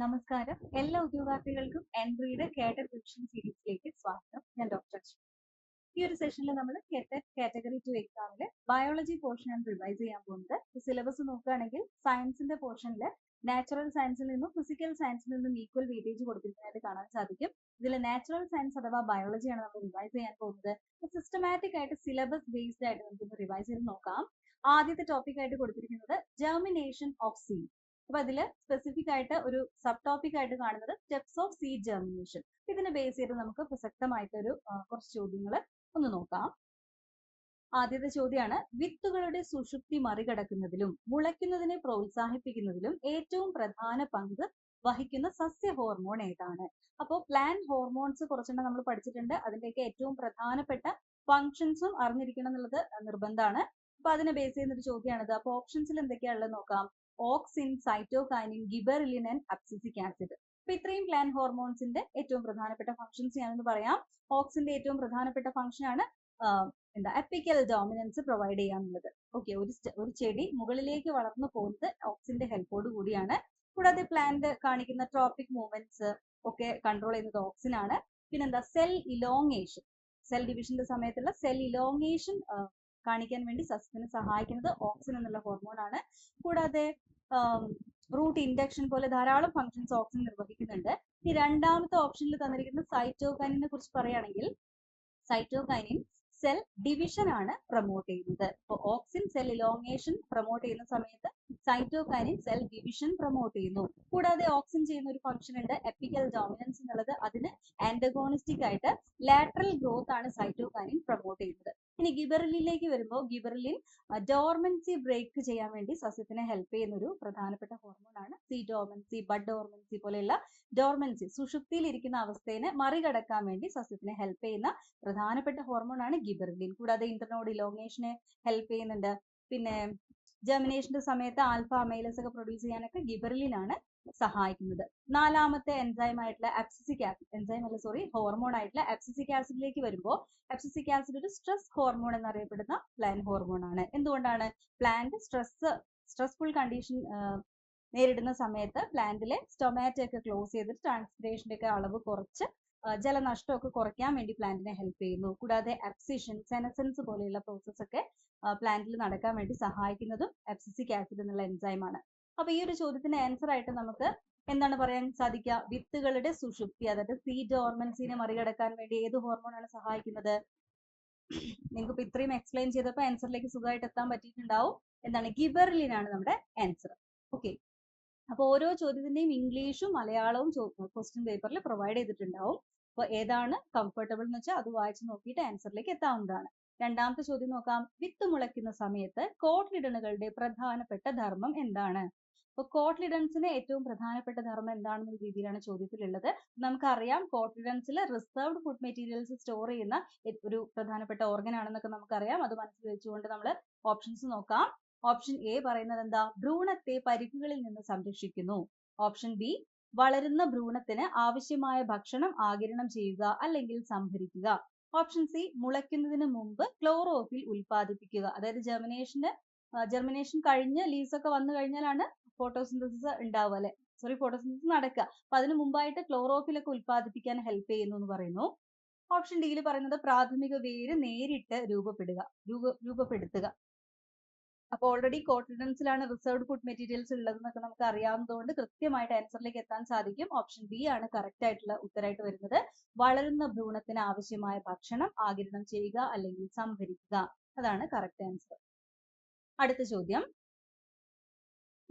നമസ്കാരം. എല്ലാ ഉദ്യോഗാർത്ഥികൾക്കും എൻട്രിയുടെ കേട്ടറ്റ് റിവിഷൻ സീരീസിലേക്ക് സ്വാഗതം. ഞാൻ ഡോക്ടർ അശ്വിനി. ഈ ഒരു സെഷനിൽ നമ്മൾ കേട്ടറ്റ് കാറ്റഗറി 2 എക്സാമില് ബയോളജി പോർഷൻ ആണ് റിവൈസ് ചെയ്യാൻ പോകുന്നത്. സിലബസ് നോക്കുകയാണെങ്കിൽ സയൻസിന്റെ പോർഷനിൽ നാച്ചുറൽ സയൻസിൽ നിന്നും ഫിസിക്കൽ സയൻസിൽ നിന്നും ഈക്വൽ വെയിറ്റേജ് കൊടുത്തിരിക്കുന്നതായിട്ട് കാണാൻ സാധിക്കും. ഇതിൽ നാച്ചുറൽ സയൻസ് അഥവാ ബയോളജിയാണ് നമ്മൾ റിവൈസ് ചെയ്യാൻ പോകുന്നത്. സിസ്റ്റമാറ്റിക് ആയിട്ട് സിലബസ് ബേസ്ഡ് ആയിട്ട് നമുക്ക് റിവൈസ് ചെയ്ത് നോക്കാം. ആദ്യത്തെ ടോപ്പിക് ആയിട്ട് കൊടുത്തിരിക്കുന്നത് ജെർമിനേഷൻ ഓഫ് സീഡ്. അപ്പൊ അതിൽ സ്പെസിഫിക് ആയിട്ട് ഒരു സബ് ടോപ്പിക് ആയിട്ട് കാണുന്നത് സ്റ്റെപ്സ് ഓഫ് സീഡ് ജെർമിനേഷൻ. ഇതിനെ ബേസ് ചെയ്ത് നമുക്ക് പ്രസക്തമായിട്ട് ഒരു കുറച്ച് ചോദ്യങ്ങൾ ഒന്ന് നോക്കാം. ആദ്യത്തെ ചോദ്യമാണ്, വിത്തുകളുടെ സുഷുപ്തി മറികടക്കുന്നതിലും മുളയ്ക്കുന്നതിനെ പ്രോത്സാഹിപ്പിക്കുന്നതിലും ഏറ്റവും പ്രധാന പങ്ക് വഹിക്കുന്ന സസ്യ ഹോർമോൺ ഏതാണ്? അപ്പോൾ പ്ലാന്റ് ഹോർമോൺസ് കുറച്ചെണ്ണം നമ്മൾ പഠിച്ചിട്ടുണ്ട്. അതിന്റെയൊക്കെ ഏറ്റവും പ്രധാനപ്പെട്ട ഫങ്ഷൻസും അറിഞ്ഞിരിക്കണം എന്നുള്ളത് നിർബന്ധമാണ്. അപ്പൊ അതിനെ ബേസ് ചെയ്യുന്ന ഒരു ചോദ്യമാണിത്. അപ്പൊ ഓപ്ഷൻസിൽ എന്തൊക്കെയാണുള്ളത് നോക്കാം. Auxin, cytokinin, gibberellin and abscisic acid. അപ്പൊ ഇത്രയും പ്ലാന്റ് ഹോർമോൺസിന്റെ ഏറ്റവും പ്രധാനപ്പെട്ട ഫങ്ഷൻസ് ഞാനൊന്ന് പറയാം. ഓക്സിന്റെ ഏറ്റവും പ്രധാനപ്പെട്ട ഫങ്ഷൻ ആണ് അപ്പിക്കൽ ഡോമിനൻസ് പ്രൊവൈഡ് ചെയ്യാന്നുള്ളത്. ഓക്കെ, ഒരു ചെടി മുകളിലേക്ക് വളർന്നു പോകുന്നത് ഓക്സിന്റെ ഹെൽപ്പോട് കൂടിയാണ്. കൂടാതെ പ്ലാന്റ് കാണിക്കുന്ന ട്രോപ്പിക് മൂവ്മെന്റ്സ് ഒക്കെ കൺട്രോൾ ചെയ്യുന്നത് ഓക്സിൻ ആണ്. പിന്നെന്താ, സെൽ ഇലോങ്ങേഷൻ, സെൽ ഡിവിഷന്റെ സമയത്തുള്ള സെൽ ഇലോങ്ങേഷൻ കാണിക്കാൻ വേണ്ടി സസ്യത്തിനെ സഹായിക്കുന്നത് ഓക്സിൻ എന്നുള്ള ഹോർമോൺ ആണ്. കൂടാതെ റൂട്ട് ഇൻഡക്ഷൻ പോലെ ധാരാളം ഫങ്ഷൻസ് ഓക്സിൻ നിർവഹിക്കുന്നുണ്ട്. ഈ രണ്ടാമത്തെ ഓപ്ഷനിൽ തന്നിരിക്കുന്ന സൈറ്റോകൈനിനെ കുറിച്ച് പറയുകയാണെങ്കിൽ സൈറ്റോകൈനിൻ സെൽ ഡിവിഷൻ ആണ് പ്രൊമോട്ട് ചെയ്യുന്നത്. അപ്പോൾ ഓക്സിൻ സെൽ ഇലോങ്ങേഷൻ പ്രൊമോട്ട് ചെയ്യുന്ന സമയത്ത് സൈറ്റോകൈനിൻ സെൽ ഡിവിഷൻ പ്രൊമോട്ട് ചെയ്യുന്നു. കൂടാതെ ഓക്സിൻ ചെയ്യുന്ന ഒരു ഫംഗ്ഷൻ ഉണ്ട് എപ്പിക്കൽ ഡോമിനൻസ് എന്നുള്ളത്. അതിന് ആന്റഗോണിസ്റ്റിക് ആയിട്ട് ലാറ്ററൽ ഗ്രോത്ത് ആണ് സൈറ്റോകൈനിൻ പ്രൊമോട്ട് ചെയ്യുന്നത്. ഇനി ഗിബെറിലിലേക്ക് വരുമ്പോൾ ഗിബെറിലിൻ ഡോർമൻസി ബ്രേക്ക് ചെയ്യാൻ വേണ്ടി സസ്യത്തിനെ ഹെൽപ്പ് ചെയ്യുന്ന ഒരു പ്രധാനപ്പെട്ട ഹോർമോൺ ആണ്. സീ ഡോർമൻസി, ബഡ് ഡോർമൻസി പോലെയുള്ള ഡോർമൻസി, സുഷുപ്തിയിൽ ഇരിക്കുന്ന അവസ്ഥയെ മറികടക്കാൻ വേണ്ടി സസ്യത്തിനെ ഹെൽപ്പ് ചെയ്യുന്ന പ്രധാനപ്പെട്ട ഹോർമോൺ ആണ് ഗിബെറിലിൻ. കൂടാതെ ഇന്റർനോഡ് ഇലോങ്ങേഷനെ ഹെൽപ്പ് ചെയ്യുന്നുണ്ട്. പിന്നെ ജെർമിനേഷന്റെ സമയത്ത് ആൽഫ അമൈലസ് ഒക്കെ പ്രൊഡ്യൂസ് ചെയ്യാനൊക്കെ ഗിബെറിലിൻ ആണ് സഹായിക്കുന്നത്. നാലാമത്തെ എൻസൈം ആയിട്ടുള്ള അബ്സിസിക് ആസിഡ്, ഹോർമോൺ ആയിട്ടുള്ള അബ്സിസിക് ആസിഡിലേക്ക് വരുമ്പോൾ അബ്സിസിക് ആസിഡ് ഒരു സ്ട്രെസ് ഹോർമോൺ എന്നറിയപ്പെടുന്ന പ്ലാന്റ് ഹോർമോൺ ആണ്. എന്തുകൊണ്ടാണ്? പ്ലാന്റ് സ്ട്രെസ്ഫുൾ കണ്ടീഷൻ നേരിടുന്ന സമയത്ത് പ്ലാന്റിലെ സ്റ്റൊമാറ്റോ ഒക്കെ ക്ലോസ് ചെയ്തിട്ട് ട്രാൻസ്പിറേഷന്റെ ഒക്കെ അളവ് കുറച്ച് ജലനഷ്ടമൊക്കെ കുറയ്ക്കാൻ വേണ്ടി പ്ലാന്റിനെ ഹെൽപ്പ് ചെയ്യുന്നു. കൂടാതെ അബ്സിഷൻ, സെനസൻസ് പോലെയുള്ള പ്രോസസ് ഒക്കെ പ്ലാന്റിൽ നടക്കാൻ വേണ്ടി സഹായിക്കുന്നതും അബ്സിസിക് ആസിഡ് എന്നുള്ള എൻസൈമാണ്. അപ്പൊ ഈ ഒരു ചോദ്യത്തിന്റെ ആൻസർ ആയിട്ട് നമുക്ക് എന്താണ് പറയാൻ സാധിക്കുക? വിത്തുകളുടെ സുഷുപ്തി, അതായത് സീഡ് ഡോർമൻസിനെ മറികടക്കാൻ വേണ്ടി ഏത് ഹോർമോൺ ആണ് സഹായിക്കുന്നത്? നിങ്ങൾക്ക് ഇപ്പൊ ഇത്രയും എക്സ്പ്ലെയിൻ ചെയ്തപ്പോൾ ആൻസറിലേക്ക് സുഖമായിട്ട് എത്താൻ പറ്റിയിട്ടുണ്ടാവും. എന്താണ്? ഗിബെറിലിൻ ആണ് നമ്മുടെ ആൻസർ. ഓക്കെ, അപ്പൊ ഓരോ ചോദ്യത്തിന്റെയും ഇംഗ്ലീഷും മലയാളവും ക്വസ്റ്റ്യൻ പേപ്പറിൽ പ്രൊവൈഡ് ചെയ്തിട്ടുണ്ടാവും. അപ്പൊ ഏതാണ് കംഫർട്ടബിൾ എന്ന് വെച്ചാൽ അത് വായിച്ചു നോക്കിയിട്ട് ആൻസറിലേക്ക് എത്താവുന്നതാണ്. രണ്ടാമത്തെ ചോദ്യം നോക്കാം. വിത്ത് മുളയ്ക്കുന്ന സമയത്ത് കോട്ട്ലിഡനുകളുടെ പ്രധാനപ്പെട്ട ധർമ്മം എന്താണ്? അപ്പൊ കോട്ട്ലിഡൻസിന് ഏറ്റവും പ്രധാനപ്പെട്ട ധർമ്മം എന്താണെന്ന രീതിയിലാണ് ചോദ്യത്തിലുള്ളത്. നമുക്കറിയാം കോട്ട്ലിഡൻസിൽ റിസർവ്ഡ് ഫുഡ് മെറ്റീരിയൽസ് സ്റ്റോർ ചെയ്യുന്ന ഒരു പ്രധാനപ്പെട്ട ഓർഗൻ ആണെന്നൊക്കെ നമുക്കറിയാം. അത് മനസ്സിൽ വെച്ചുകൊണ്ട് നമ്മൾ ഓപ്ഷൻസ് നോക്കാം. ഓപ്ഷൻ എ പറയുന്നത് എന്താ? ഭ്രൂണത്തെ പരിക്കുകളിൽ നിന്ന് സംരക്ഷിക്കുന്നു. ഓപ്ഷൻ ബി, വളരുന്ന ഭ്രൂണത്തിന് ആവശ്യമായ ഭക്ഷണം ആഗിരണം ചെയ്യുക അല്ലെങ്കിൽ സംഭരിക്കുക. ഓപ്ഷൻ സി, മുളയ്ക്കുന്നതിന് മുമ്പ് ക്ലോറോഫിൽ ഉൽപ്പാദിപ്പിക്കുക. അതായത് ജെർമിനേഷൻ കഴിഞ്ഞ് ലീവ്സ് ഒക്കെ വന്നു കഴിഞ്ഞാലാണ് ഫോട്ടോസിന്തസിസ് ഉണ്ടാവുക അല്ലെ, ഫോട്ടോസിന്തസിസ് നടക്കുക. അപ്പൊ അതിന് മുമ്പായിട്ട് ക്ലോറോഫിൽ ഒക്കെ ഉൽപ്പാദിപ്പിക്കാൻ ഹെൽപ്പ് ചെയ്യുന്നു എന്ന് പറയുന്നു. ഓപ്ഷൻ ഡിയിൽ പറയുന്നത് പ്രാഥമിക വേര് നേരിട്ട് രൂപപ്പെടുത്തുക. അപ്പോൾ ഓൾറെഡി കോട്ട്ലിഡൻസിലാണ് റിസർവ്ഡ് ഫുഡ് മെറ്റീരിയൽസ് ഉള്ളതെന്നൊക്കെ നമുക്ക് അറിയാവുന്നതുകൊണ്ട് കൃത്യമായിട്ട് ആൻസറിലേക്ക് എത്താൻ സാധിക്കും. ഓപ്ഷൻ ബി ആണ് കറക്റ്റ് ആയിട്ടുള്ള ഉത്തരമായിട്ട് വരുന്നത്. വളരുന്ന ഭ്രൂണത്തിന് ആവശ്യമായ ഭക്ഷണം ആഗിരണം ചെയ്യുക അല്ലെങ്കിൽ സംഭരിക്കുക. അതാണ് കറക്റ്റ് ആൻസർ. അടുത്ത ചോദ്യം,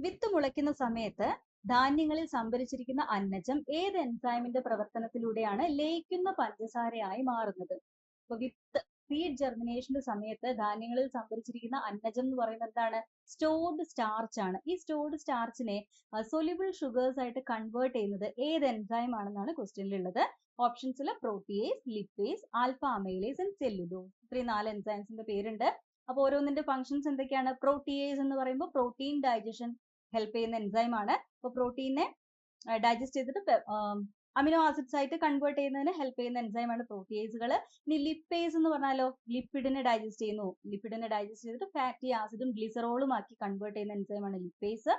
വിത്ത് മുളയ്ക്കുന്ന സമയത്ത് ധാന്യങ്ങളിൽ സംഭരിച്ചിരിക്കുന്ന അന്നജം ഏത് എൻസൈമിന്റെ പ്രവർത്തനത്തിലൂടെയാണ് ലയിക്കുന്ന പഞ്ചസാരയായി മാറുന്നത്? അപ്പൊ വിത്ത് സീഡ് ജെർമിനേഷന്റെ സമയത്ത് ധാന്യങ്ങളിൽ സംഭരിച്ചിരിക്കുന്ന അന്നജം എന്ന് പറയുന്നത് എന്താണ്? സ്റ്റോർഡ് സ്റ്റാർച്ച് ആണ്. ഈ സ്റ്റോർഡ് സ്റ്റാർച്ചിനെ സൊല്യൂബിൾ ഷുഗേഴ്സ് ആയിട്ട് കൺവേർട്ട് ചെയ്യുന്നത് ഏത് എൻസൈം ആണെന്നാണ് ക്വസ്റ്റ്യനിൽ ഉള്ളത്. ഓപ്ഷൻസിൽ protease, lipase, alpha amylase and cellulose. ഇത്രയും 4 എൻസൈംസിന്റെ പേരുണ്ട്. അപ്പൊ ഓരോന്നിന്റെ ഫങ്ഷൻസ് എന്തൊക്കെയാണ്? പ്രോട്ടിയേസ് എന്ന് പറയുമ്പോൾ പ്രോട്ടീൻ ഡൈജഷൻ ഹെൽപ്പ് ചെയ്യുന്ന എൻസൈം ആണ്. അപ്പൊ പ്രോട്ടീനെ ഡൈജസ്റ്റ് ചെയ്തിട്ട് അമിനോ ആസിഡ്സ് ആയിട്ട് കൺവേർട്ട് ചെയ്യുന്നതിന് ഹെൽപ്പ് ചെയ്യുന്ന എൻസൈമാണ് പ്രോട്ടിയേസുകൾ. ഇനി ലിപ്പേസ് എന്ന് പറഞ്ഞാലോ ലിപ്പിഡിനെ ഡൈജസ്റ്റ് ചെയ്യുന്നു. ലിപ്പിഡിനെ ഡൈജസ്റ്റ് ചെയ്തിട്ട് ഫാറ്റി ആസിഡും ഗ്ലിസറോളും ആക്കി കൺവേർട്ട് ചെയ്യുന്ന എൻസൈമാണ് ലിപ്പേസ്.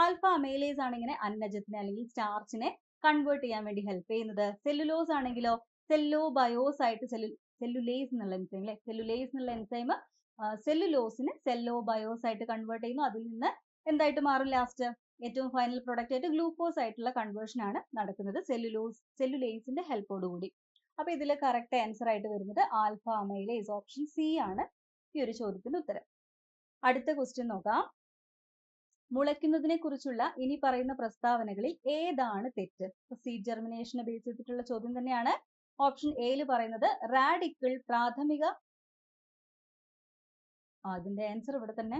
ആൽഫ അമൈലേസ് ആണ് ഇങ്ങനെ അന്നജത്തിനെ അല്ലെങ്കിൽ സ്റ്റാർച്ചിനെ കൺവേർട്ട് ചെയ്യാൻ വേണ്ടി ഹെൽപ്പ് ചെയ്യുന്നത്. സെല്ലുലോസ് ആണെങ്കിലോ സെല്ലോബയോസ് ആയിട്ട് സെല്ലുലേസ് എന്നുള്ള എൻസൈം അല്ലെ, സെല്ലുലേസ് എന്നുള്ള എൻസൈം സെല്ലുലോസിനെ സെല്ലോബയോസ് ആയിട്ട് കൺവേർട്ട് ചെയ്യുന്നു. അതിൽ നിന്ന് എന്തായിട്ട് മാറും ലാസ്റ്റ് ഏറ്റവും ഫൈനൽ പ്രൊഡക്റ്റ് ആയിട്ട് ഗ്ലൂക്കോസ് ആയിട്ടുള്ള കൺവേർഷൻ ആണ് നടക്കുന്നത് സെല്ലുലേസിന്റെ ഹെൽപ്പോടുകൂടി. അപ്പൊ ഇതിൽ കറക്റ്റ് ആൻസർ ആയിട്ട് വരുന്നത് ആൽഫ അമൈലേസ്, ഓപ്ഷൻ സി ആണ് ഈ ഒരു ചോദ്യത്തിന്റെ ഉത്തരം. അടുത്ത ക്വസ്റ്റ്യൻ നോക്കാം. മുളയ്ക്കുന്നതിനെ കുറിച്ചുള്ള ഇനി പറയുന്ന പ്രസ്താവനകളിൽ ഏതാണ് തെറ്റ്? സീഡ് ജെർമിനേഷനെ ബേസ് ചെയ്തിട്ടുള്ള ചോദ്യം തന്നെയാണ്. ഓപ്ഷൻ എയിൽ പറയുന്നത് റാഡിക്കിൾ പ്രാഥമിക, അതിന്റെ ആൻസർ ഇവിടെ തന്നെ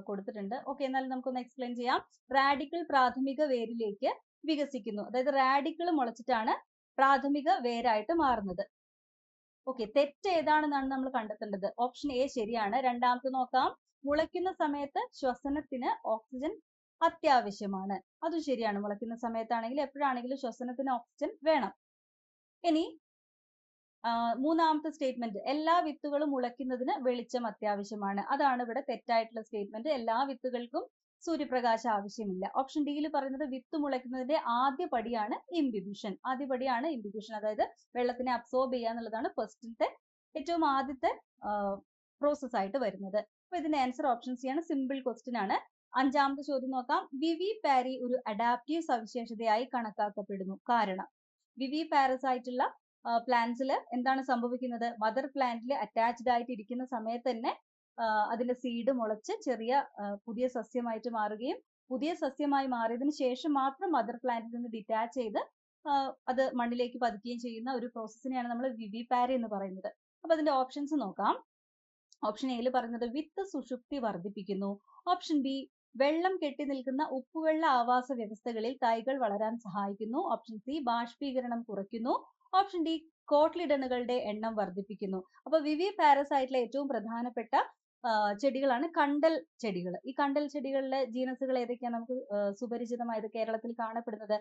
കൊടുത്തിട്ടുണ്ട്. ഓക്കെ, എന്നാലും നമുക്കൊന്ന് എക്സ്പ്ലെയിൻ ചെയ്യാം. റാഡിക്കിൾ പ്രാഥമിക വേരിലേക്ക് വികസിക്കുന്നു. അതായത് റാഡിക്കിൾ മുളച്ചിട്ടാണ് പ്രാഥമിക വേരായിട്ട് മാറുന്നത്. ഓക്കെ, തെറ്റ് ഏതാണെന്നാണ് നമ്മൾ കണ്ടെത്തേണ്ടത്. ഓപ്ഷൻ എ ശരിയാണ്. രണ്ടാമത്തെ നോക്കാം. മുളയ്ക്കുന്ന സമയത്ത് ശ്വസനത്തിന് ഓക്സിജൻ അത്യാവശ്യമാണ്. അതും ശരിയാണ്. മുളയ്ക്കുന്ന സമയത്താണെങ്കിലും എപ്പോഴാണെങ്കിലും ശ്വസനത്തിന് ഓക്സിജൻ വേണം. ഇനി മൂന്നാമത്തെ സ്റ്റേറ്റ്മെന്റ്, എല്ലാ വിത്തുകളും മുളയ്ക്കുന്നതിന് വെളിച്ചം അത്യാവശ്യമാണ്. അതാണ് ഇവിടെ തെറ്റായിട്ടുള്ള സ്റ്റേറ്റ്മെന്റ്. എല്ലാ വിത്തുകൾക്കും സൂര്യപ്രകാശം ആവശ്യമില്ല. ഓപ്ഷൻ ഡിയിൽ പറയുന്നത് വിത്ത് മുളയ്ക്കുന്നതിന്റെ ആദ്യ പടിയാണ് ഇംബിബിഷൻ. അതായത് വെള്ളത്തിനെ അബ്സോർബ് ചെയ്യുക എന്നുള്ളതാണ് ഫസ്റ്റത്തെ ഏറ്റവും ആദ്യത്തെ പ്രോസസ് ആയിട്ട് വരുന്നത്. അപ്പൊ ഇതിന്റെ ആൻസർ ഓപ്ഷൻ സി ആണ്. സിമ്പിൾ ക്വസ്റ്റ്യൻ ആണ്. അഞ്ചാമത്തെ ചോദ്യം നോക്കാം. വിവി പാരി ഒരു അഡാപ്റ്റീവ് സവിശേഷതയായി കണക്കാക്കപ്പെടുന്നു. കാരണം വിവി പാരസ് ആയിട്ടുള്ള പ്ലാന്റ്സിൽ എന്താണ് സംഭവിക്കുന്നത്? മദർ പ്ലാന്റിൽ അറ്റാച്ച്ഡ് ആയിട്ട് ഇരിക്കുന്ന സമയത്ത് തന്നെ അതിന്റെ സീഡ് മുളച്ച് ചെറിയ പുതിയ സസ്യമായിട്ട് മാറുകയും പുതിയ സസ്യമായി മാറിയതിനു ശേഷം മാത്രം മദർ പ്ലാന്റിൽ നിന്ന് ഡിറ്റാച്ച് ചെയ്ത് അത് മണ്ണിലേക്ക് പതിക്കുകയും ചെയ്യുന്ന ഒരു പ്രോസസ്സിനെയാണ് നമ്മൾ വിവി പാരി എന്ന് പറയുന്നത്. അപ്പൊ അതിന്റെ ഓപ്ഷൻസ് നോക്കാം. ഓപ്ഷൻ എയിൽ പറയുന്നത് വിത്ത് സുഷുപ്തി വർദ്ധിപ്പിക്കുന്നു. ഓപ്ഷൻ ബി വെള്ളം കെട്ടി നിൽക്കുന്ന ഉപ്പുവെള്ള ആവാസ വ്യവസ്ഥകളിൽ തൈകൾ വളരാൻ സഹായിക്കുന്നു. ഓപ്ഷൻ സി ബാഷ്പീകരണം കുറയ്ക്കുന്നു. ഓപ്ഷൻ ഡി കോട്ട്ലിഡനുകളുടെ എണ്ണം വർദ്ധിപ്പിക്കുന്നു. അപ്പൊ വിവി പാരസ് ആയിട്ടുള്ള ഏറ്റവും പ്രധാനപ്പെട്ട ചെടികളാണ് കണ്ടൽ ചെടികൾ. ഈ കണ്ടൽ ചെടികളിലെ ജീനസുകൾ ഏതൊക്കെയാണ് നമുക്ക് സുപരിചിതമായത്? കേരളത്തിൽ കാണപ്പെടുന്നത്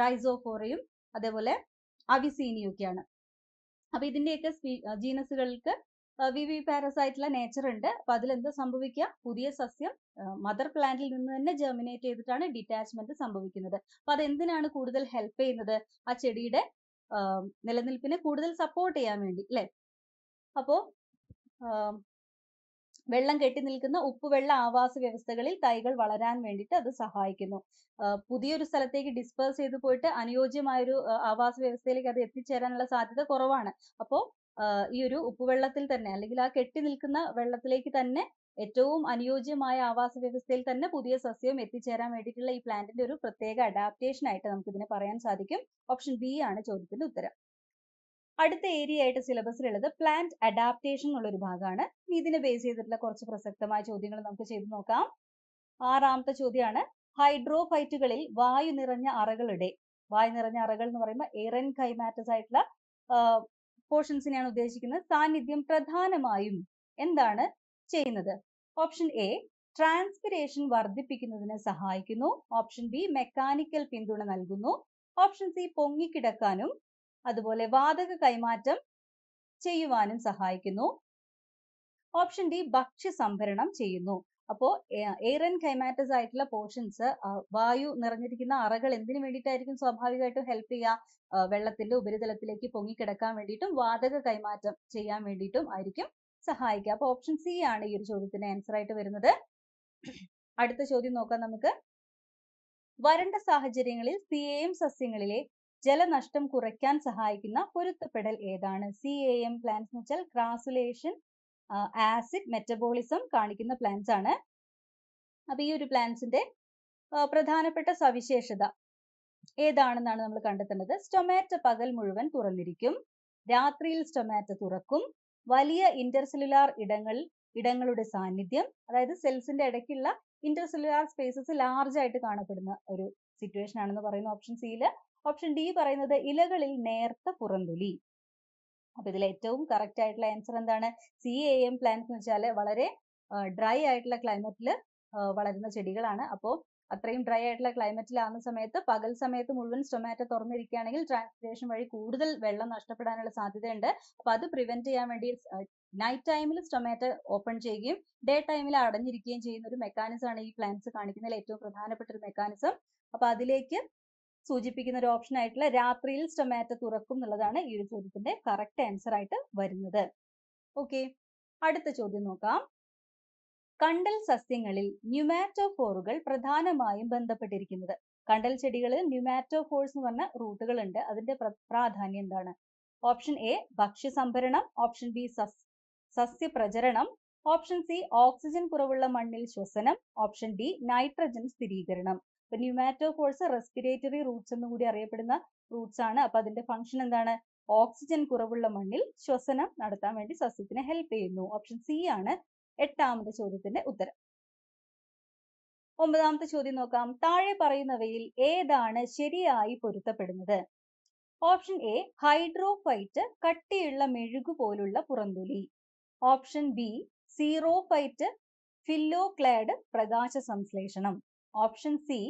റൈസോഫോറയും അതേപോലെ അവിസീനിയും ഒക്കെയാണ്. അപ്പൊ ഇതിന്റെയൊക്കെ ജീനസുകൾക്ക് വിവി പാരസ് ആയിട്ടുള്ള നേച്ചർ ഉണ്ട്. അപ്പൊ അതിൽ എന്താ സംഭവിക്കുക? പുതിയ സസ്യം മദർ പ്ലാന്റിൽ നിന്ന് തന്നെ ജെർമിനേറ്റ് ചെയ്തിട്ടാണ് ഡിറ്റാച്ച്മെന്റ് സംഭവിക്കുന്നത്. അപ്പൊ അത് എന്തിനാണ് കൂടുതൽ ഹെൽപ്പ് ചെയ്യുന്നത്? ആ ചെടിയുടെ നിലനിൽപ്പിനെ കൂടുതൽ സപ്പോർട്ട് ചെയ്യാൻ വേണ്ടി, അല്ലെ? അപ്പോ വെള്ളം കെട്ടി നിൽക്കുന്ന ഉപ്പുവെള്ള ആവാസ വ്യവസ്ഥകളിൽ തൈകൾ വളരാൻ വേണ്ടിയിട്ട് അത് സഹായിക്കുന്നു. പുതിയൊരു സ്ഥലത്തേക്ക് ഡിസ്പേഴ്സ് ചെയ്ത് പോയിട്ട് അനുയോജ്യമായൊരു ആവാസ വ്യവസ്ഥയിലേക്ക് അത് എത്തിച്ചേരാനുള്ള സാധ്യത കുറവാണ്. അപ്പോൾ ഈ ഒരു ഉപ്പുവെള്ളത്തിൽ തന്നെ അല്ലെങ്കിൽ ആ കെട്ടി നിൽക്കുന്ന വെള്ളത്തിലേക്ക് തന്നെ ഏറ്റവും അനുയോജ്യമായ ആവാസ വ്യവസ്ഥയിൽ തന്നെ പുതിയ സസ്യം എത്തിച്ചേരാൻ വേണ്ടിയിട്ടുള്ള ഈ പ്ലാന്റിന്റെ ഒരു പ്രത്യേക അഡാപ്റ്റേഷൻ ആയിട്ട് നമുക്ക് ഇതിനെ പറയാൻ സാധിക്കും. ഓപ്ഷൻ ബി ആണ് ചോദ്യത്തിന്റെ ഉത്തരം. അടുത്ത ഏരിയ ആയിട്ട് സിലബസിലുള്ളത് പ്ലാന്റ് അഡാപ്റ്റേഷൻ എന്നുള്ള ഒരു ഭാഗമാണ്. ഇതിനെ ബേസ് ചെയ്തിട്ടുള്ള കുറച്ച് പ്രസക്തമായ ചോദ്യങ്ങൾ നമുക്ക് ചെയ്തു നോക്കാം. ആറാമത്തെ ചോദ്യമാണ്, ഹൈഡ്രോഫൈറ്റുകളിൽ വായു നിറഞ്ഞ അറകൾ എന്ന് പറയുമ്പോൾ എറൻകൈമാറ്റസ് ആയിട്ടുള്ള പോർഷൻസിനെയാണ് ഉദ്ദേശിക്കുന്നത്. സാന്നിധ്യം പ്രധാനമായും എന്താണ് ചെയ്യുന്നത്? ഓപ്ഷൻ എ ട്രാൻസ്പിരേഷൻ വർദ്ധിപ്പിക്കുന്നതിന് സഹായിക്കുന്നു. ഓപ്ഷൻ ബി മെക്കാനിക്കൽ പിന്തുണ നൽകുന്നു. ഓപ്ഷൻ സി പൊങ്ങിക്കിടക്കാനും അതുപോലെ വാതക കൈമാറ്റം ചെയ്യുവാനും സഹായിക്കുന്നു. ഓപ്ഷൻ ഡി ഭക്ഷ്യ സംഭരണം ചെയ്യുന്നു. അപ്പോ എറൻകൈമാറ്റസ് ആയിട്ടുള്ള പോർഷൻസ്, വായു നിറഞ്ഞിരിക്കുന്ന അറകൾ എന്തിനു വേണ്ടിയിട്ടായിരിക്കും സ്വാഭാവികമായിട്ടും ഹെൽപ്പ് ചെയ്യുക? വെള്ളത്തിന്റെ ഉപരിതലത്തിലേക്ക് പൊങ്ങിക്കിടക്കാൻ വേണ്ടിയിട്ടും വാതക കൈമാറ്റം ചെയ്യാൻ വേണ്ടിയിട്ടും ആയിരിക്കും സഹായിക്കുക. അപ്പൊ ഓപ്ഷൻ സി ആണ് ഈ ഒരു ചോദ്യത്തിന് ആൻസർ ആയിട്ട് വരുന്നത്. അടുത്ത ചോദ്യം നോക്കാം നമുക്ക്. വരണ്ട സാഹചര്യങ്ങളിൽ CAM സസ്യങ്ങളിലെ ജലനഷ്ടം കുറയ്ക്കാൻ സഹായിക്കുന്ന പൊരുത്തപ്പെടൽ ഏതാണ്? CAM പ്ലാന്റ്സ് എന്ന് വെച്ചാൽ ക്രാസുലേഷൻ ആസിഡ് മെറ്റബോളിസം കാണിക്കുന്ന പ്ലാന്റ്സ് ആണ്. അപ്പൊ ഈ ഒരു പ്ലാന്റ്സിന്റെ പ്രധാനപ്പെട്ട സവിശേഷത ഏതാണെന്നാണ് നമ്മൾ കണ്ടെത്തേണ്ടത്. സ്റ്റൊമാറ്റ പകൽ മുഴുവൻ തുറന്നിരിക്കും. രാത്രിയിൽ സ്റ്റൊമാറ്റ തുറക്കും. വലിയ ഇന്റർസെല്ലുലാർ ഇടങ്ങളുടെ സാന്നിധ്യം, അതായത് സെൽസിന്റെ ഇടയ്ക്കുള്ള ഇന്റർസെല്ലുലാർ സ്പേസസ് ലാർജ് ആയിട്ട് കാണപ്പെടുന്ന ഒരു സിറ്റുവേഷൻ ആണെന്ന് പറയുന്നു ഓപ്ഷൻ സിയില്. ഓപ്ഷൻ ഡി പറയുന്നത് ഇലകളിൽ നേർത്ത പുറന്തൊലി. അപ്പൊ ഇതിൽ ഏറ്റവും കറക്റ്റ് ആയിട്ടുള്ള ആൻസർ എന്താണ്? CAM പ്ലാന്റ്സ് എന്ന് വെച്ചാൽ വളരെ ഡ്രൈ ആയിട്ടുള്ള ക്ലൈമറ്റിൽ വളരുന്ന ചെടികളാണ്. അപ്പോൾ അത്രയും ഡ്രൈ ആയിട്ടുള്ള ക്ലൈമറ്റിലാകുന്ന സമയത്ത് പകൽ സമയത്ത് മുഴുവൻ സ്റ്റൊമാറ്റോ തുറന്നിരിക്കുകയാണെങ്കിൽ ട്രാൻസ്പിറേഷൻ വഴി കൂടുതൽ വെള്ളം നഷ്ടപ്പെടാനുള്ള സാധ്യതയുണ്ട്. അപ്പൊ അത് പ്രിവെന്റ് ചെയ്യാൻ വേണ്ടി നൈറ്റ് ടൈമിൽ സ്റ്റൊമാറ്റോ ഓപ്പൺ ചെയ്യുകയും ഡേ ടൈമിൽ അടഞ്ഞിരിക്കുകയും ചെയ്യുന്ന ഒരു മെക്കാനിസം ആണ് ഈ പ്ലാന്റ്സ് കാണിക്കുന്നതിൽ ഏറ്റവും പ്രധാനപ്പെട്ട ഒരു മെക്കാനിസം. അപ്പൊ അതിലേക്ക് സൂചിപ്പിക്കുന്ന ഒരു ഓപ്ഷൻ ആയിട്ടുള്ള രാത്രിയിൽ സ്റ്റൊമാറ്റോ തുറക്കും എന്നുള്ളതാണ് ഈ ഒരു ചോദ്യത്തിന്റെ കറക്റ്റ് ആൻസർ ആയിട്ട് വരുന്നത്. ഓക്കെ, അടുത്ത ചോദ്യം നോക്കാം. കണ്ടൽ സസ്യങ്ങളിൽ ന്യൂമാറ്റോഫോറുകൾ പ്രധാനമായും ബന്ധപ്പെട്ടിരിക്കുന്നത്. കണ്ടൽ ചെടികളിൽ ന്യൂമാറ്റോഫോഴ്സ് എന്ന് പറഞ്ഞ റൂട്ടുകൾ ഉണ്ട്. അതിന്റെ പ്രാധാന്യം എന്താണ്? ഓപ്ഷൻ എ ഭക്ഷ്യ സംഭരണം, ഓപ്ഷൻ ബി സസ്യപ്രചരണം, ഓപ്ഷൻ സി ഓക്സിജൻ കുറവുള്ള മണ്ണിൽ ശ്വസനം, ഓപ്ഷൻ ഡി നൈട്രജൻ സ്ഥിരീകരണം. ഇപ്പൊ ന്യൂമാറ്റോഫോഴ്സ് റെസ്പിറേറ്ററി റൂട്ട്സ് എന്നും കൂടി അറിയപ്പെടുന്ന റൂട്ട്സ് ആണ്. അപ്പൊ അതിന്റെ ഫംഗ്ഷൻ എന്താണ്? ഓക്സിജൻ കുറവുള്ള മണ്ണിൽ ശ്വസനം നടത്താൻ വേണ്ടി സസ്യത്തിനെ ഹെൽപ്പ് ചെയ്യുന്നു. ഓപ്ഷൻ സി ആണ് 8ാമത്തെ ചോദ്യത്തിന്റെ ഉത്തരം. 9ാമത്തെ ചോദ്യം നോക്കാം. താഴെ പറയുന്നവയിൽ ഏതാണ് ശരിയായി പൊരുത്തപ്പെടുന്നത്? ഓപ്ഷൻ എ ഹൈഡ്രോഫൈറ്റ് കട്ടിയുള്ള മെഴുകു പോലുള്ള പുറന്തൊലി, ഓപ്ഷൻ ബി സീറോഫൈറ്റ് ഫില്ലോക്ലാഡ് പ്രകാശ സംശ്ലേഷണം, ഓപ്ഷൻ സി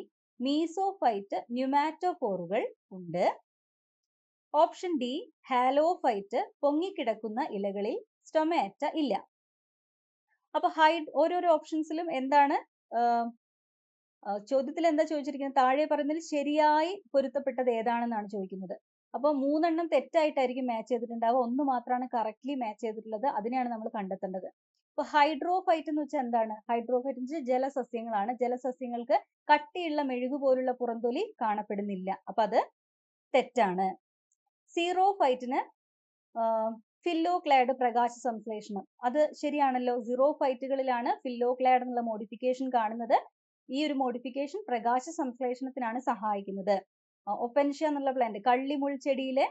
മീസോഫൈറ്റ് ന്യൂമാറ്റോഫോറുകൾ ഉണ്ട്, ഓപ്ഷൻ ഡി ഹാലോഫൈറ്റ് പൊങ്ങിക്കിടക്കുന്ന ഇലകളിൽ സ്റ്റൊമാറ്റ ഇല്ല. അപ്പൊ ഓരോരോ ഓപ്ഷൻസിലും എന്താണ് ചോദ്യത്തിൽ എന്താ ചോദിച്ചിരിക്കുന്നത്? താഴെ പറയുന്നതിൽ ശരിയായി പൊരുത്തപ്പെട്ടത് ഏതാണെന്നാണ് ചോദിക്കുന്നത്. അപ്പോൾ 3 തെറ്റായിട്ടായിരിക്കും മാച്ച് ചെയ്തിട്ടുണ്ടാവുക, 1 മാത്രമാണ് കറക്റ്റ്ലി മാച്ച് ചെയ്തിട്ടുള്ളത്. അതിനെയാണ് നമ്മൾ കണ്ടെത്തേണ്ടത്. ഇപ്പൊ ഹൈഡ്രോഫൈറ്റ് എന്ന് വെച്ചാൽ എന്താണ്? ഹൈഡ്രോഫൈറ്റ് എന്ന് വെച്ചാൽ ജലസസ്യങ്ങളാണ്. ജലസസ്യങ്ങൾക്ക് കട്ടിയുള്ള മെഴുകു പോലുള്ള പുറന്തൊലി കാണപ്പെടുന്നില്ല. അപ്പൊ അത് തെറ്റാണ്. സീറോഫൈറ്റിന് ഫില്ലോക്ലാഡ് പ്രകാശ സംശ്ലേഷണം, അത് ശരിയാണല്ലോ. സീറോഫൈറ്റുകളിലാണ് ഫില്ലോക്ലാഡ് എന്നുള്ള മോഡിഫിക്കേഷൻ കാണുന്നത്. ഈ ഒരു മോഡിഫിക്കേഷൻ പ്രകാശ സംശ്ലേഷണത്തിനാണ് സഹായിക്കുന്നത്. ഒപ്പൻഷ്യ എന്നുള്ള പ്ലാന്റ്, കള്ളിമുൾ ചെടിയിലെ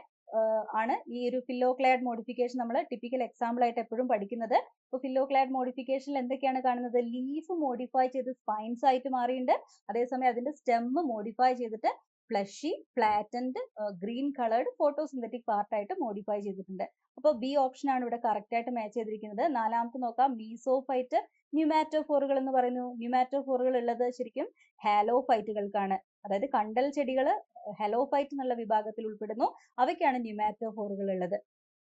ആണ് ഈ ഒരു ഫില്ലോക്ലാഡ് മോഡിഫിക്കേഷൻ നമ്മൾ ടിപ്പിക്കൽ എക്സാമ്പിൾ ആയിട്ട് എപ്പോഴും പഠിക്കുന്നത്. അപ്പോൾ ഫില്ലോക്ലാഡ് മോഡിഫിക്കേഷനിൽ എന്തൊക്കെയാണ് കാണുന്നത്? ലീഫ് മോഡിഫൈ ചെയ്ത് സ്പൈൻസ് ആയിട്ട് മാറിയിട്ടുണ്ട്. അതേസമയം അതിന്റെ സ്റ്റെം മോഡിഫൈ ചെയ്തിട്ട് fleshy flattened green coloured photosynthetic പാർട്ടായിട്ട് മോഡിഫൈ ചെയ്തിട്ടുണ്ട്. അപ്പോൾ ബി ഓപ്ഷൻ ആണ് ഇവിടെ കറക്റ്റ് ആയിട്ട് മാച്ച് ചെയ്തിരിക്കുന്നത്. 4ാമത്തെ നോക്കാം. മീസോഫൈറ്റ് ന്യൂമാറ്റോഫോറുകൾ എന്ന് പറയുന്നു. ന്യൂമാറ്റോഫോറുകൾ ഉള്ളത് ശരിക്കും ഹാലോഫൈറ്റുകൾക്കാണ്. അതായത് കണ്ടൽ ചെടികൾ ഹാലോഫൈറ്റ് എന്നുള്ള വിഭാഗത്തിൽ ഉൾപ്പെടുന്നു. അവയ്ക്കാണ് ന്യൂമാറ്റോഫോറുകൾ ഉള്ളത്.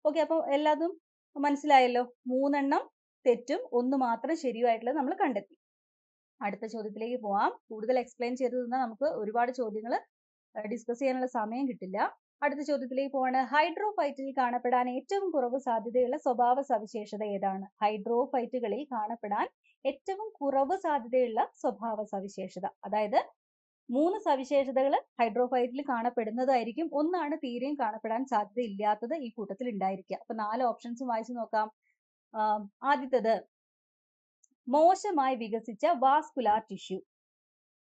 ഓക്കെ, അപ്പോൾ എല്ലാതും മനസ്സിലായല്ലോ. 3 തെറ്റും 1 മാത്രം ശരിയായിട്ടുള്ളത് നമ്മൾ കണ്ടെത്തി. അടുത്ത ചോദ്യത്തിലേക്ക് പോവാം. കൂടുതൽ എക്സ്പ്ലെയിൻ ചെയ്തു തന്നാൽ നമുക്ക് ഒരുപാട് ചോദ്യങ്ങൾ ഡിസ്കസ് ചെയ്യാനുള്ള സമയം കിട്ടില്ല. അടുത്ത ചോദ്യത്തിലേക്ക് പോവാണ്. ഹൈഡ്രോഫൈറ്റിൽ കാണപ്പെടാൻ ഏറ്റവും കുറവ് സാധ്യതയുള്ള സ്വഭാവ സവിശേഷത ഏതാണ്? ഹൈഡ്രോഫൈറ്റുകളിൽ കാണപ്പെടാൻ ഏറ്റവും കുറവ് സാധ്യതയുള്ള സ്വഭാവ സവിശേഷത, അതായത് 3 സവിശേഷതകൾ ഹൈഡ്രോഫൈറ്റിൽ കാണപ്പെടുന്നതായിരിക്കും. ഒന്നാണ് തീരെയും കാണപ്പെടാൻ സാധ്യത ഇല്ലാത്തത് ഈ കൂട്ടത്തിൽ ഉണ്ടായിരിക്കുക. അപ്പൊ 4 ഓപ്ഷൻസും വായിച്ചു നോക്കാം. ആദ്യത്തേത് മോശമായി വികസിച്ച വാസ്കുലാർ ടിഷ്യൂ.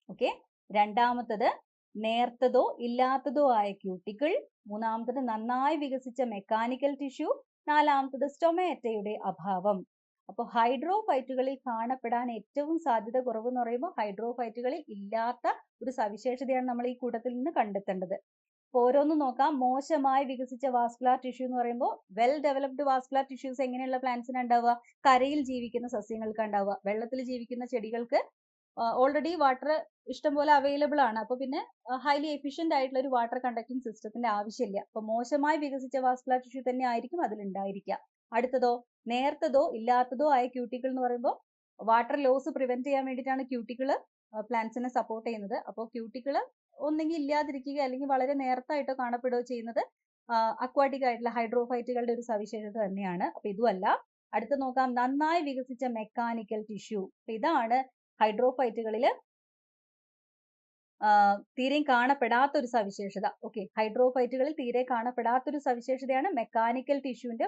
ഓക്കെ. രണ്ടാമത്തത് നേർത്തതോ ഇല്ലാത്തതോ ആയ ക്യൂട്ടിക്കിൾ. 3ാമത്തത് നന്നായി വികസിച്ച മെക്കാനിക്കൽ ടിഷ്യൂ. 4ാമത്തത് സ്റ്റൊമാറ്റയുടെ അഭാവം. അപ്പോൾ ഹൈഡ്രോഫൈറ്റുകളിൽ കാണപ്പെടാൻ ഏറ്റവും സാധ്യത കുറവ് എന്ന് പറയുമ്പോൾ ഹൈഡ്രോഫൈറ്റുകളിൽ ഇല്ലാത്ത ഒരു സവിശേഷതയാണ് നമ്മൾ ഈ കൂട്ടത്തിൽ നിന്ന് കണ്ടെത്തേണ്ടത്. ഓരോന്നും നോക്കാം. മോശമായി വികസിച്ച വാസ്കുലാർ ടിഷ്യൂ എന്ന് പറയുമ്പോൾ വെൽ ഡെവലപ്ഡ് വാസ്കുലാർ ടിഷ്യൂസ് എങ്ങനെയുള്ള പ്ലാന്റ്സിന് ഉണ്ടാവുക? കരയിൽ ജീവിക്കുന്ന സസ്യങ്ങൾക്ക് ഉണ്ടാവുക. വെള്ളത്തിൽ ജീവിക്കുന്ന ചെടികൾക്ക് ഓൾറെഡി വാട്ടർ ഇഷ്ടംപോലെ അവൈലബിൾ ആണ്. അപ്പൊ പിന്നെ ഹൈലി എഫിഷ്യന്റ് ആയിട്ടുള്ള ഒരു വാട്ടർ കണ്ടക്ടിങ് സിസ്റ്റത്തിന്റെ ആവശ്യമില്ല. അപ്പൊ മോശമായി വികസിച്ച വാസ്കുലാർ ടിഷ്യൂ തന്നെ ആയിരിക്കും അതിൽ ഉണ്ടായിരിക്കുക. അടുത്തതോ നേർത്തതോ ഇല്ലാത്തതോ ആയ ക്യൂട്ടിക്കിൾ എന്ന് പറയുമ്പോൾ വാട്ടർ ലോസ് പ്രിവെന്റ് ചെയ്യാൻ വേണ്ടിയിട്ടാണ് ക്യൂട്ടിക്കിൾ പ്ലാന്റ്സിനെ സപ്പോർട്ട് ചെയ്യുന്നത്. അപ്പോൾ ക്യൂട്ടിക്കിൾ ഒന്നെങ്കിൽ ഇല്ലാതിരിക്കുക അല്ലെങ്കിൽ വളരെ നേർത്തായിട്ടോ കാണപ്പെടുകയോ ചെയ്യുന്നത് അക്വാട്ടിക് ആയിട്ടുള്ള ഹൈഡ്രോഫൈറ്റുകളുടെ ഒരു സവിശേഷത തന്നെയാണ്. അപ്പൊ ഇതുമല്ല. അടുത്ത നോക്കാം. നന്നായി വികസിച്ച മെക്കാനിക്കൽ ടിഷ്യൂ. അപ്പൊ ഇതാണ് ഹൈഡ്രോഫൈറ്റുകളിൽ തീരെയും കാണപ്പെടാത്ത ഒരു സവിശേഷത. ഓക്കെ, ഹൈഡ്രോഫൈറ്റുകളിൽ തീരെ കാണപ്പെടാത്ത ഒരു സവിശേഷതയാണ് മെക്കാനിക്കൽ ടിഷ്യൂവിന്റെ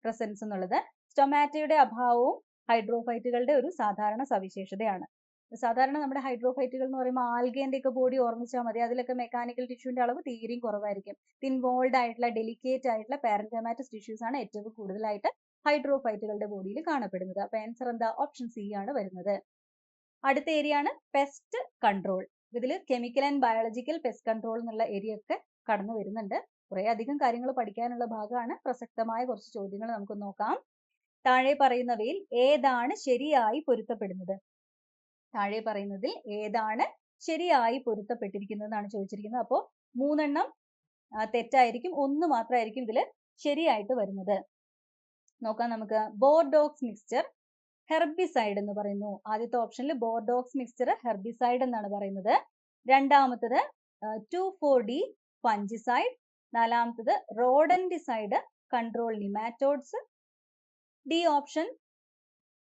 പ്രസൻസ് എന്നുള്ളത്. സ്റ്റൊമാറ്റയുടെ അഭാവവും ഹൈഡ്രോഫൈറ്റുകളുടെ ഒരു സാധാരണ സവിശേഷതയാണ്. സാധാരണ നമ്മുടെ ഹൈഡ്രോഫൈറ്റുകൾ എന്ന് പറയുമ്പോൾ ആൽഗേന്റെ ഒക്കെ ബോഡി ഓർമ്മിച്ചാൽ മതി. അതിലൊക്കെ മെക്കാനിക്കൽ ടിഷ്യൂവിന്റെ അളവ് തീരെയും കുറവായിരിക്കും. തിൻവോൾഡ് ആയിട്ടുള്ള ഡെലിക്കേറ്റ് ആയിട്ടുള്ള പാരന്റോമാറ്റസ് ടിഷ്യൂസ് ആണ് ഏറ്റവും കൂടുതലായിട്ട് ഹൈഡ്രോഫൈറ്റുകളുടെ ബോഡിയിൽ കാണപ്പെടുന്നത്. അപ്പൊ ആൻസർ എന്താ? ഓപ്ഷൻ സി ആണ് വരുന്നത്. അടുത്ത ഏരിയ ആണ് പെസ്റ്റ് കൺട്രോൾ. ഇതിൽ chemical and biological pest control എന്നുള്ള ഏരിയ ഒക്കെ കടന്നു വരുന്നുണ്ട്. കുറെ അധികം കാര്യങ്ങൾ പഠിക്കാനുള്ള ഭാഗമാണ്. പ്രസക്തമായ കുറച്ച് ചോദ്യങ്ങൾ നമുക്ക് നോക്കാം. താഴെ പറയുന്നവയിൽ ഏതാണ് ശരിയായി പൊരുത്തപ്പെടുന്നത്? താഴെ പറയുന്നതിൽ ഏതാണ് ശരിയായി പൊരുത്തപ്പെട്ടിരിക്കുന്നതെന്നാണ് ചോദിച്ചിരിക്കുന്നത്. അപ്പോൾ 3 എണ്ണം തെറ്റായിരിക്കും, 1 മാത്രമായിരിക്കും ഇതിൽ ശരിയായിട്ട് വരുന്നത്. നോക്കാം നമുക്ക്. ബോർഡോക്സ് മിക്സ്ചർ ഹെർബിസൈഡ് എന്ന് പറയുന്നു. ആദ്യത്തെ ഓപ്ഷനിൽ ബോർഡോക്സ് മിക്സ്ചർ ഹെർബിസൈഡ് എന്നാണ് പറയുന്നത്. രണ്ടാമത്തത് 2,4-D ഫംഗിസൈഡ്. നാലാമത്തത് rodenticide control nematodes. D option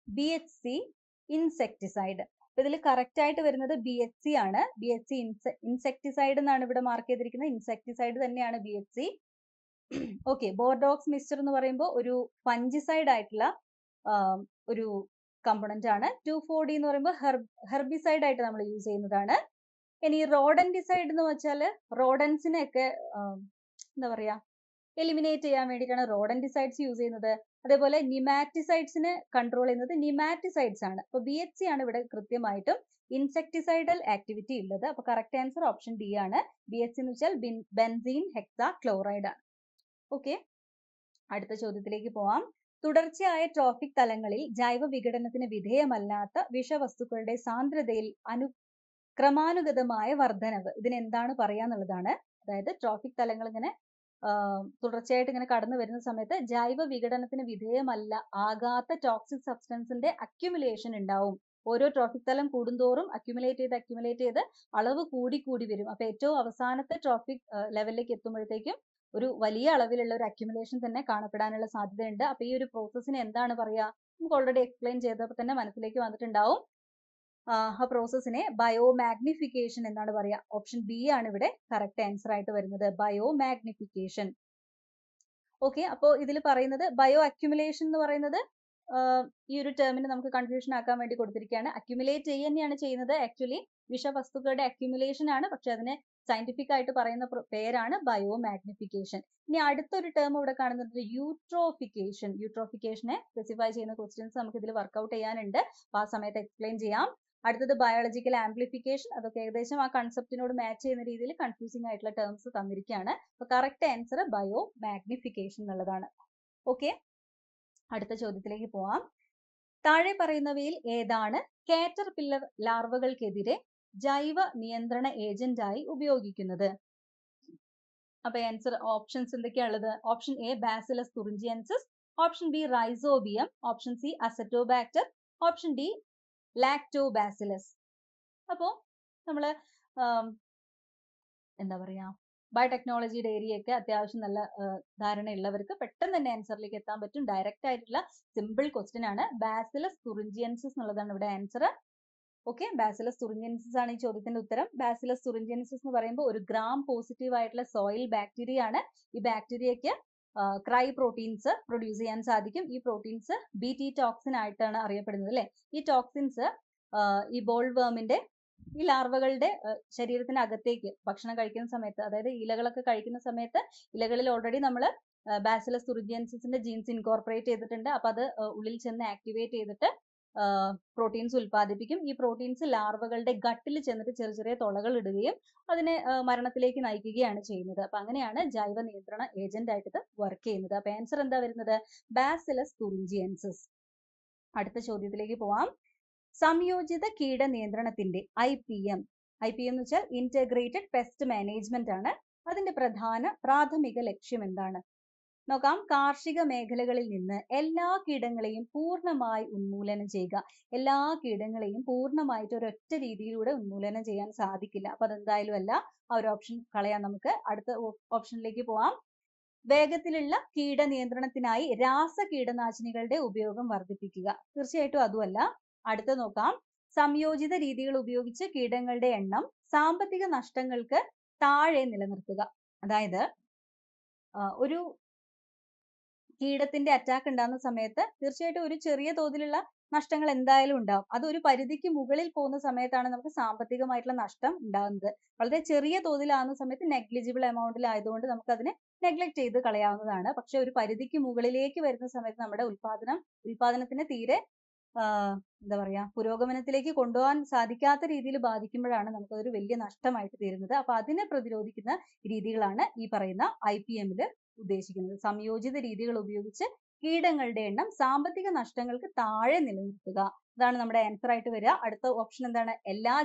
BHC insecticide. അപ്പൊ ഇതിൽ കറക്റ്റ് ആയിട്ട് വരുന്നത് BHC ആണ്. BHC ഇൻസെക്ടിസൈഡ് എന്നാണ് ഇവിടെ മാർക്ക് ചെയ്തിരിക്കുന്നത്. ഇൻസെക്ടിസൈഡ് തന്നെയാണ് BHC. ഓക്കെ, ബോർഡോക്സ് മിക്സ്ചർ എന്ന് പറയുമ്പോൾ ഒരു ഫംഗിസൈഡ് ആയിട്ടുള്ള ഒരു കമ്പോണന്റ് ആണ്. 2,4-D എന്ന് പറയുമ്പോൾ ഹെർബിസൈഡ് ആയിട്ട് നമ്മൾ യൂസ് ചെയ്യുന്നതാണ്. ഇനി റോഡന്റിസൈഡ് എന്ന് വെച്ചാൽ റോഡൻസിനെയൊക്കെ എന്താ പറയാ എലിമിനേറ്റ് ചെയ്യാൻ വേണ്ടിയിട്ടാണ് റോഡന്റിസൈഡ്സ് യൂസ് ചെയ്യുന്നത്. അതേപോലെ നിമാറ്റിസൈഡ്സിനെ കൺട്രോൾ ചെയ്യുന്നത് നിമാറ്റിസൈഡ്സ് ആണ്. അപ്പൊ BHC ആണ് ഇവിടെ കൃത്യമായിട്ടും ഇൻസെക്ടിസൈഡൽ ആക്ടിവിറ്റി ഉള്ളത്. അപ്പൊ കറക്റ്റ് ആൻസർ ഓപ്ഷൻ ഡി ആണ്. BHC എന്ന് വെച്ചാൽ ബെൻസീൻ ഹെക്സാ ക്ലോറൈഡ് ആണ്. ഓക്കെ, അടുത്ത ചോദ്യത്തിലേക്ക് പോവാം. തുടർച്ചയായ ട്രോഫിക് തലങ്ങളിൽ ജൈവ വിഘടനത്തിന് വിധേയമല്ലാത്ത വിഷവസ്തുക്കളുടെ സാന്ദ്രതയിൽ ക്രമാനുഗതമായ വർധനവ് ഇതിന് എന്താണ് പറയാന്നുള്ളതാണ്. അതായത് ട്രോഫിക് തലങ്ങൾ ഇങ്ങനെ തുടർച്ചയായിട്ട് ഇങ്ങനെ കടന്നു വരുന്ന സമയത്ത് ജൈവ വിഘടനത്തിന് വിധേയമല്ല ആകാത്ത ടോക്സിക് സബ്സ്റ്റൻസിന്റെ അക്യുമുലേഷൻ ഉണ്ടാവും. ഓരോ ട്രോഫിക് തലം കൂടുന്തോറും അക്യുമുലേറ്റ് ചെയ്ത് അളവ് കൂടി വരും. അപ്പൊ ഏറ്റവും അവസാനത്തെ ട്രോഫിക് ലെവലിലേക്ക് എത്തുമ്പോഴത്തേക്കും ഒരു വലിയ അളവിലുള്ള ഒരു അക്യുമുലേഷൻ തന്നെ കാണപ്പെടാനുള്ള സാധ്യതയുണ്ട്. അപ്പൊ ഈ ഒരു പ്രോസസ്സിന് എന്താണ് പറയാ? നമുക്ക് ഓൾറെഡി എക്സ്പ്ലെയിൻ ചെയ്തപ്പോൾ തന്നെ മനസ്സിലേക്ക് വന്നിട്ടുണ്ടാവും. ആ പ്രോസസ്സിനെ ബയോമാഗ്നിഫിക്കേഷൻ എന്നാണ് പറയാ. ഓപ്ഷൻ ബി ആണ് ഇവിടെ കറക്റ്റ് ആൻസർ ആയിട്ട് വരുന്നത്, ബയോമാഗ്നിഫിക്കേഷൻ. ഓക്കെ, അപ്പോൾ ഇതിൽ പറയുന്നത് ബയോ അക്യുമുലേഷൻ എന്ന് പറയുന്നത് ഈ ഒരു ടേമിന് നമുക്ക് കൺഫ്യൂഷൻ ആക്കാൻ വേണ്ടി കൊടുത്തിരിക്കുകയാണ്. അക്യുമുലേറ്റ് തന്നെയാണ് ചെയ്യുന്നത്. ആക്ച്വലി വിഷവസ്തുക്കളുടെ അക്യുമുലേഷൻ ആണ്, പക്ഷെ അതിനെ സയന്റിഫിക് ആയിട്ട് പറയുന്ന പേരാണ് ബയോമാഗ്നിഫിക്കേഷൻ. ഇനി അടുത്തൊരു ടേം ഇവിടെ കാണുന്നത് യൂട്രോഫിക്കേഷൻ. യൂട്രോഫിക്കേഷനെ സ്പെസിഫൈ ചെയ്യുന്ന ക്വസ്റ്റ്യൻസ് നമുക്ക് ഇതിൽ വർക്ക്ഔട്ട് ചെയ്യാനുണ്ട്. അപ്പൊ ആ സമയത്ത് എക്സ്പ്ലെയിൻ ചെയ്യാം. അടുത്തത് ബയോളജിക്കൽ ആംപ്ലിഫിക്കേഷൻ. അതൊക്കെ ഏകദേശം ആ കൺസെപ്റ്റിനോട് മാച്ച് ചെയ്യുന്ന രീതിയിൽ കൺഫ്യൂസിംഗ് ആയിട്ടുള്ള ടേംസ് തന്നിരിക്കുകയാണ്. അപ്പൊ കറക്റ്റ് ആൻസർ ബയോമാഗ്നിഫിക്കേഷൻ എന്നുള്ളതാണ്. ഓക്കെ, അടുത്ത ചോദ്യത്തിലേക്ക് പോവാം. താഴെ പറയുന്നവയിൽ ഏതാണ് കാറ്റർപില്ലർ ലാർവകൾക്കെതിരെ ജൈവ നിയന്ത്രണ ഏജന്റായി ഉപയോഗിക്കുന്നത്? അപ്പൊ ആൻസർ ഓപ്ഷൻസ് എന്തൊക്കെയാണുള്ളത്? Option A Bacillus thuringiensis, option B Rhizobium, option C Azotobacter, option D Lactobacillus. അപ്പോ നമ്മള് എന്താ പറയാ ബയോടെക്നോളജിയുടെ ഏരിയയൊക്കെ അത്യാവശ്യം നല്ല ധാരണയുള്ളവർക്ക് പെട്ടെന്ന് തന്നെ ആൻസറിലേക്ക് എത്താൻ പറ്റും. ഡയറക്റ്റ് ആയിട്ടുള്ള സിമ്പിൾ ക്വസ്റ്റ്യൻ ആണ്. ബാസിലസ് തുറിഞ്ചിയൻസിസ് എന്നുള്ളതാണ് ഇവിടെ ആൻസർ. ഓക്കെ, ബാസിലസ് തുറിഞ്ചിയൻസിസ് ആണ് ഈ ചോദ്യത്തിന്റെ ഉത്തരം. ബാസിലസ് തുറിഞ്ചിയൻസിസ് എന്ന് പറയുമ്പോൾ ഒരു ഗ്രാം പോസിറ്റീവ് ആയിട്ടുള്ള സോയിൽ ബാക്ടീരിയ ആണ്. ഈ ബാക്ടീരിയക്ക് ക്രൈ പ്രോട്ടീൻസ് പ്രൊഡ്യൂസ് ചെയ്യാൻ സാധിക്കും. ഈ പ്രോട്ടീൻസ് BT ടോക്സിൻ ആയിട്ടാണ് അറിയപ്പെടുന്നത് അല്ലെ. ഈ ടോക്സിൻസ് ഈ ബോൾ വേമിന്റെ ഈ ലാർവകളുടെ ശരീരത്തിനകത്തേക്ക് ഭക്ഷണം കഴിക്കുന്ന സമയത്ത്, അതായത് ഇലകളൊക്കെ കഴിക്കുന്ന സമയത്ത് ഇലകളിൽ ഓൾറെഡി നമ്മൾ ബാസിലസ് തുറിഞ്ചിയൻസിന്റെ ജീൻസ് ഇൻകോർപ്പറേറ്റ് ചെയ്തിട്ടുണ്ട്. അപ്പൊ അത് ഉള്ളിൽ ചെന്ന് ആക്ടിവേറ്റ് ചെയ്തിട്ട് പ്രോട്ടീൻസ് ഉൽപ്പാദിപ്പിക്കും. ഈ പ്രോട്ടീൻസ് ലാർവകളുടെ ഗട്ടിൽ ചെന്നിട്ട് ചെറിയ ചെറിയ തുളകൾ ഇടുകയും അതിനെ മരണത്തിലേക്ക് നയിക്കുകയാണ് ചെയ്യുന്നത്. അപ്പൊ അങ്ങനെയാണ് ജൈവ നിയന്ത്രണ ഏജന്റ് ആയിട്ട് ഇത് വർക്ക് ചെയ്യുന്നത്. അപ്പൊ ആൻസർ എന്താ വരുന്നത്? Bacillus thuringiensis. അടുത്ത ചോദ്യത്തിലേക്ക് പോവാം. സംയോജിത കീട നിയന്ത്രണത്തിന്റെ IPM എന്ന് വെച്ചാൽ ഇന്റഗ്രേറ്റഡ് പെസ്റ്റ് മാനേജ്മെന്റ് ആണ്. അതിന്റെ പ്രാഥമിക ലക്ഷ്യം എന്താണ്? നോക്കാം. കാർഷിക മേഖലകളിൽ നിന്ന് എല്ലാ കീടങ്ങളെയും പൂർണ്ണമായി ഉന്മൂലനം ചെയ്യുക. എല്ലാ കീടങ്ങളെയും പൂർണ്ണമായിട്ട് ഒരൊറ്റ രീതിയിലൂടെ ഉന്മൂലനം ചെയ്യാൻ സാധിക്കില്ല. അപ്പൊ അതെന്തായാലും അല്ല. ആ ഒരു ഓപ്ഷൻ കളയാം. നമുക്ക് അടുത്ത ഓപ്ഷനിലേക്ക് പോവാം. വേഗത്തിലുള്ള കീട നിയന്ത്രണത്തിനായി രാസ കീടനാശിനികളുടെ ഉപയോഗം വർദ്ധിപ്പിക്കുക. തീർച്ചയായിട്ടും അതുമല്ല. അടുത്ത നോക്കാം. സംയോജിത രീതികൾ ഉപയോഗിച്ച് കീടങ്ങളുടെ എണ്ണം സാമ്പത്തിക നഷ്ടങ്ങൾക്ക് താഴെ നിലനിർത്തുക. അതായത് ഒരു കീടത്തിന്റെ അറ്റാക്ക് ഉണ്ടാകുന്ന സമയത്ത് തീർച്ചയായിട്ടും ഒരു ചെറിയ തോതിലുള്ള നഷ്ടങ്ങൾ എന്തായാലും ഉണ്ടാവും. അത് ഒരു പരിധിക്ക് മുകളിൽ പോകുന്ന സമയത്താണ് നമുക്ക് സാമ്പത്തികമായിട്ടുള്ള നഷ്ടം ഉണ്ടാകുന്നത്. വളരെ ചെറിയ തോതിലാകുന്ന സമയത്ത് നെഗ്ലിജിബിൾ എമൗണ്ടിലായതുകൊണ്ട് നമുക്ക് അതിനെ നെഗ്ലക്ട് ചെയ്ത് കളയാവുന്നതാണ്. പക്ഷെ ഒരു പരിധിക്ക് മുകളിലേക്ക് വരുന്ന സമയത്ത് നമ്മുടെ ഉൽപാദനത്തിന് തീരെ എന്താ പറയാ പുരോഗമനത്തിലേക്ക് കൊണ്ടുപോകാൻ സാധിക്കാത്ത രീതിയിൽ ബാധിക്കുമ്പോഴാണ് നമുക്കതൊരു വലിയ നഷ്ടമായിട്ട് തീരുന്നത്. അപ്പൊ അതിനെ പ്രതിരോധിക്കുന്ന രീതികളാണ് ഈ പറയുന്ന IPM-ൽ ഉദ്ദേശിക്കുന്നത്. സംയോജിത രീതികൾ ഉപയോഗിച്ച് കീടങ്ങളുടെ എണ്ണം സാമ്പത്തിക നഷ്ടങ്ങൾക്ക് താഴെ നിലനിർത്തുക. അതാണ് നമ്മുടെ ആൻസർ ആയിട്ട് വരിക. അടുത്ത ഓപ്ഷൻ എന്താണ്? എല്ലാ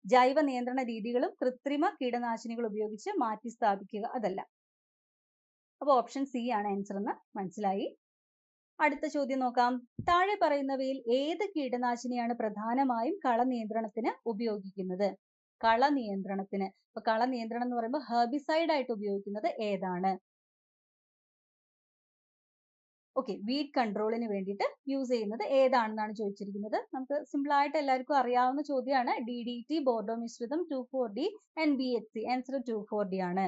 ജൈവ നിയന്ത്രണ രീതികളും കൃത്രിമ കീടനാശിനികൾ ഉപയോഗിച്ച് മാറ്റി സ്ഥാപിക്കുക അതല്ല. അപ്പോൾ ഓപ്ഷൻ സി ആണ് ആൻസർ എന്ന് മനസ്സിലായി. അടുത്ത ചോദ്യം നോക്കാം. താഴെ പറയുന്നവയിൽ ഏത് കീടനാശിനിയാണ് പ്രധാനമായും കളനിയന്ത്രണത്തിന് ഉപയോഗിക്കുന്നത്? കളനിയന്ത്രണത്തിന്. അപ്പൊ കളനിയന്ത്രണം എന്ന് പറയുമ്പോൾ ഹെർബിസൈഡ് ആയിട്ട് ഉപയോഗിക്കുന്നത് ഏതാണ്? ഓക്കെ, വീഡ് കൺട്രോളിന് വേണ്ടിയിട്ട് യൂസ് ചെയ്യുന്നത് ഏതാണെന്നാണ് ചോദിച്ചിരിക്കുന്നത്. നമുക്ക് സിമ്പിൾ ആയിട്ട് എല്ലാവർക്കും അറിയാവുന്ന ചോദ്യമാണ്. DDT, ബോർഡോ മിശ്രിതം, 2,4-D, NBHC. ആൻസർ 2,4-D ആണ്.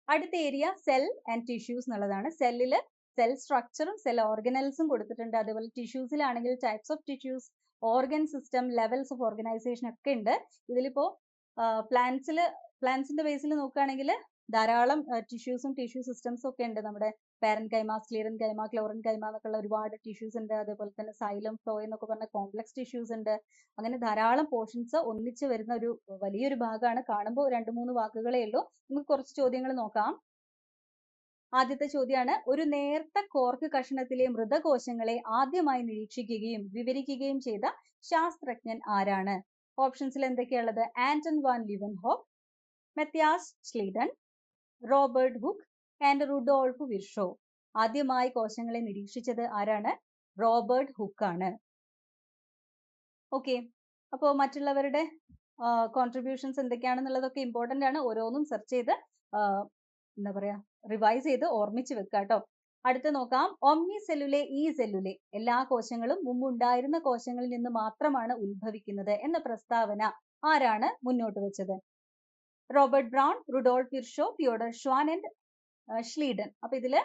അടുത്ത ഏരിയ സെൽ ആൻഡ് ടിഷ്യൂസ് എന്നുള്ളതാണ്. സെല്ലില് സെൽ സ്ട്രക്ചറും സെൽ ഓർഗനൽസും കൊടുത്തിട്ടുണ്ട്. അതേപോലെ ടിഷ്യൂസിലാണെങ്കിൽ types of tissues, organ system, levels of organisation ഒക്കെ ഉണ്ട്. ഇതിലിപ്പോ പ്ലാന്റ്സിന്റെ ബേസിൽ നോക്കുകയാണെങ്കിൽ ധാരാളം ടിഷ്യൂസും ടിഷ്യൂ സിസ്റ്റംസും ഒക്കെ ഉണ്ട്. നമ്മുടെ പാരൻ കൈമ, സ്ക്ലീറൻ കൈമ, ക്ലോറിൻ കൈമ എന്നൊക്കെയുള്ള ഒരുപാട് ടിഷ്യൂസ് ഉണ്ട്. അതേപോലെ തന്നെ സൈലം, ഫ്ലോയം എന്നൊക്കെ പറഞ്ഞ കോംപ്ലക്സ് ടിഷ്യൂസ് ഉണ്ട്. അങ്ങനെ ധാരാളം പോർഷൻസ് ഒന്നിച്ച് വരുന്ന ഒരു വലിയൊരു ഭാഗമാണ്. കാണുമ്പോൾ 2-3 വാക്കുകളേ ഉള്ളൂ. നമുക്ക് കുറച്ച് ചോദ്യങ്ങൾ നോക്കാം. ആദ്യത്തെ ചോദ്യമാണ്, ഒരു നേർത്ത കോർക്ക് കഷണത്തിലെ മൃതകോശങ്ങളെ ആദ്യമായി നിരീക്ഷിക്കുകയും വിവരിക്കുകയും ചെയ്ത ശാസ്ത്രജ്ഞൻ ആരാണ്? ഓപ്ഷൻസിൽ എന്തൊക്കെയുള്ളത്? Anton van Leeuwenhoek, Matthias Schleiden, Robert Hooke and Rudolf Virchow. ആദ്യമായി കോശങ്ങളെ നിരീക്ഷിച്ചത് ആരാണ്? റോബർട്ട് ഹുക്ക് ആണ്. ഓക്കെ, അപ്പോൾ മറ്റുള്ളവരുടെ കോൺട്രിബ്യൂഷൻസ് എന്തൊക്കെയാണെന്നുള്ളതൊക്കെ ഇമ്പോർട്ടന്റ് ആണ്. ഓരോന്നും സെർച്ച് ചെയ്ത് എന്താ പറയാ റിവൈസ് ചെയ്ത് ഓർമ്മിച്ച് വെക്കുക കേട്ടോ. അടുത്ത് നോക്കാം. ഒമ്നി സെല്ലുലെ ഈ സെല്ലുലെ എല്ലാ കോശങ്ങളും മുമ്പുണ്ടായിരുന്ന കോശങ്ങളിൽ നിന്ന് മാത്രമാണ് ഉത്ഭവിക്കുന്നത് എന്ന പ്രസ്താവന ആരാണ് മുന്നോട്ട് വെച്ചത്? Robert Brown, Rudolf Virchow, Theodor Schwann and Schleiden. അപ്പൊ ഇതില്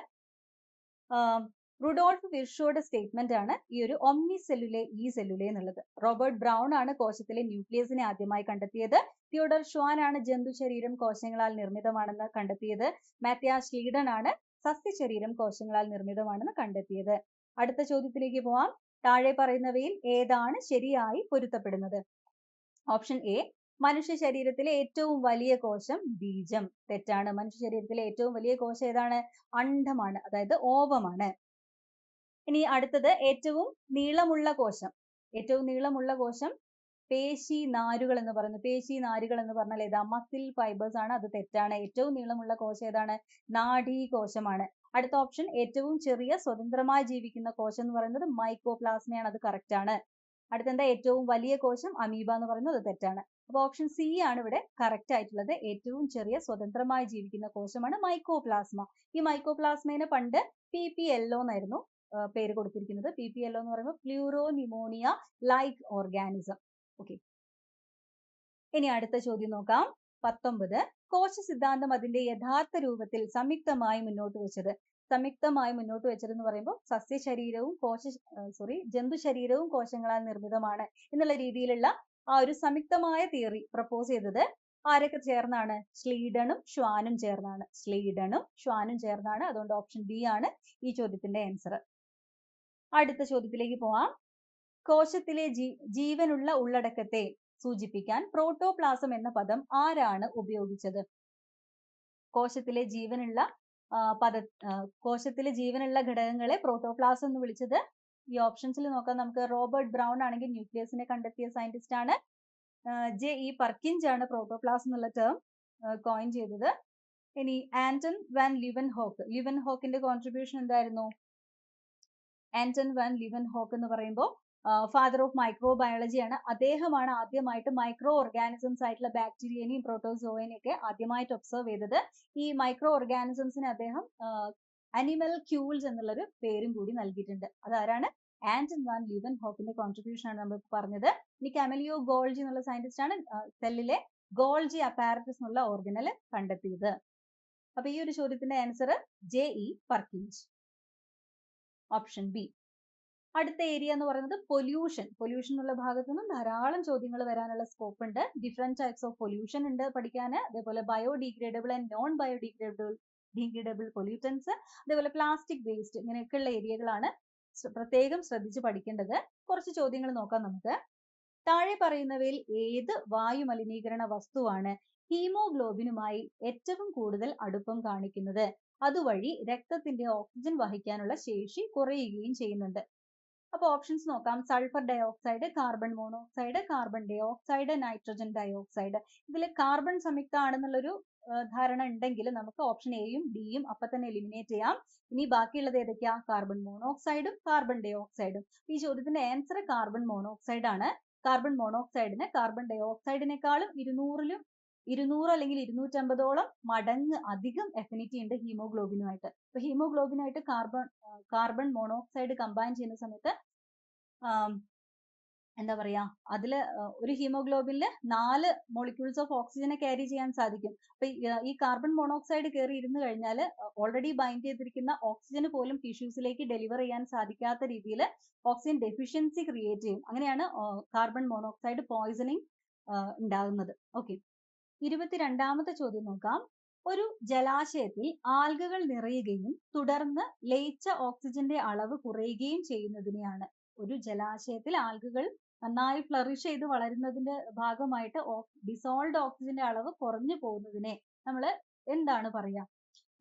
റുഡോൾഫ് വിർഷോയുടെ സ്റ്റേറ്റ്മെന്റ് ആണ് ഈ ഒരു ഒമ്നി സെല്ലുലെ ഈ സെല്ലുലെ എന്നുള്ളത്. റോബർട്ട് ബ്രൗൺ ആണ് കോശത്തിലെ ന്യൂക്ലിയസിനെ ആദ്യമായി കണ്ടെത്തിയത്. തിയോഡർ ഷ്വാൻ ആണ് ജന്തു ശരീരം കോശങ്ങളാൽ നിർമ്മിതമാണെന്ന് കണ്ടെത്തിയത്. മാത്യാസ് സ്ലീഡൻ ആണ് സസ്യശരീരം കോശങ്ങളാൽ നിർമ്മിതമാണെന്ന് കണ്ടെത്തിയത്. അടുത്ത ചോദ്യത്തിലേക്ക് പോവാം. താഴെ പറയുന്നവയിൽ ഏതാണ് ശരിയായി പൊരുത്തപ്പെടുന്നത്? ഓപ്ഷൻ എ, മനുഷ്യ ശരീരത്തിലെ ഏറ്റവും വലിയ കോശം ബീജം. തെറ്റാണ്. മനുഷ്യ ശരീരത്തിലെ ഏറ്റവും വലിയ കോശം ഏതാണ്? അണ്ഡമാണ്, അതായത് ഓവമാണ്. ഇനി അടുത്തത്, ഏറ്റവും നീളമുള്ള കോശം. ഏറ്റവും നീളമുള്ള കോശം പേശി നാരുകൾ എന്ന് പറയുന്നു. പേശി നാരുകൾ എന്ന് പറഞ്ഞാൽ ഏതാ? മസിൽ ഫൈബേഴ്സ് ആണ്. അത് തെറ്റാണ്. ഏറ്റവും നീളമുള്ള കോശം ഏതാണ്? നാഡീകോശമാണ്. അടുത്ത ഓപ്ഷൻ, ഏറ്റവും ചെറിയ സ്വതന്ത്രമായി ജീവിക്കുന്ന കോശം എന്ന് പറയുന്നത് മൈക്കോപ്ലാസ്മയാണ്. അത് കറക്റ്റ് ആണ്. അടുത്തെന്താ? ഏറ്റവും വലിയ കോശം അമീബ എന്ന് പറയുന്നത് തെറ്റാണ്. അപ്പൊ ഓപ്ഷൻ സി ആണ് ഇവിടെ കറക്റ്റ് ആയിട്ടുള്ളത്. ഏറ്റവും ചെറിയ സ്വതന്ത്രമായി ജീവിക്കുന്ന കോശമാണ് മൈക്കോപ്ലാസ്മ. ഈ മൈക്കോപ്ലാസ്മേനെ പണ്ട് PPLO എന്നായിരുന്നു പേര് കൊടുത്തിരിക്കുന്നത്. PPLO എന്ന് പറയുമ്പോൾ pleuro pneumonia like organism. Okay, ഇനി അടുത്ത ചോദ്യം നോക്കാം. 19. കോശ സിദ്ധാന്തം അതിന്റെ യഥാർത്ഥ രൂപത്തിൽ സംയുക്തമായി മുന്നോട്ട് വെച്ചത്. സംയുക്തമായി മുന്നോട്ട് വെച്ചതെന്ന് പറയുമ്പോൾ സസ്യശരീരവും ജന്തു ശരീരവും കോശങ്ങളാൽ നിർമ്മിതമാണ് എന്നുള്ള രീതിയിലുള്ള ആ ഒരു സംയുക്തമായ തിയറി പ്രപ്പോസ് ചെയ്തത് ആരൊക്കെ ചേർന്നാണ്? സ്ലീഡനും ഷ്വാനും ചേർന്നാണ്. സ്ലീഡനും ഷ്വാനും ചേർന്നാണ്. അതുകൊണ്ട് ഓപ്ഷൻ ബി ആണ് ഈ ചോദ്യത്തിന്റെ ആൻസർ. അടുത്ത ചോദ്യത്തിലേക്ക് പോവാം. കോശത്തിലെ ജീവനുള്ള ഉള്ളടക്കത്തെ സൂചിപ്പിക്കാൻ പ്രോട്ടോപ്ലാസം എന്ന പദം ആരാണ് ഉപയോഗിച്ചത്? കോശത്തിലെ ജീവനുള്ള കോശത്തിലെ ജീവനുള്ള ഘടകങ്ങളെ പ്രോട്ടോപ്ലാസം എന്ന് വിളിച്ചത്, ഈ ഓപ്ഷൻസിൽ നോക്കാം നമുക്ക്. റോബർട്ട് ബ്രൗൺ ആണെങ്കിൽ ന്യൂക്ലിയസിനെ കണ്ടെത്തിയ സയന്റിസ്റ്റ് ആണ്. JE പർക്കിൻസ് ആണ് പ്രോട്ടോപ്ലാസം എന്നുള്ള ടേം കോയിൻ ചെയ്തത്. ഇനി ആന്റൺ വാൻ ലിവൻഹോക്ക്. ലിവൻഹോക്കിന്റെ കോൺട്രിബ്യൂഷൻ എന്തായിരുന്നു? ആന്റൺ വാൻ ലിവൻഹോക്ക് എന്ന് പറയുമ്പോൾ ഫാദർ ഓഫ് മൈക്രോബയോളജി ആണ്. അദ്ദേഹമാണ് ആദ്യമായിട്ട് മൈക്രോ ഓർഗാനിസംസ് ആയിട്ടുള്ള ബാക്ടീരിയനെയും പ്രോട്ടോസോയിനെയും ഒക്കെ ആദ്യമായിട്ട് ഒബ്സർവ് ചെയ്തത്. ഈ മൈക്രോ ഓർഗാനിസംസിന് അദ്ദേഹം അനിമൽ ക്യൂൾസ് എന്നുള്ളൊരു പേരും കൂടി നൽകിയിട്ടുണ്ട്. അതാരാണ്? ആന്റൺ വാൻ ലിവൻഹോക്കിന്റെ കോൺട്രിബ്യൂഷൻ ആണ് നമ്മൾ പറഞ്ഞത്. ഇനി കാമലിയോ ഗോൾജി എന്നുള്ള സയന്റിസ്റ്റ് ആണ് സെല്ലിലെ ഗോൾജി അപ്പാരറ്റസ് എന്നുള്ള ഓർഗനൽ കണ്ടെത്തിയത്. അപ്പൊ ഈ ഒരു ചോദ്യത്തിന്റെ ആൻസർ JE പർക്കിൻസ്, ഓപ്ഷൻ ബി. അടുത്ത ഏരിയ എന്ന് പറയുന്നത് പൊല്യൂഷൻ. പൊല്യൂഷൻ എന്നുള്ള ഭാഗത്തു നിന്നും ധാരാളം ചോദ്യങ്ങൾ വരാനുള്ള സ്കോപ്പ് ഉണ്ട്. ഡിഫറെന്റ് ടൈപ്സ് ഓഫ് പൊല്യൂഷൻ ഉണ്ട് പഠിക്കാൻ. അതേപോലെ biodegradable and non biodegradable pollutants, അതേപോലെ പ്ലാസ്റ്റിക് വേസ്റ്റ്, ഇങ്ങനെയൊക്കെയുള്ള ഏരിയകളാണ് പ്രത്യേകം ശ്രദ്ധിച്ച് പഠിക്കേണ്ടത്. കുറച്ച് ചോദ്യങ്ങൾ നോക്കാം നമുക്ക്. താഴെ പറയുന്നവയിൽ ഏത് വായു മലിനീകരണ വസ്തുവാണ് ഹീമോഗ്ലോബിനുമായി ഏറ്റവും കൂടുതൽ അടുപ്പം കാണിക്കുന്നത്? അതുവഴി രക്തത്തിന്റെ ഓക്സിജൻ വഹിക്കാനുള്ള ശേഷി കുറയുകയും ചെയ്യുന്നുണ്ട്. അപ്പോൾ ഓപ്ഷൻസ് നോക്കാം. Sulphur dioxide, carbon monoxide, carbon dioxide, nitrogen dioxide. ഇതിൽ കാർബൺ സംയുക്തമാണെന്നുള്ളൊരു ധാരണ ഉണ്ടെങ്കിൽ നമുക്ക് ഓപ്ഷൻ എയും ഡിയും അപ്പൊ തന്നെ എലിമിനേറ്റ് ചെയ്യാം. ഇനി ബാക്കിയുള്ളത് ഏതൊക്കെയാ? കാർബൺ മോണോക്സൈഡും കാർബൺ ഡയോക്സൈഡും. ഈ ചോദ്യത്തിന്റെ ആൻസർ കാർബൺ മോണോക്സൈഡ് ആണ്. കാർബൺ മോണോക്സൈഡിന് കാർബൺ ഡയോക്സൈഡിനേക്കാളും 200 അല്ലെങ്കിൽ 250ഓളം മടങ്ങ് അധികം എഫിനിറ്റി ഉണ്ട് ഹീമോഗ്ലോബിനുമായിട്ട്. അപ്പൊ ഹീമോഗ്ലോബിനായിട്ട് കാർബൺ മോണോക്സൈഡ് കമ്പൈൻ ചെയ്യുന്ന സമയത്ത് എന്താ പറയാ, അതില് ഒരു ഹീമോഗ്ലോബിനില് 4 മോളിക്യൂൾസ് ഓഫ് ഓക്സിജനെ ക്യാരി ചെയ്യാൻ സാധിക്കും. അപ്പൊ ഈ കാർബൺ മോണോക്സൈഡ് കയറി ഇരുന്ന് കഴിഞ്ഞാൽ ഓൾറെഡി ബൈൻഡ് ചെയ്തിരിക്കുന്ന ഓക്സിജന് പോലും ടിഷ്യൂസിലേക്ക് ഡെലിവർ ചെയ്യാൻ സാധിക്കാത്ത രീതിയിൽ ഓക്സിജൻ ഡെഫിഷ്യൻസി ക്രിയേറ്റ് ചെയ്യും. അങ്ങനെയാണ് കാർബൺ മോണോക്സൈഡ് പോയിസണിങ് ഉണ്ടാകുന്നത്. ഓക്കെ, 22ാമത്തെ ചോദ്യം നോക്കാം. ഒരു ജലാശയത്തിൽ ആൽഗകൾ നിറയുകയും തുടർന്ന് ലയിച്ച ഓക്സിജന്റെ അളവ് കുറയുകയും ചെയ്യുന്നതിനെയാണ്. ഒരു ജലാശയത്തിൽ ആൽഗകൾ നന്നായി ഫ്ലറിഷ് ചെയ്ത് വളരുന്നതിന്റെ ഭാഗമായിട്ട് ഡിസോൾവ്ഡ് ഓക്സിജന്റെ അളവ് കുറഞ്ഞു പോകുന്നതിനെ നമ്മൾ എന്താണ് പറയാ?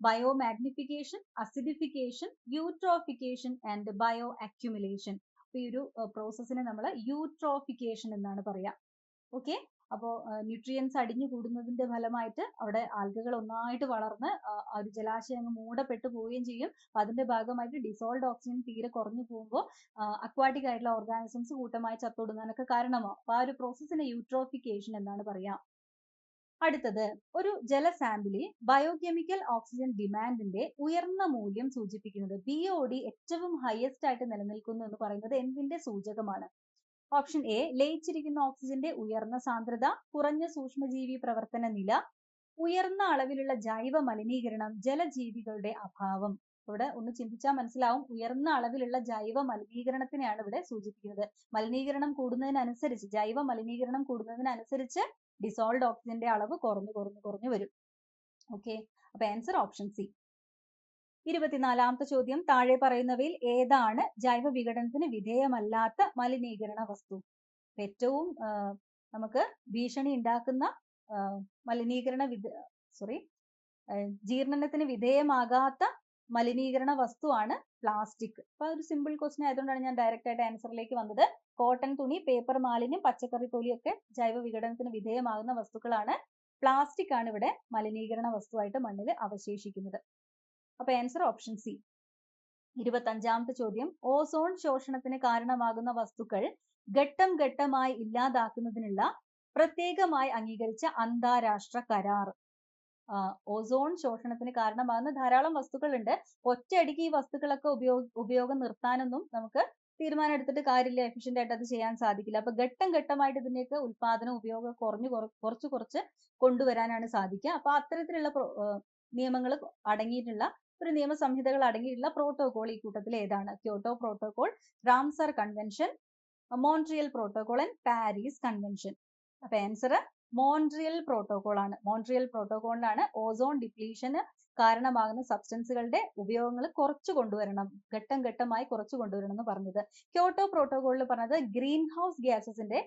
Bio magnification, acidification, eutrophication and bio accumulation. അപ്പൊ ഈ ഒരു പ്രോസസ്സിനെ നമ്മൾ യൂട്രോഫിക്കേഷൻ എന്നാണ് പറയാ. ഓക്കെ, അപ്പോൾ ന്യൂട്രിയൻസ് അടിഞ്ഞു കൂടുന്നതിന്റെ ഫലമായിട്ട് അവിടെ ആൽഗകൾ ഒന്നായിട്ട് വളർന്ന് ആ ഒരു ജലാശയം അങ്ങ് മൂടപ്പെട്ടു പോവുകയും ചെയ്യും. അപ്പൊ അതിന്റെ ഭാഗമായിട്ട് ഡിസോൾവ്ഡ് ഓക്സിജൻ തീരെ കുറഞ്ഞു പോകുമ്പോൾ അക്വാട്ടിക് ആയിട്ടുള്ള ഓർഗാനിസംസ് കൂട്ടമായി ചത്തൊടുങ്ങാനൊക്കെ കാരണമാവും. അപ്പൊ ആ ഒരു പ്രോസസ്സിനെ യൂട്രോഫിക്കേഷൻ എന്നാണ് പറയാ. അടുത്തത്, ഒരു ജല സാമ്പിളിൽ ബയോകെമിക്കൽ ഓക്സിജൻ ഡിമാൻഡിന്റെ ഉയർന്ന മൂല്യം സൂചിപ്പിക്കുന്നത് BOD ഏറ്റവും ഹയസ്റ്റ് ആയിട്ട് നിലനിൽക്കുന്നു എന്ന് പറയുന്നത് എന്തിന്റെ സൂചകമാണ്? ഓപ്ഷൻ എ, ലയിച്ചിരിക്കുന്ന ഓക്സിജന്റെ ഉയർന്ന സാന്ദ്രത, കുറഞ്ഞ സൂക്ഷ്മജീവി പ്രവർത്തന നില, ഉയർന്ന അളവിലുള്ള ജൈവ മലിനീകരണം, ജലജീവികളുടെ അഭാവം. ഇവിടെ ഒന്ന് ചിന്തിച്ചാൽ മനസ്സിലാവും, ഉയർന്ന അളവിലുള്ള ജൈവ മലിനീകരണത്തിനെയാണ് ഇവിടെ സൂചിപ്പിക്കുന്നത്. മലിനീകരണം കൂടുന്നതിനനുസരിച്ച്, ജൈവ മലിനീകരണം കൂടുന്നതിനനുസരിച്ച് ഡിസോൾവ്ഡ് ഓക്സിജന്റെ അളവ് കുറഞ്ഞു വരും. ഓക്കെ, അപ്പൊ ആൻസർ ഓപ്ഷൻ സി. 24ാമത്തെ ചോദ്യം, താഴെ പറയുന്നവയിൽ ഏതാണ് ജൈവ വിഘടനത്തിന് വിധേയമല്ലാത്ത മലിനീകരണ വസ്തു? ഏറ്റവും നമുക്ക് ഭീഷണി ഉണ്ടാക്കുന്ന ജീർണനത്തിന് വിധേയമാകാത്ത മലിനീകരണ വസ്തുവാണ് പ്ലാസ്റ്റിക്. അപ്പൊ ഒരു സിമ്പിൾ ക്വസ്റ്റ്യൻ ആയതുകൊണ്ടാണ് ഞാൻ ഡയറക്റ്റ് ആയിട്ട് ആൻസറിലേക്ക് വന്നത്. കോട്ടൺ തുണി, പേപ്പർ മാലിന്യം, പച്ചക്കറി തൊലിയൊക്കെ ജൈവ വിഘടനത്തിന് വിധേയമാകുന്ന വസ്തുക്കളാണ്. പ്ലാസ്റ്റിക് ആണ് ഇവിടെ മലിനീകരണ വസ്തുവായിട്ട് മണ്ണിൽ അവശേഷിക്കുന്നത്. അപ്പൊ ആൻസർ ഓപ്ഷൻ സി. 25ാമത്തെ ചോദ്യം, ഓസോൺ ശോഷണത്തിന് കാരണമാകുന്ന വസ്തുക്കൾ ഘട്ടം ഘട്ടമായി ഇല്ലാതാക്കുന്നതിനുള്ള പ്രത്യേകമായി അംഗീകരിച്ച അന്താരാഷ്ട്ര കരാർ. ഓസോൺ ശോഷണത്തിന് കാരണമാകുന്ന ധാരാളം വസ്തുക്കളുണ്ട്. ഒറ്റയടിക്ക് ഈ വസ്തുക്കളൊക്കെ ഉപയോഗം നിർത്താനൊന്നും നമുക്ക് തീരുമാനം എടുത്തിട്ട് കാര്യമില്ല, എഫിഷ്യന്റ് ആയിട്ട് അത് ചെയ്യാൻ സാധിക്കില്ല. അപ്പൊ ഘട്ടം ഘട്ടമായിട്ട് ഇതിന്റെയൊക്കെ ഉൽപാദനം, ഉപയോഗം കുറച്ച് കൊണ്ടുവരാനാണ് സാധിക്കുക. അപ്പൊ അത്തരത്തിലുള്ള നിയമങ്ങൾ അടങ്ങിയിട്ടുള്ള ഒരു നിയമ സംഹിതകൾ അടങ്ങിയിട്ടുള്ള പ്രോട്ടോകോൾ ഈ കൂട്ടത്തിൽ ഏതാണ്? Kyoto protocol, Ramsar convention, Montreal protocol and Paris convention. അപ്പൊ ആൻസർ മോൺട്രിയൽ പ്രോട്ടോകോൾ ആണ്. മോൺട്രിയൽ പ്രോട്ടോകോളിലാണ് ഓസോൺ ഡിപ്ലീഷന് കാരണമാകുന്ന സബ്സ്റ്റൻസുകളുടെ ഉപയോഗങ്ങൾ കുറച്ചു കൊണ്ടുവരണം, ഘട്ടം ഘട്ടമായി കുറച്ചു കൊണ്ടുവരണം എന്ന് പറഞ്ഞത്. ക്യോട്ടോ പ്രോട്ടോകോളിൽ പറഞ്ഞത് ഗ്രീൻ ഹൗസ് ഗ്യാസസിന്റെ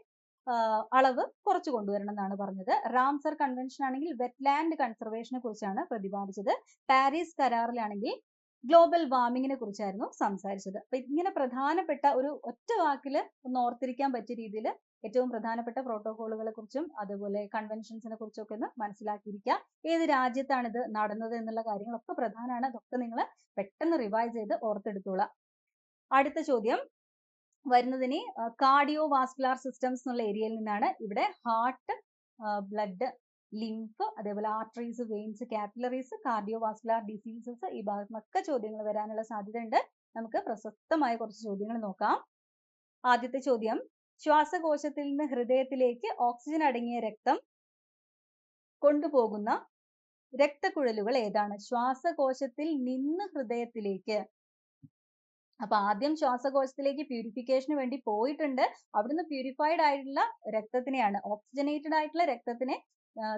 അളവ് കുറച്ചു കൊണ്ടുവരണം എന്നാണ് പറഞ്ഞത്. റാംസർ കൺവെൻഷൻ ആണെങ്കിൽ വെറ്റ്ലാൻഡ് കൺസർവേഷനെ കുറിച്ചാണ് പ്രതിപാദിച്ചത്. പാരീസ് കരാറിലാണെങ്കിൽ ഗ്ലോബൽ വാർമിങ്ങിനെ കുറിച്ചായിരുന്നു സംസാരിച്ചത്. അപ്പൊ ഇങ്ങനെ പ്രധാനപ്പെട്ട ഒരു ഒറ്റ വാക്കില് ഒന്ന് ഓർത്തിരിക്കാൻ പറ്റിയ രീതിയിൽ ഏറ്റവും പ്രധാനപ്പെട്ട പ്രോട്ടോകോളുകളെ കുറിച്ചും അതുപോലെ കൺവെൻഷൻസിനെ കുറിച്ചും ഒക്കെ ഒന്ന് മനസ്സിലാക്കിയിരിക്കുക. ഏത് രാജ്യത്താണ് ഇത് നടന്നത് എന്നുള്ള കാര്യങ്ങളൊക്കെ പ്രധാനമാണ്. അതൊക്കെ നിങ്ങൾ പെട്ടെന്ന് റിവൈസ് ചെയ്ത് ഓർത്തെടുത്തോളാം. അടുത്ത ചോദ്യം വരുന്നതിന് കാർഡിയോ വാസ്കുലാർ സിസ്റ്റംസ് എന്നുള്ള ഏരിയയിൽ നിന്നാണ്. ഇവിടെ ഹാർട്ട്, ബ്ലഡ്, ലിംഫ്, അതേപോലെ arteries, veins, capillaries, cardio vascular diseases, ഈ ഭാഗത്തൊക്കെ ചോദ്യങ്ങൾ വരാനുള്ള സാധ്യത ഉണ്ട്. നമുക്ക് പ്രസക്തമായ കുറച്ച് ചോദ്യങ്ങൾ നോക്കാം. ആദ്യത്തെ ചോദ്യം, ശ്വാസകോശത്തിൽ നിന്ന് ഹൃദയത്തിലേക്ക് ഓക്സിജൻ അടങ്ങിയ രക്തം കൊണ്ടുപോകുന്ന രക്തക്കുഴലുകൾ ഏതാണ്? ശ്വാസകോശത്തിൽ നിന്ന് ഹൃദയത്തിലേക്ക്. അപ്പൊ ആദ്യം ശ്വാസകോശത്തിലേക്ക് പ്യൂരിഫിക്കേഷന് വേണ്ടി പോയിട്ടുണ്ട്. അവിടുന്ന് പ്യൂരിഫൈഡ് ആയിട്ടുള്ള രക്തത്തിനെയാണ്, ഓക്സിജനേറ്റഡ് ആയിട്ടുള്ള രക്തത്തിനെ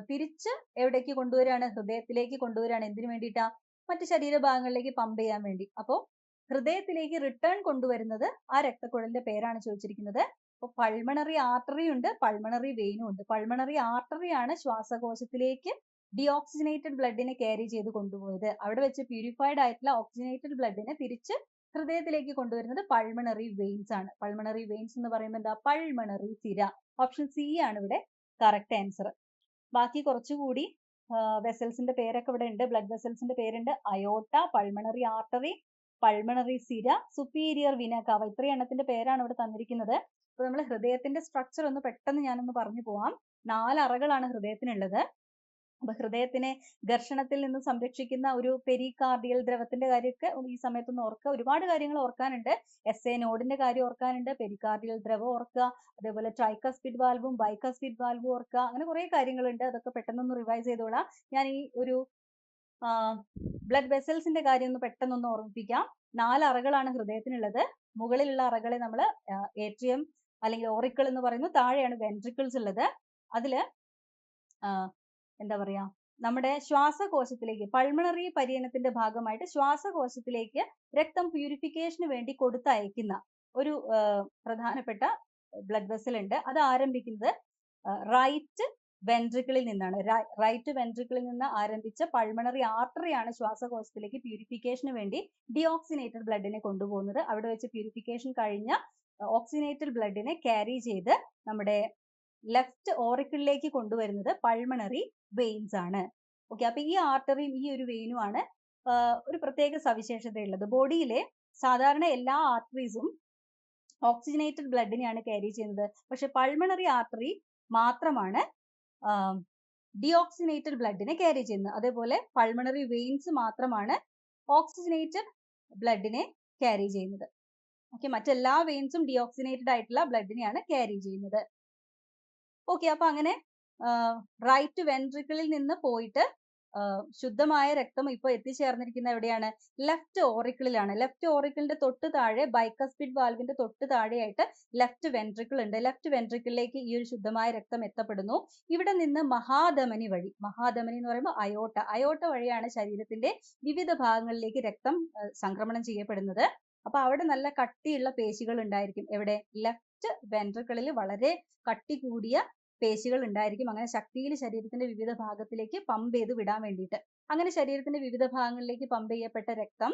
തിരിച്ച് എവിടേക്ക് കൊണ്ടുവരികയാണ്? ഹൃദയത്തിലേക്ക് കൊണ്ടുവരികയാണ്. എന്തിനു വേണ്ടിയിട്ടാ? മറ്റ് ശരീരഭാഗങ്ങളിലേക്ക് പമ്പ് ചെയ്യാൻ വേണ്ടി. അപ്പോ ഹൃദയത്തിലേക്ക് റിട്ടേൺ കൊണ്ടുവരുന്നത് ആ രക്തക്കുഴലിന്റെ പേരാണ് ചോദിച്ചിരിക്കുന്നത്. അപ്പൊ പൾമണറി ആർട്ടറി ഉണ്ട്, പൾമണറി വെയിനും ഉണ്ട്. പൾമണറി ആർട്ടറി ആണ് ശ്വാസകോശത്തിലേക്ക് ഡിയോക്സിജനേറ്റഡ് ബ്ലഡിനെ ക്യാരി ചെയ്ത് കൊണ്ടുപോയത്. അവിടെ വെച്ച് പ്യൂരിഫൈഡ് ആയിട്ടുള്ള ഓക്സിജനേറ്റഡ് ബ്ലഡിനെ തിരിച്ച് ഹൃദയത്തിലേക്ക് കൊണ്ടുവരുന്നത് പൾമണറി വെയിൻസ് ആണ്. പൾമണറി വെയിൻസ് എന്ന് പറയുമ്പോൾ എന്താ? പൾമണറി സിര. ഓപ്ഷൻ സി ആണ് ഇവിടെ കറക്റ്റ് ആൻസർ. ബാക്കി കുറച്ചുകൂടി വെസൽസിന്റെ പേരൊക്കെ ഇവിടെ ഉണ്ട്. ബ്ലഡ് വെസൽസിന്റെ പേരുണ്ട്: അയോട്ട, പൾമണറി ആർട്ടറി, പൾമണറി സിര, സുപ്പീരിയർ വിന കാവ. ഇത്രയും എണ്ണത്തിന്റെ പേരാണ് ഇവിടെ തന്നിരിക്കുന്നത്. അപ്പൊ നമ്മൾ ഹൃദയത്തിന്റെ സ്ട്രക്ചർ ഒന്ന് പെട്ടെന്ന് ഞാനൊന്ന് പറഞ്ഞു പോവാം. 4 അറകളാണ് ഹൃദയത്തിനുള്ളത്. അപ്പൊ ഹൃദയത്തിനെ ഘർഷണത്തിൽ നിന്ന് സംരക്ഷിക്കുന്ന ഒരു പെരികാർഡിയൽ ദ്രവത്തിന്റെ കാര്യമൊക്കെ ഈ സമയത്തൊന്ന് ഓർക്കുക. ഒരുപാട് കാര്യങ്ങൾ ഓർക്കാനുണ്ട്. SA നോഡിന്റെ കാര്യം ഓർക്കാനുണ്ട്, പെരികാർഡിയൽ ദ്രവം ഓർക്കുക, അതേപോലെ ട്രൈകസ്പിഡ് വാൽവും ബൈകസ്പിഡ് വാൽവും ഓർക്കുക. അങ്ങനെ കുറെ കാര്യങ്ങളുണ്ട്. അതൊക്കെ പെട്ടെന്നൊന്ന് റിവൈസ് ചെയ്തോളാം. ഞാൻ ഈ ഒരു ബ്ലഡ് വെസൽസിന്റെ കാര്യം ഒന്ന് പെട്ടെന്നൊന്ന് ഓർമ്മിപ്പിക്കാം. 4 അറകളാണ് ഹൃദയത്തിനുള്ളത്. മുകളിലുള്ള അറകളെ നമ്മൾ ഏട്രിയം അല്ലെങ്കിൽ ഓറിക്കിൾ എന്ന് പറയുന്നു. താഴെയാണ് വെൻട്രിക്കിൾസ് ഉള്ളത്. അതില് എന്താ പറയാ, നമ്മുടെ ശ്വാസകോശത്തിലേക്ക്, പൾമണറി പര്യനത്തിന്റെ ഭാഗമായിട്ട് ശ്വാസകോശത്തിലേക്ക് രക്തം പ്യൂരിഫിക്കേഷന് വേണ്ടി കൊടുത്തയക്കുന്ന ഒരു പ്രധാനപ്പെട്ട ബ്ലഡ് വെസൽ ഉണ്ട്. അത് ആരംഭിക്കുന്നത് റൈറ്റ് വെൻട്രിക്കിളിൽ നിന്നാണ്. റൈറ്റ് വെൻട്രിക്കിളിൽ നിന്ന് ആരംഭിച്ച പൾമണറി ആർട്ടറിയാണ് ശ്വാസകോശത്തിലേക്ക് പ്യൂരിഫിക്കേഷന് വേണ്ടി ഡിയോക്സിനേറ്റഡ് ബ്ലഡിനെ കൊണ്ടുപോകുന്നത്. അവിടെ വെച്ച് പ്യൂരിഫിക്കേഷൻ കഴിഞ്ഞ ഓക്സിനേറ്റഡ് ബ്ലഡിനെ ക്യാരി ചെയ്ത് നമ്മുടെ ലെഫ്റ്റ് ഓറിക്കിളിലേക്ക് കൊണ്ടുവരുന്നത് പൾമണറി വെയിൻസ് ആണ്. ഓക്കെ, അപ്പൊ ഈ ആർട്ടറിയും ഈ ഒരു വെയിനും ആണ് ഒരു പ്രത്യേക സവിശേഷതയുള്ളത്. ബോഡിയിലെ സാധാരണ എല്ലാ ആർട്ടറീസും ഓക്സിജനേറ്റഡ് ബ്ലഡിനെയാണ് ക്യാരി ചെയ്യുന്നത്. പക്ഷെ പൾമണറി ആർട്ടറി മാത്രമാണ് ഡിയോക്സിനേറ്റഡ് ബ്ലഡിനെ ക്യാരി ചെയ്യുന്നത്. അതേപോലെ പൾമണറി വെയിൻസ് മാത്രമാണ് ഓക്സിജനേറ്റഡ് ബ്ലഡിനെ ക്യാരി ചെയ്യുന്നത്. ഓക്കെ, മറ്റെല്ലാ വെയിൻസും ഡിയോക്സിനേറ്റഡ് ആയിട്ടുള്ള ബ്ലഡിനെയാണ് ക്യാരി ചെയ്യുന്നത്. ഓക്കെ, അപ്പൊ അങ്ങനെ റൈറ്റ് വെൻട്രിക്കിളിൽ നിന്ന് പോയിട്ട് ശുദ്ധമായ രക്തം ഇപ്പൊ എത്തിച്ചേർന്നിരിക്കുന്ന എവിടെയാണ്? ലെഫ്റ്റ് ഓറിക്കിളിലാണ്. ലെഫ്റ്റ് ഓറിക്കിളിന്റെ തൊട്ട് താഴെ ബൈകസ്പിഡ് വാൽവിന്റെ തൊട്ട് താഴെയായിട്ട് ലെഫ്റ്റ് വെൻട്രിക്കിൾ ഉണ്ട്. ലെഫ്റ്റ് വെൻട്രിക്കിളിലേക്ക് ഈ ഒരു ശുദ്ധമായ രക്തം എത്തപ്പെടുന്നു. ഇവിടെ നിന്ന് മഹാധമനി വഴി, മഹാധമനി എന്ന് പറയുമ്പോൾ അയോട്ട വഴിയാണ് ശരീരത്തിന്റെ വിവിധ ഭാഗങ്ങളിലേക്ക് രക്തം സംക്രമണം ചെയ്യപ്പെടുന്നത്. അപ്പൊ അവിടെ നല്ല കട്ടിയുള്ള പേശികൾ ഉണ്ടായിരിക്കും. എവിടെ? ലെഫ്റ്റ് വെൻട്രിക്കിളിൽ വളരെ കട്ടി കൂടിയ പേശികൾ ഉണ്ടായിരിക്കും. അങ്ങനെ ശക്തിയിൽ ശരീരത്തിന്റെ വിവിധ ഭാഗത്തിലേക്ക് പമ്പ് ചെയ്ത് വിടാൻ വേണ്ടിയിട്ട്. അങ്ങനെ ശരീരത്തിന്റെ വിവിധ ഭാഗങ്ങളിലേക്ക് പമ്പ് ചെയ്യപ്പെട്ട രക്തം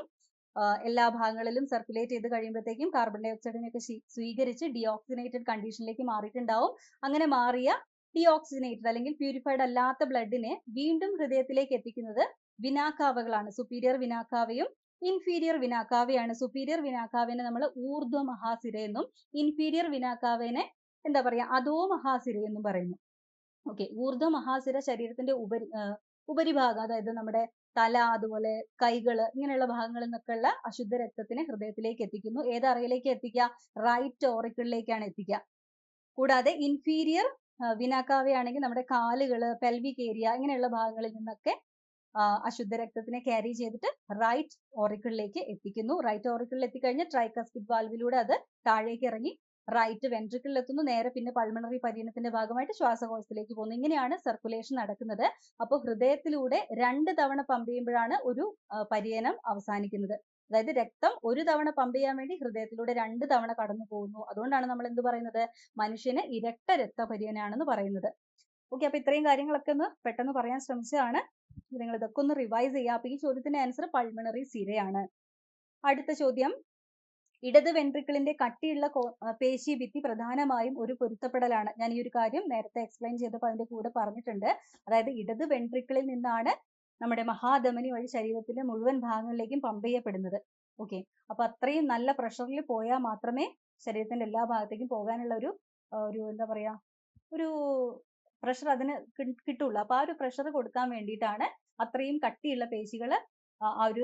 എല്ലാ ഭാഗങ്ങളിലും സർക്കുലേറ്റ് ചെയ്ത് കഴിയുമ്പോഴത്തേക്കും കാർബൺ ഡൈ ഓക്സൈഡിനെയൊക്കെ സ്വീകരിച്ച് ഡിയോക്സിനേറ്റഡ് കണ്ടീഷനിലേക്ക് മാറിയിട്ടുണ്ടാവും. അങ്ങനെ മാറിയ ഡിയോക്സിനേറ്റഡ് അല്ലെങ്കിൽ പ്യൂരിഫൈഡ് അല്ലാത്ത ബ്ലഡിനെ വീണ്ടും ഹൃദയത്തിലേക്ക് എത്തിക്കുന്നത് വിനാക്കാവകളാണ്. സുപ്പീരിയർ വിനാക്കാവയും ഇൻഫീരിയർ വിനാക്കാവയാണ്. സുപ്പീരിയർ വിനാക്കാവിനെ നമ്മൾ ഊർധ്വ മഹാസിര എന്നും ഇൻഫീരിയർ വിനാക്കാവിനെ എന്താ പറയാ, അധോ മഹാസിര എന്നും പറയുന്നു. ഓക്കെ, ഊർധ്വ മഹാസിര ശരീരത്തിന്റെ ഉപരിഭാഗം, അതായത് നമ്മുടെ തല, അതുപോലെ കൈകള്, ഇങ്ങനെയുള്ള ഭാഗങ്ങളിൽ നിന്നൊക്കെയുള്ള അശുദ്ധ രക്തത്തിനെ ഹൃദയത്തിലേക്ക് എത്തിക്കുന്നു. ഏത് അറയിലേക്ക് എത്തിക്കുക? റൈറ്റ് ഓറിക്കിളിലേക്കാണ് എത്തിക്കുക. കൂടാതെ ഇൻഫീരിയർ വിനാക്കാവയാണെങ്കിൽ നമ്മുടെ കാലുകള്, പെൽവിക് ഏരിയ, ഇങ്ങനെയുള്ള ഭാഗങ്ങളിൽ നിന്നൊക്കെ അശുദ്ധ രക്തത്തിനെ ക്യാരി ചെയ്തിട്ട് റൈറ്റ് ഓറിക്കിളിലേക്ക് എത്തിക്കുന്നു. റൈറ്റ് ഓറിക്കിളിൽ എത്തിക്കഴിഞ്ഞാൽ ട്രൈകസ്പിഡ് വാൽവിലൂടെ അത് താഴേക്ക് ഇറങ്ങി റൈറ്റ് വെൻട്രിക്കിളിൽ എത്തുന്നു. നേരെ പിന്നെ പൾമണറി പര്യനത്തിന്റെ ഭാഗമായിട്ട് ശ്വാസകോശത്തിലേക്ക് പോകുന്നു. ഇങ്ങനെയാണ് സർക്കുലേഷൻ നടക്കുന്നത്. അപ്പോൾ ഹൃദയത്തിലൂടെ 2 തവണ പമ്പ് ചെയ്യുമ്പോഴാണ് ഒരു പര്യനം അവസാനിക്കുന്നത്. അതായത് രക്തം ഒരു തവണ പമ്പ് ചെയ്യാൻ വേണ്ടി ഹൃദയത്തിലൂടെ 2 തവണ കടന്നു പോകുന്നു. അതുകൊണ്ടാണ് നമ്മൾ എന്ത് പറയുന്നത്? മനുഷ്യന് ഇരട്ട രക്തപര്യനാണെന്ന് പറയുന്നത്. ഓക്കെ, അപ്പൊ ഇത്രയും കാര്യങ്ങളൊക്കെ ഒന്ന് പെട്ടെന്ന് പറയാൻ ശ്രമിച്ചതാണ്. നിങ്ങൾ ഇതൊക്കെ ഒന്ന് റിവൈസ് ചെയ്യുക. അപ്പൊ ഈ ചോദ്യത്തിന്റെ ആൻസർ പൾമണറി സിരയാണ്. അടുത്ത ചോദ്യം: ഇടത് വെൻട്രിക്കിളിന്റെ കട്ടിയുള്ള പേശി ഭിത്തി പ്രധാനമായും ഒരു പൊരുത്തപ്പെടലാണ്. ഞാൻ ഈ ഒരു കാര്യം നേരത്തെ എക്സ്പ്ലെയിൻ ചെയ്തപ്പോൾ അതിന്റെ കൂടെ പറഞ്ഞിട്ടുണ്ട്. അതായത് ഇടത് വെൻട്രിക്കിളിൽ നിന്നാണ് നമ്മുടെ മഹാധമനി വഴി ശരീരത്തിന്റെ മുഴുവൻ ഭാഗങ്ങളിലേക്കും പമ്പ് ചെയ്യപ്പെടുന്നത്. ഓക്കെ, അപ്പൊ അത്രയും നല്ല പ്രഷറിൽ പോയാൽ മാത്രമേ ശരീരത്തിന്റെ എല്ലാ ഭാഗത്തേക്കും പോകാനുള്ള ഒരു എന്താ പറയാ, ഒരു പ്രഷർ അതിന് കിട്ടുള്ളൂ. അപ്പൊ ആ ഒരു പ്രഷർ കൊടുക്കാൻ വേണ്ടിയിട്ടാണ് അത്രയും കട്ടിയുള്ള പേശികൾ ആ ഒരു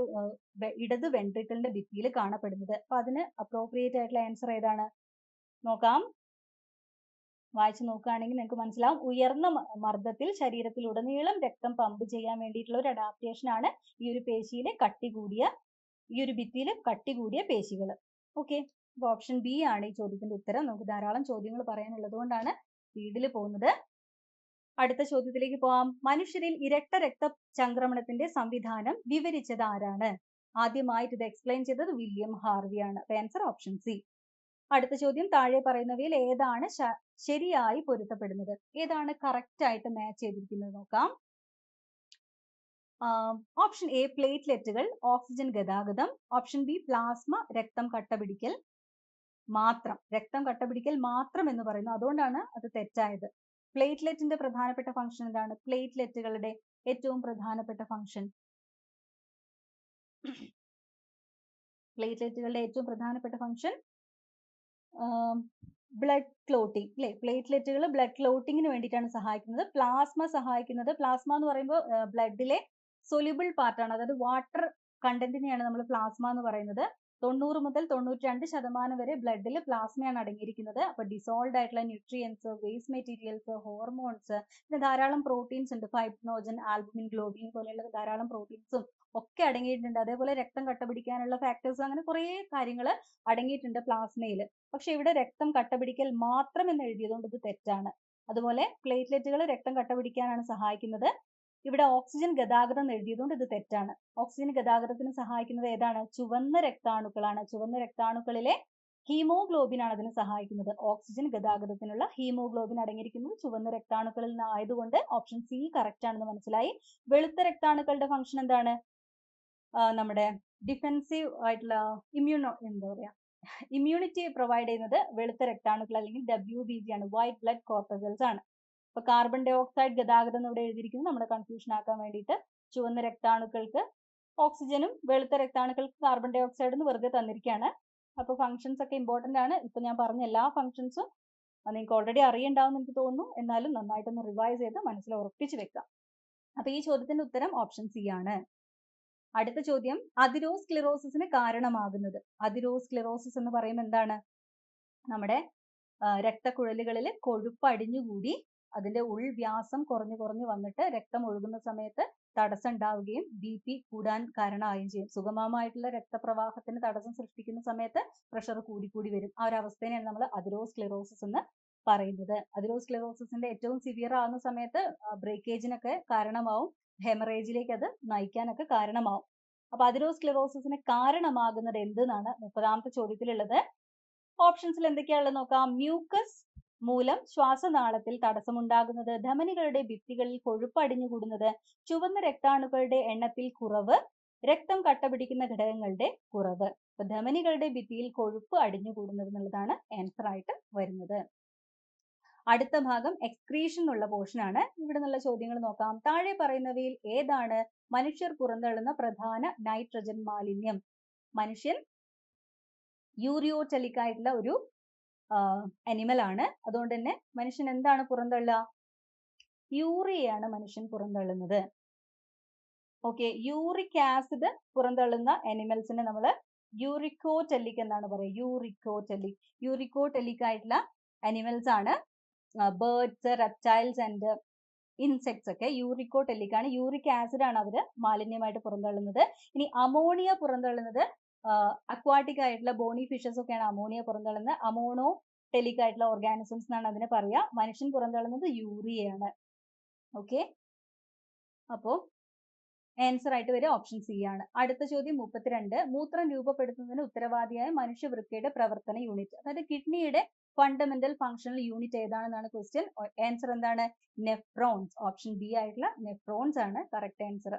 ഇടത് വെൻട്രിക്കിളിന്റെ ഭിത്തിയിൽ കാണപ്പെടുന്നത്. അപ്പൊ അതിന് അപ്രോപ്രിയേറ്റ് ആയിട്ടുള്ള ആൻസർ ഏതാണ്? നോക്കാം, വായിച്ചു നോക്കുകയാണെങ്കിൽ നിങ്ങൾക്ക് മനസ്സിലാവും. ഉയർന്ന മർദ്ദത്തിൽ ശരീരത്തിലുടനീളം രക്തം പമ്പ് ചെയ്യാൻ വേണ്ടിയിട്ടുള്ള ഒരു അഡാപ്റ്റേഷൻ ആണ് ഈ ഒരു പേശിയിലെ ഈ ഒരു ഭിത്തിയിൽ കട്ടി കൂടിയ പേശികൾ. ഓക്കെ, അപ്പൊ ഓപ്ഷൻ ബി ആണ് ഈ ചോദ്യത്തിന്റെ ഉത്തരം. നമുക്ക് ധാരാളം ചോദ്യങ്ങൾ പറയാനുള്ളത് കൊണ്ടാണ് സ്പീഡിൽ പോകുന്നത്. അടുത്ത ചോദ്യത്തിലേക്ക് പോവാം. മനുഷ്യരിൽ ഇരട്ട രക്തചംക്രമണത്തിന്റെ സംവിധാനം വിവരിച്ചത് ആരാണ്? ആദ്യമായിട്ട് ഇത് എക്സ്പ്ലെയിൻ ചെയ്തത് വില്യം ഹാർവിയാണ്. Answer option C. അടുത്ത ചോദ്യം: താഴെ പറയുന്നവയിൽ ഏതാണ് ശരിയായി പൊരുത്തപ്പെടുന്നത്? ഏതാണ് കറക്റ്റ് ആയിട്ട് മാച്ച് ചെയ്തിരിക്കുന്നത് നോക്കാം. ഓപ്ഷൻ എ പ്ലേറ്റ്ലെറ്റുകൾ, ഓക്സിജൻ ഗതാഗതം. ഓപ്ഷൻ ബി പ്ലാസ്മ, രക്തം കട്ടപിടിക്കൽ മാത്രം. രക്തം കട്ടപിടിക്കൽ മാത്രം എന്ന് പറയുന്നു, അതുകൊണ്ടാണ് അത് തെറ്റായത്. പ്ലേറ്റ്ലെറ്റിന്റെ പ്രധാനപ്പെട്ട ഫംഗ്ഷൻ എന്താണ്? പ്ലേറ്റ്ലെറ്റുകളുടെ ഏറ്റവും പ്രധാനപ്പെട്ട ഫംഗ്ഷൻ, പ്ലേറ്റ്ലെറ്റുകളുടെ ഏറ്റവും പ്രധാനപ്പെട്ട ഫംഗ്ഷൻ ബ്ലഡ് ക്ലോട്ടിംഗ് അല്ലെ? പ്ലേറ്റ്ലെറ്റുകൾ ബ്ലഡ് ക്ലോട്ടിങ്ങിന് വേണ്ടിയിട്ടാണ് സഹായിക്കുന്നത്. പ്ലാസ്മ സഹായിക്കുന്നത്, പ്ലാസ്മ എന്ന് പറയുമ്പോൾ ബ്ലഡിലെ സൊല്യൂബിൾ പാർട്ടാണ്, അതായത് വാട്ടർ കണ്ടന്റിനെയാണ് നമ്മൾ പ്ലാസ്മ എന്ന് പറയുന്നത്. 90 മുതൽ 92% വരെ ബ്ലഡിൽ പ്ലാസ്മയാണ് അടങ്ങിയിരിക്കുന്നത്. അപ്പൊ ഡിസോൾവ് ആയിട്ടുള്ള ന്യൂട്രിയൻസ്, വേസ്റ്റ് മെറ്റീരിയൽസ്, ഹോർമോൺസ്, പിന്നെ ധാരാളം പ്രോട്ടീൻസ് ഉണ്ട്, ഫൈബ്രിനോജൻ, ആൽബുമിൻ, ഗ്ലോബിൻ പോലെയുള്ള ധാരാളം പ്രോട്ടീൻസും ഒക്കെ അടങ്ങിയിട്ടുണ്ട്. അതേപോലെ രക്തം കട്ടപിടിക്കാനുള്ള ഫാക്ടേഴ്സ്, അങ്ങനെ കുറേ കാര്യങ്ങൾ അടങ്ങിയിട്ടുണ്ട് പ്ലാസ്മയിൽ. പക്ഷെ ഇവിടെ രക്തം കട്ടപിടിക്കൽ മാത്രം എന്ന് എഴുതിയതുകൊണ്ട് ഇത് തെറ്റാണ്. അതുപോലെ പ്ലേറ്റ്ലെറ്റുകൾ രക്തം കട്ടപിടിക്കാനാണ് സഹായിക്കുന്നത്. ഇവിടെ ഓക്സിജൻ ഗതാഗതം എന്ന് എഴുതിയതുകൊണ്ട് ഇത് തെറ്റാണ്. ഓക്സിജൻ ഗതാഗതത്തിന് സഹായിക്കുന്നത് ഏതാണ്? ചുവന്ന രക്താണുക്കളാണ്. ചുവന്ന രക്താണുക്കളിലെ ഹീമോഗ്ലോബിൻ ആണ് അതിന് സഹായിക്കുന്നത്. ഓക്സിജൻ ഗതാഗതത്തിനുള്ള ഹീമോഗ്ലോബിൻ അടങ്ങിയിരിക്കുന്നത് ചുവന്ന രക്താണുക്കളിൽ നിന്ന് ആയതുകൊണ്ട് ഓപ്ഷൻ സി കറക്റ്റ് ആണെന്ന് മനസ്സിലായി. വെളുത്ത രക്താണുക്കളുടെ ഫംഗ്ഷൻ എന്താണ്? നമ്മുടെ ഡിഫെൻസീവ് ആയിട്ടുള്ള ഇമ്മ്യൂണിറ്റി പ്രൊവൈഡ് ചെയ്യുന്നത് വെളുത്ത രക്താണുക്കൾ അല്ലെങ്കിൽ WBG ആണ്, വൈറ്റ് ബ്ലഡ് കോർപ്പസൽസ് ആണ്. അപ്പൊ കാർബൺ ഡൈ ഓക്സൈഡ് ഗതാഗതം എന്ന് ഇവിടെ എഴുതിയിരിക്കുന്നു നമ്മുടെ കൺഫ്യൂഷൻ ആക്കാൻ വേണ്ടിയിട്ട്. ചുവന്ന രക്താണുക്കൾക്ക് ഓക്സിജനും വെളുത്ത രക്താണുക്കൾക്ക് കാർബൺ ഡൈ ഓക്സൈഡ് എന്ന് വെറുതെ തന്നിരിക്കുകയാണ്. അപ്പൊ ഫംഗ്ഷൻസ് ഒക്കെ ഇമ്പോർട്ടന്റ് ആണ്. ഇപ്പൊ ഞാൻ പറഞ്ഞ എല്ലാ ഫംഗ്ഷൻസും നിങ്ങൾക്ക് ഓൾറെഡി അറിയണ്ടാവും എനിക്ക് തോന്നുന്നു, എന്നാലും നന്നായിട്ടൊന്ന് റിവൈസ് ചെയ്ത് മനസ്സിൽ ഉറപ്പിച്ച് വെക്കാം. അപ്പൊ ഈ ചോദ്യത്തിന്റെ ഉത്തരം ഓപ്ഷൻ സി ആണ്. അടുത്ത ചോദ്യം, അതിരോസ്ക്ലിറോസിന് കാരണമാകുന്നത്. അതിരോസ്ക്ലിറോസിസ് എന്ന് പറയുമ്പോൾ എന്താണ്? നമ്മുടെ രക്തക്കുഴലുകളിൽ കൊഴുപ്പ് അടിഞ്ഞുകൂടി അതിന്റെ ഉൾവ്യാസം കുറഞ്ഞു കുറഞ്ഞു വന്നിട്ട് രക്തം ഒഴുകുന്ന സമയത്ത് തടസ്സം ഉണ്ടാവുകയും BP കൂടാൻ കാരണമാവുകയും ചെയ്യും. സുഗമമായിട്ടുള്ള രക്തപ്രവാഹത്തിന് തടസ്സം സൃഷ്ടിക്കുന്ന സമയത്ത് പ്രഷർ കൂടി വരും. ആ ഒരു അവസ്ഥയാണ് നമ്മൾ അതിരോസ്ക്ലിറോസിസ് എന്ന് പറയുന്നത്. അതിരോസ്ക്ലിറോസിന്റെ ഏറ്റവും സിവിയർ ആവുന്ന സമയത്ത് ബ്രേക്കേജിനൊക്കെ കാരണമാവും, ഹെമറേജിലേക്ക് അത് നയിക്കാനൊക്കെ കാരണമാവും. അപ്പൊ അതിരോസ്ക്ലിറോസിന് കാരണമാകുന്നത് എന്തെന്നാണ് 30ാമത്തെ ചോദ്യത്തിലുള്ളത്. ഓപ്ഷൻസിൽ എന്തൊക്കെയാണുള്ളത് നോക്കാം. മ്യൂക്കസ് മൂലം ശ്വാസനാളത്തിൽ തടസ്സമുണ്ടാകുന്നത്, ധമനികളുടെ ഭിത്തികളിൽ കൊഴുപ്പ് അടിഞ്ഞുകൂടുന്നത്, ചുവന്ന രക്താണുക്കളുടെ എണ്ണത്തിൽ കുറവ്, രക്തം കട്ടപിടിക്കുന്ന ഘടകങ്ങളുടെ കുറവ്. അപ്പൊ ധമനികളുടെ ഭിത്തിയിൽ കൊഴുപ്പ് അടിഞ്ഞുകൂടുന്നത് എന്നുള്ളതാണ് ആൻസർ ആയിട്ട് വരുന്നത്. അടുത്ത ഭാഗം എക്സ്ക്രീഷൻ എന്നുള്ള പോർഷൻ ആണ്. ഇവിടെ നിന്നുള്ള ചോദ്യങ്ങൾ നോക്കാം. താഴെ പറയുന്നവയിൽ ഏതാണ് മനുഷ്യർ പുറന്തള്ളുന്ന പ്രധാന നൈട്രജൻ മാലിന്യം? മനുഷ്യൻ യൂറിയോടെലിക് ആയിട്ടുള്ള ഒരു അനിമൽ ആണ്. അതുകൊണ്ട് തന്നെ മനുഷ്യൻ എന്താണ് പുറന്തള്ളുക? യൂറിയയാണ് മനുഷ്യൻ പുറന്തള്ളുന്നത്. ഓക്കെ, യൂറിക് ആസിഡ് പുറന്തള്ളുന്ന അനിമൽസിനെ നമ്മൾ യൂറിക്കോടെലിക് എന്നാണ് പറയുക. യൂറിക്കോടെലിക് ആയിട്ടുള്ള അനിമൽസ് ആണ് ബേർഡ്സ്, റെപ്റ്റൈൽസ് ആൻഡ് ഇൻസെക്ട്സ് ഒക്കെ യൂറിക്കോടെലിക് ആണ്. യൂറിക് ആസിഡ് ആണ് അവര് മാലിന്യമായിട്ട് പുറന്തള്ളുന്നത്. ഇനി അമോണിയ പുറന്തള്ളുന്നത് അക്വാട്ടിക് ആയിട്ടുള്ള ബോണി ഫിഷസ് ഒക്കെയാണ് അമോണിയ പുറന്തള്ളുന്നത്. അമോണോടെലിക് ആയിട്ടുള്ള ഓർഗാനിസംസ് എന്നാണ് അതിനെ പറയുക. മനുഷ്യൻ പുറന്തള്ളുന്നത് യൂറിയയാണ്. ഓക്കെ, അപ്പോ ആൻസർ ആയിട്ട് വരിക ഓപ്ഷൻ സി ആണ്. അടുത്ത ചോദ്യം 32. മൂത്രം രൂപപ്പെടുത്തുന്നതിന് ഉത്തരവാദിയായ മനുഷ്യവൃക്കയുടെ പ്രവർത്തന യൂണിറ്റ്, അതായത് കിഡ്നിയുടെ ഫണ്ടമെന്റൽ ഫങ്ഷണൽ യൂണിറ്റ് ഏതാണെന്നാണ് ക്വസ്റ്റ്യൻ. ആൻസർ എന്താണ്? നെഫ്രോൺസ്. ഓപ്ഷൻ ബി ആയിട്ടുള്ള നെഫ്രോൺസ് ആണ് കറക്റ്റ് ആൻസർ.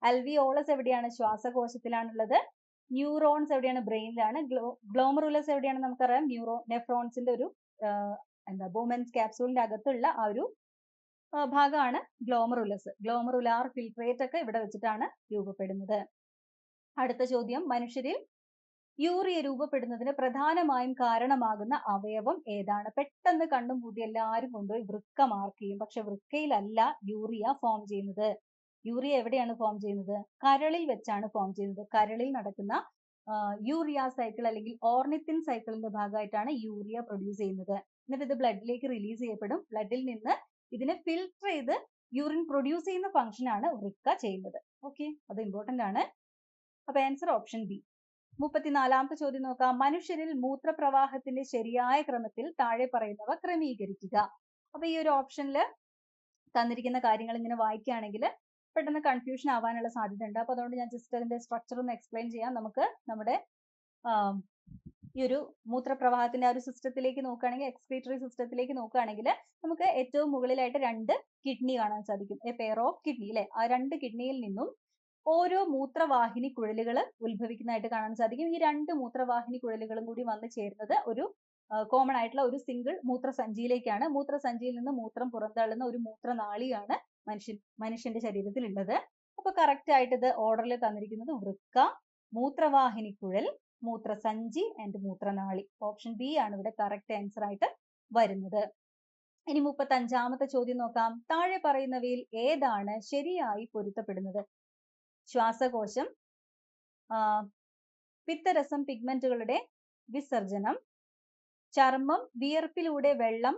അൽവിയോളസ് എവിടെയാണ്? ശ്വാസകോശത്തിലാണുള്ളത്. ന്യൂറോൺസ് എവിടെയാണ്? ബ്രെയിനിലാണ്. ഗ്ലോമറുലസ് എവിടെയാണ്? നമുക്കറിയാം നെഫ്രോൺസിന്റെ ഒരു ബോമൻസ് ക്യാപ്സൂളിന്റെ അകത്തുള്ള ആ ഒരു ഭാഗമാണ് ഗ്ലോമറുലസ്. ഗ്ലോമറുലാർ ഫിൽട്രേറ്റ് ഒക്കെ ഇവിടെ വെച്ചിട്ടാണ് രൂപപ്പെടുന്നത്. അടുത്ത ചോദ്യം, മനുഷ്യരിൽ യൂറിയ രൂപപ്പെടുന്നതിന് പ്രധാനമായും കാരണമാകുന്ന അവയവം ഏതാണ്? പെട്ടെന്ന് കണ്ണും പൂട്ടി എല്ലാവരും കൊണ്ടുപോയി വൃക്ക മാർക്ക് ചെയ്യും. പക്ഷെ വൃക്കയിലല്ല യൂറിയ ഫോം ചെയ്യുന്നത്. യൂറിയ എവിടെയാണ് ഫോം ചെയ്യുന്നത്? കരളിൽ വെച്ചാണ് ഫോം ചെയ്യുന്നത്. കരളിൽ നടക്കുന്ന യൂറിയ സൈക്കിൾ അല്ലെങ്കിൽ ഓർണിത്തിൻ സൈക്കിളിന്റെ ഭാഗമായിട്ടാണ് യൂറിയ പ്രൊഡ്യൂസ് ചെയ്യുന്നത്. എന്നിട്ട് ഇത് ബ്ലഡിലേക്ക് റിലീസ് ചെയ്യപ്പെടും. ബ്ലഡിൽ നിന്ന് ഇതിനെ ഫിൽട്ടർ ചെയ്ത് യൂറിൻ പ്രൊഡ്യൂസ് ചെയ്യുന്ന ഫംഗ്ഷൻ ആണ് വൃക്ക ചെയ്യുന്നത്. ഓക്കെ, അത് ഇമ്പോർട്ടന്റ് ആണ്. അപ്പൊ ആൻസർ ഓപ്ഷൻ ബി. 34ാമത്തെ ചോദ്യം നോക്കാം. മനുഷ്യരിൽ മൂത്രപ്രവാഹത്തിന്റെ ശരിയായ ക്രമത്തിൽ താഴെ പറയുന്നവ ക്രമീകരിക്കുക. അപ്പൊ ഈ ഒരു ഓപ്ഷനിൽ തന്നിരിക്കുന്ന കാര്യങ്ങൾ ഇങ്ങനെ വായിക്കുകയാണെങ്കിൽ പെട്ടെന്ന് കൺഫ്യൂഷൻ ആവാനുള്ള സാധ്യത ഉണ്ട്. അപ്പൊ അതുകൊണ്ട് ഞാൻ ജസ്റ്റ് അതിന്റെ സ്ട്രക്ചർ ഒന്ന് എക്സ്പ്ലെയിൻ ചെയ്യാം. നമുക്ക് നമ്മുടെ ഈ ഒരു മൂത്രപ്രവാഹത്തിന്റെ ആ ഒരു സിസ്റ്റത്തിലേക്ക് നോക്കുകയാണെങ്കിൽ, എക്സ്ക്രീറ്ററി സിസ്റ്റത്തിലേക്ക് നോക്കുകയാണെങ്കിൽ നമുക്ക് ഏറ്റവും മുകളിലായിട്ട് 2 കിഡ്നി കാണാൻ സാധിക്കും. എ പെയർ ഓഫ് കിഡ്നി അല്ലെ. ആ 2 കിഡ്നിയിൽ നിന്നും ഓരോ മൂത്രവാഹിനി കുഴലുകൾ ഉത്ഭവിക്കുന്നതായിട്ട് കാണാൻ സാധിക്കും. ഈ 2 മൂത്രവാഹിനി കുഴലുകളും കൂടി വന്നു ചേരുന്നത് ഒരു കോമൺ ആയിട്ടുള്ള ഒരു സിംഗിൾ മൂത്രസഞ്ചിയിലേക്കാണ്. മൂത്രസഞ്ചിയിൽ നിന്ന് മൂത്രം പുറന്തള്ളുന്ന ഒരു മൂത്രനാളിയാണ് മനുഷ്യന്റെ ശരീരത്തിൽ ഉള്ളത്. അപ്പൊ കറക്റ്റ് ആയിട്ട് ഇത് ഓർഡറിൽ തന്നിരിക്കുന്നത് വൃക്ക, മൂത്രവാഹിനി കുഴൽ, മൂത്രസഞ്ചി ആൻഡ് മൂത്രനാളി. ഓപ്ഷൻ ബി ആണ് ഇവിടെ കറക്റ്റ് ആൻസർ ആയിട്ട് വരുന്നത്. ഇനി 35ാമത്തെ ചോദ്യം നോക്കാം. താഴെ പറയുന്നവയിൽ ഏതാണ് ശരിയായി പൊരുത്തപ്പെടുന്നത്? ശ്വാസകോശം, പിത്തരസം പിഗ്മെന്റുകളുടെ വിസർജനം, ചർമ്മം, വിയർപ്പിലൂടെ വെള്ളം,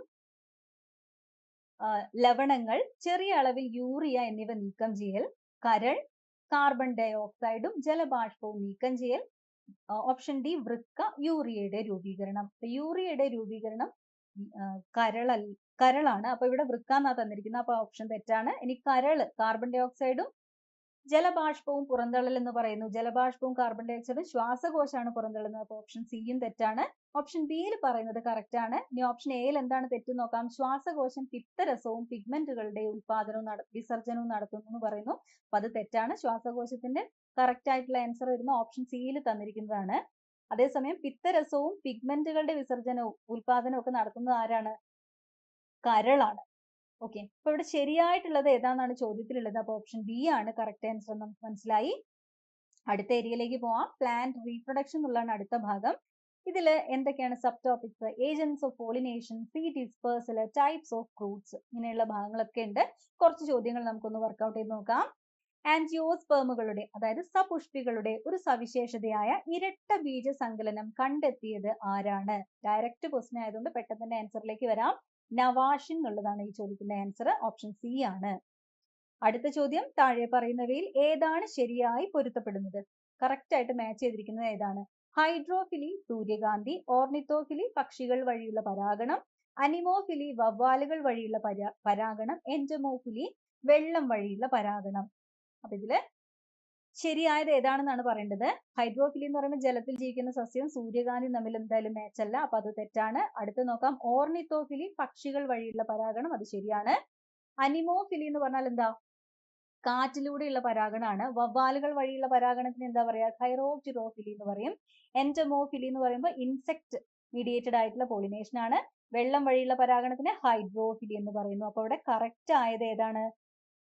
ലവണങ്ങൾ, ചെറിയ അളവിൽ യൂറിയ എന്നിവ നീക്കം ചെയ്യൽ, കരൾ, കാർബൺ ഡൈ ഓക്സൈഡും ജലബാഷ്പവും നീക്കം ചെയ്യൽ. ഓപ്ഷൻ ഡി വൃക്ക, യൂറിയയുടെ രൂപീകരണം. യൂറിയയുടെ രൂപീകരണം കരളാണ്. അപ്പൊ ഇവിടെ വൃക്ക എന്നാ തന്നിരിക്കുന്നത്. അപ്പൊ ഓപ്ഷൻ തെറ്റാണ്. ഇനി കരള്, കാർബൺ ഡൈ ഓക്സൈഡും ജലബാഷ്പവും പുറന്തള്ളൽ എന്ന് പറയുന്നു. ജലബാഷ്പവും കാർബൺ ഡൈ ഓക്സൈഡും ശ്വാസകോശമാണ് പുറന്തള്ളുന്നത്. അപ്പൊ ഓപ്ഷൻ സിയും തെറ്റാണ്. ഓപ്ഷൻ ബിയിൽ പറയുന്നത് കറക്റ്റ് ആണ്. ഇനി ഓപ്ഷൻ എയിൽ എന്താണ് തെറ്റ് നോക്കാം. ശ്വാസകോശം പിത്തരസവും പിഗ്മെന്റുകളുടെ ഉൽപാദനവും വിസർജനവും നടത്തുന്നു എന്ന് പറയുന്നു. അപ്പൊ അത് തെറ്റാണ്. ശ്വാസകോശത്തിന്റെ കറക്റ്റ് ആയിട്ടുള്ള ആൻസർ വരുന്ന ഓപ്ഷൻ സിയിൽ തന്നിരിക്കുന്നതാണ്. അതേസമയം പിത്തരസവും പിഗ്മെന്റുകളുടെ വിസർജനവും ഉൽപാദനവും ഒക്കെ നടത്തുന്നത് ആരാണ്? കരളാണ്. ഓക്കെ, അപ്പൊ ഇവിടെ ശരിയായിട്ടുള്ളത് ഏതാണെന്നാണ് ചോദ്യത്തിലുള്ളത്. അപ്പൊ ഓപ്ഷൻ ബി ആണ് കറക്റ്റ് ആൻസർ നമുക്ക് മനസ്സിലായി. അടുത്ത ഏരിയയിലേക്ക് പോവാം. പ്ലാന്റ് റീപ്രൊഡക്ഷൻ എന്നുള്ളതാണ് അടുത്ത ഭാഗം. ഇതിൽ എന്തൊക്കെയാണ് sub topics? Agents of pollination, seed dispersal, types of fruits, ഇങ്ങനെയുള്ള ഭാഗങ്ങളൊക്കെ ഉണ്ട്. കുറച്ച് ചോദ്യങ്ങൾ നമുക്കൊന്ന് വർക്ക്ഔട്ട് ചെയ്ത് നോക്കാം. ആൻജിയോസ്പേമുകളുടെ അതായത് സപുഷ്പികളുടെ ഒരു സവിശേഷതയായ ഇരട്ട ബീജ സങ്കലനം കണ്ടെത്തിയത് ആരാണ്? ഡയറക്റ്റ് ക്വസ്റ്റ്യൻ ആയതുകൊണ്ട് പെട്ടെന്ന് തന്നെ ആൻസറിലേക്ക് വരാം. നവാഷിൻ എന്നുള്ളതാണ് ഈ ചോദ്യത്തിന്റെ ആൻസർ. ഓപ്ഷൻ സി ആണ്. അടുത്ത ചോദ്യം, താഴെ പറയുന്നവയിൽ ഏതാണ് ശരിയായി പൊരുത്തപ്പെടുന്നത്? കറക്റ്റ് ആയിട്ട് മാച്ച് ചെയ്തിരിക്കുന്നത് ഏതാണ്? ഹൈഡ്രോഫിലി സൂര്യകാന്തി, ഓർണിത്തോഫിലി പക്ഷികൾ വഴിയുള്ള പരാഗണം, അനിമോഫിലി വവ്വാലുകൾ വഴിയുള്ള പരാഗണം, എൻഡമോഫിലി വെള്ളം വഴിയുള്ള പരാഗണം. അപ്പൊ ഇതില് ശരിയായത് ഏതാണെന്നാണ് പറയേണ്ടത്. ഹൈഡ്രോഫിലി എന്ന് പറയുമ്പോൾ ജലത്തിൽ ജീവിക്കുന്ന സസ്യം, സൂര്യകാന്തി തമ്മിൽ എന്തായാലും മാച്ച് അല്ല. അപ്പൊ അത് തെറ്റാണ്. അടുത്ത് നോക്കാം. ഓർണിത്തോഫിലി പക്ഷികൾ വഴിയുള്ള പരാഗണം, അത് ശരിയാണ്. അനിമോഫിലി എന്ന് പറഞ്ഞാൽ എന്താ? കാറ്റിലൂടെയുള്ള പരാഗണമാണ്. വവ്വാലുകൾ വഴിയുള്ള പരാഗണത്തിന് എന്താ പറയാ? ഹൈറോപ്റ്റിറോഫിലി എന്ന് പറയും. എൻഡമോഫിലി എന്ന് പറയുമ്പോൾ ഇൻസെക്ട് മീഡിയേറ്റഡ് ആയിട്ടുള്ള പോളിനേഷൻ ആണ്. വെള്ളം വഴിയുള്ള പരാഗണത്തിന് ഹൈഡ്രോഫിലി എന്ന് പറയുന്നു. അപ്പൊ ഇവിടെ കറക്റ്റ് ആയത് ഏതാണ്?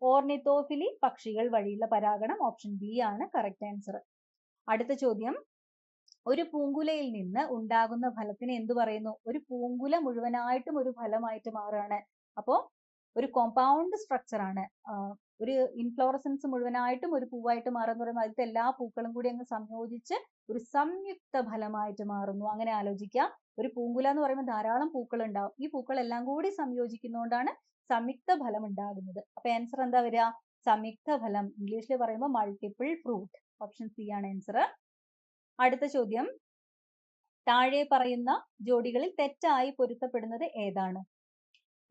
ഓർണിത്തോഫിലി പക്ഷികൾ വഴിയുള്ള പരാഗണം. ഓപ്ഷൻ ബി ആണ് കറക്റ്റ് ആൻസർ. അടുത്ത ചോദ്യം, ഒരു പൂങ്കുലയിൽ നിന്ന് ഉണ്ടാകുന്ന ഫലത്തിന് എന്തു പറയുന്നു? ഒരു പൂങ്കുല മുഴുവനായിട്ടും ഒരു ഫലമായിട്ട് മാറുകയാണ്. അപ്പോ ഒരു കോമ്പൗണ്ട് സ്ട്രക്ചർ ആണ്. ഒരു ഇൻഫ്ലോറസൻസ് മുഴുവനായിട്ടും ഒരു പൂവായിട്ട് മാറുന്ന പറയുമ്പോൾ അതിലത്തെ എല്ലാ പൂക്കളും കൂടി അങ്ങ് സംയോജിച്ച് ഒരു സംയുക്ത ഫലമായിട്ട് മാറുന്നു. അങ്ങനെ ആലോചിക്കാം. ഒരു പൂങ്കുല എന്ന് പറയുമ്പോൾ ധാരാളം പൂക്കൾ ഉണ്ടാവും. ഈ പൂക്കൾ എല്ലാം കൂടി സംയോജിക്കുന്നതുകൊണ്ടാണ് സംയുക്ത ഫലം ഉണ്ടാകുന്നത്. അപ്പൊ ആൻസർ എന്താ വരിക? സംയുക്ത ഫലം. ഇംഗ്ലീഷിൽ പറയുമ്പോൾ മൾട്ടിപ്പിൾ ഫ്രൂട്ട്. ഓപ്ഷൻ സി ആണ് ആൻസർ. അടുത്ത ചോദ്യം, താഴെ പറയുന്ന ജോഡികളിൽ തെറ്റായി പൊരുത്തപ്പെടുന്നത് ഏതാണ്?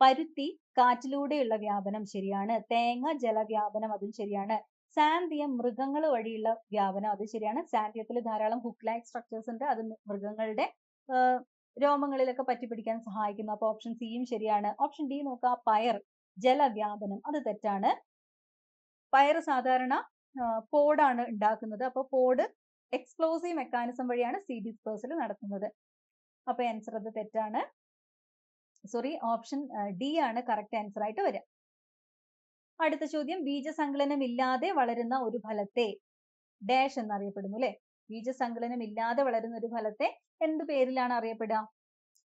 പരുത്തി കാറ്റിലൂടെയുള്ള വ്യാപനം ശരിയാണ്. തേങ്ങ ജലവ്യാപനം അതും ശരിയാണ്. സാന്ത്യം മൃഗങ്ങൾ വഴിയുള്ള വ്യാപനം അത് ശരിയാണ്. സാന്ത്യത്തിൽ ധാരാളം ഹുക്ക് ലൈക്ക് സ്ട്രക്ചേഴ്സ് ഉണ്ട്. അത് മൃഗങ്ങളുടെ രോമങ്ങളിലൊക്കെ പറ്റിപ്പിടിക്കാൻ സഹായിക്കുന്നു. അപ്പൊ ഓപ്ഷൻ സിയും ശരിയാണ്. ഓപ്ഷൻ ഡി നോക്കാം. പയർ ജലവ്യാപനം, അത് തെറ്റാണ്. പയർ സാധാരണ പോഡാണ് ഉണ്ടാക്കുന്നത്. അപ്പൊ പോഡ് എക്സ്പ്ലോസീവ് മെക്കാനിസം വഴിയാണ് സീഡ് ഡിസ്പേഴ്സൽ നടത്തുന്നത്. അപ്പൊ ആൻസർ അത് തെറ്റാണ്. സോറി, ഓപ്ഷൻ ഡി ആണ് കറക്റ്റ് ആൻസർ ആയിട്ട് വരിക. അടുത്ത ചോദ്യം, ബീജസങ്കലനം ഇല്ലാതെ വളരുന്ന ഒരു ഫലത്തെ ഡാഷ് എന്നറിയപ്പെടുന്നു അല്ലെ. ബീജസങ്കലനം ഇല്ലാതെ വളരുന്ന ഒരു ഫലത്തെ എന്ത് പേരിലാണ് അറിയപ്പെടുക?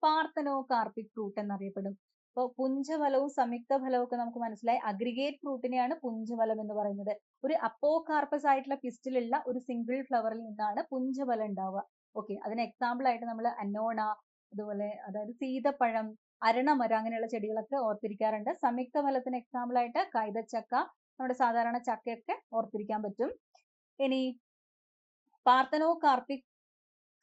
Parthenocarpic fruit എന്നറിയപ്പെടും. അപ്പോൾ പുഞ്ചഫലവും സംയുക്ത ഫലവും ഒക്കെ നമുക്ക് മനസ്സിലായി. അഗ്രിഗേറ്റ് ഫ്രൂട്ടിനെയാണ് പുഞ്ചഫലം എന്ന് പറയുന്നത്. ഒരു അപ്പോകാർപ്പസ് ആയിട്ടുള്ള പിസ്റ്റിലുള്ള ഒരു സിംഗിൾ ഫ്ലവറിൽ നിന്നാണ് പുഞ്ചഫലം ഉണ്ടാവുക. ഓക്കെ, അതിന് എക്സാമ്പിൾ ആയിട്ട് നമ്മൾ അന്നോണ, അതുപോലെ അതായത് സീതപ്പഴം, അരണമരം അങ്ങനെയുള്ള ചെടികളൊക്കെ ഓർത്തിരിക്കാറുണ്ട്. സംയുക്ത ഫലത്തിന് എക്സാമ്പിൾ ആയിട്ട് കൈതച്ചക്ക, നമ്മുടെ സാധാരണ ചക്കയൊക്കെ ഓർത്തിരിക്കാൻ പറ്റും. ഇനി പാർത്തനോകാർപ്പിക്